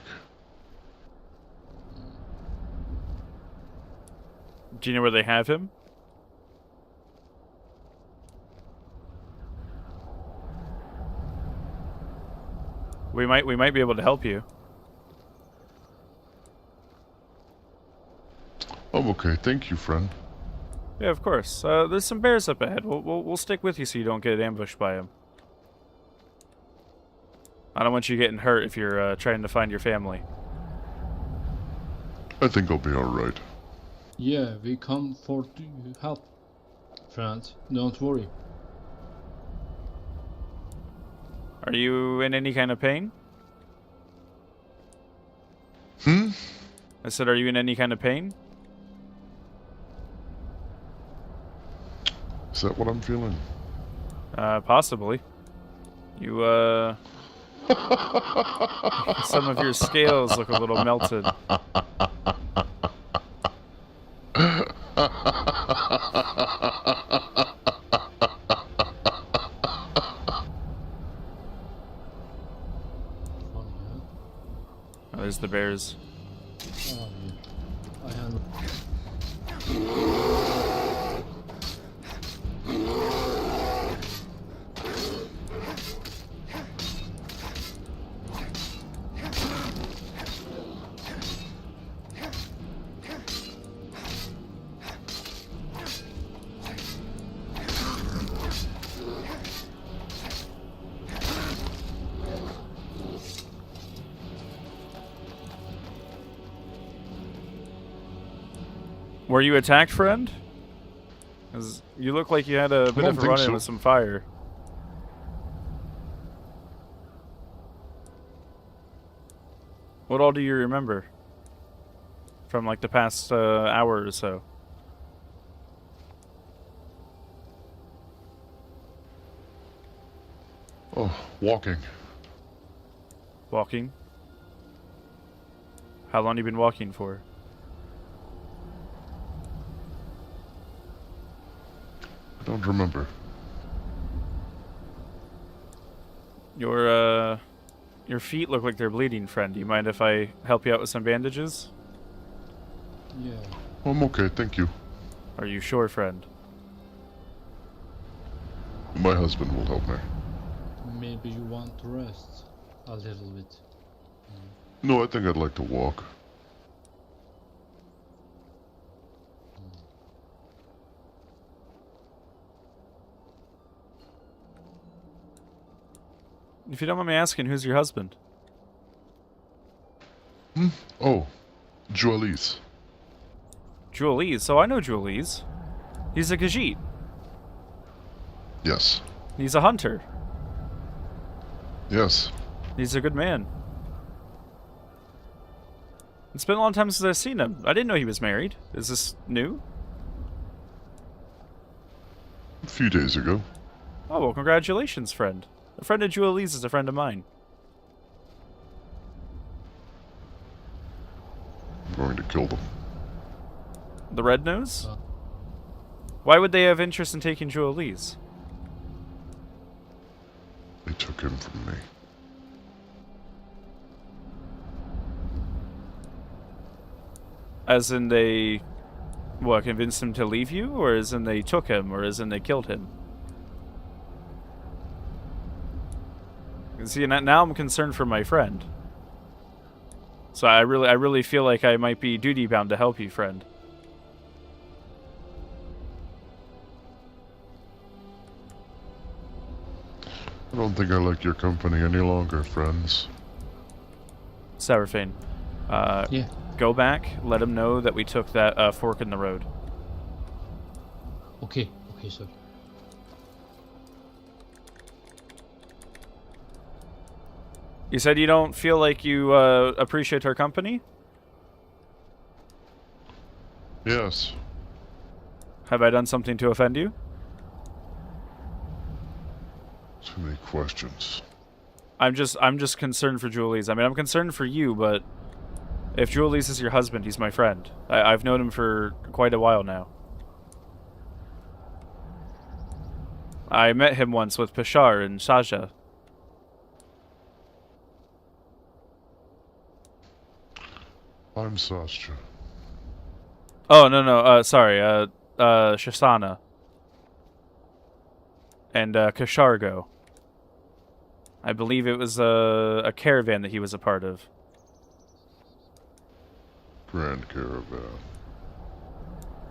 A: Do you know where they have him? We might be able to help you.
K: I'm okay, thank you, friend.
A: Yeah, of course. There's some bears up ahead. We'll stick with you so you don't get ambushed by them. I don't want you getting hurt if you're trying to find your family.
K: I think I'll be alright.
U: Yeah, we come for to help. Friend, don't worry.
A: Are you in any kind of pain? I said, are you in any kind of pain?
K: Is that what I'm feeling?
A: Possibly. You, some of your scales look a little melted. Oh, there's the bears.
U: Oh, yeah. I handle.
A: Were you attacked, friend? 'Cause you look like you had a bit of a run-in with some fire. What all do you remember from like the past hour or so?
K: Oh, walking.
A: Walking? How long you been walking for?
K: I don't remember.
A: Your feet look like they're bleeding, friend. Do you mind if I help you out with some bandages?
U: Yeah.
K: I'm okay, thank you.
A: Are you sure, friend?
K: My husband will help me.
U: Maybe you want to rest a little bit.
K: No, I think I'd like to walk.
A: If you don't mind me asking, who's your husband?
K: Oh, Dualise.
A: Dualise? Oh, I know Dualise. He's a Khajiit.
K: Yes.
A: He's a hunter.
K: Yes.
A: He's a good man. It's been a long time since I've seen him. I didn't know he was married. Is this new?
K: A few days ago.
A: Oh, well, congratulations, friend. A friend of Dualise is a friend of mine.
K: I'm going to kill them.
A: The Red Nose? Why would they have interest in taking Dualise?
K: They took him from me.
A: As in they, what, convinced him to leave you? Or as in they took him? Or as in they killed him? See, now I'm concerned for my friend. So I really feel like I might be duty bound to help you, friend.
K: I don't think I like your company any longer, friends.
A: Sourfane.
U: Yeah.
A: go back, let him know that we took that fork in the road.
U: Okay, sir.
A: You said you don't feel like you appreciate our company?
K: Yes.
A: Have I done something to offend you?
K: Too many questions.
A: I'm just concerned for Julius. I mean, I'm concerned for you, but if Julius is your husband, he's my friend. I've known him for quite a while now. I met him once with Pashar and Sasha.
K: I'm Sasha.
A: Oh, no, sorry, Shasana. And, Kashargo. I believe it was, a caravan that he was a part of.
K: Grand Caravan.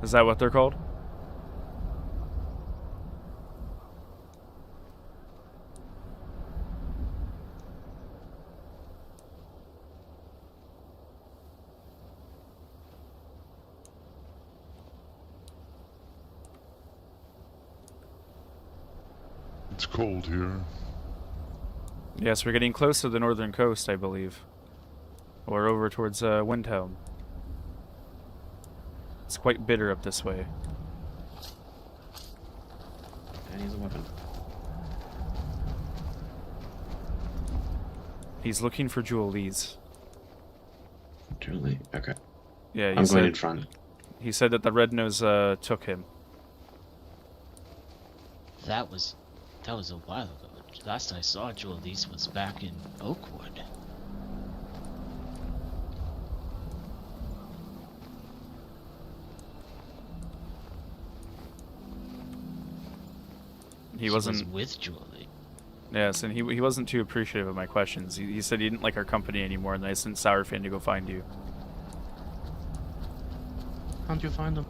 A: Is that what they're called?
K: It's cold here.
A: Yes, we're getting close to the northern coast, I believe. Or over towards, Windhelm. It's quite bitter up this way.
S: And he's a weapon.
A: He's looking for Julies.
S: Julie? Okay.
A: Yeah,
S: I'm going in front.
A: He said that the Red Nose, took him.
J: That was a while ago. Last I saw Julies was back in Oakwood.
A: He wasn't
J: with Julie.
A: Yes, and he wasn't too appreciative of my questions. He said he didn't like our company anymore, and I sent Sourfan to go find you.
C: How'd you find him?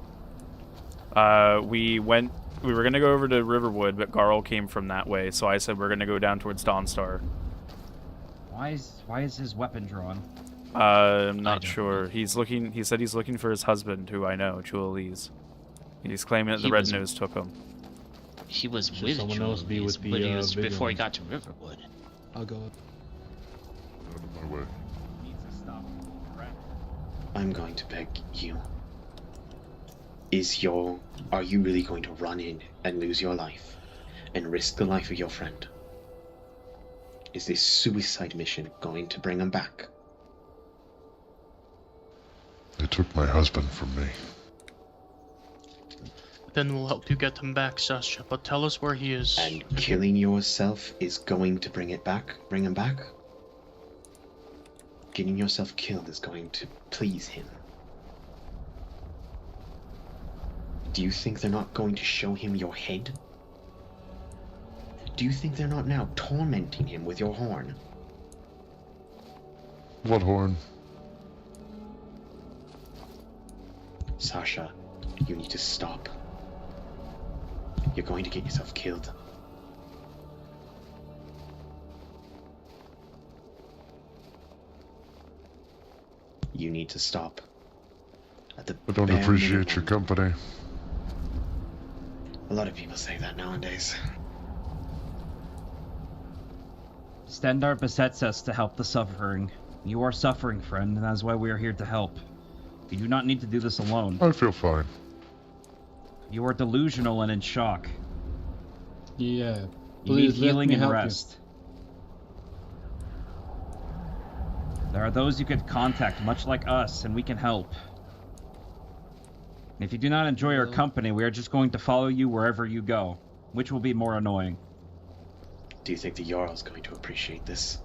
A: We were gonna go over to Riverwood, but Garl came from that way, so I said we're gonna go down towards Dawnstar.
T: Why is his weapon drawn?
A: I'm not sure. He said he's looking for his husband, who I know, Julies. He's claiming that the Red Nose took him.
J: He was
H: Should
J: with
H: someone else be
J: Julies,
H: with the,
J: but he was before he
H: vigilance?
J: got to Riverwood.
G: I'll go up.
K: Out of my way.
S: I'm going to beg you. Are you really going to run in and lose your life and risk the life of your friend? Is this suicide mission going to bring him back?
K: They took my husband from me.
C: Then we'll help you get him back, Sasha, but tell us where he is.
S: And killing yourself is going to bring him back? Getting yourself killed is going to please him. Do you think they're not going to show him your head? Do you think they're not now tormenting him with your horn?
K: What horn?
S: Sasha, you need to stop. You're going to get yourself killed. You need to stop. At the
K: I don't
S: bare
K: appreciate
S: minimum.
K: your company.
S: A lot of people say that nowadays.
T: Stendar besets us to help the suffering. You are suffering, friend, and that is why we are here to help. You do not need to do this alone.
K: I feel fine.
T: You are delusional and in shock.
U: Yeah.
T: You need
U: Please let
T: healing
U: me
T: and
U: help you.
T: rest. There are those you could contact, much like us, and we can help. If you do not enjoy our company, we are just going to follow you wherever you go, which will be more annoying.
S: Do you think the Jarl's going to appreciate this?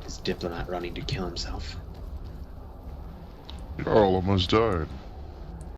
S: This diplomat running to kill himself?
K: Jarl almost died.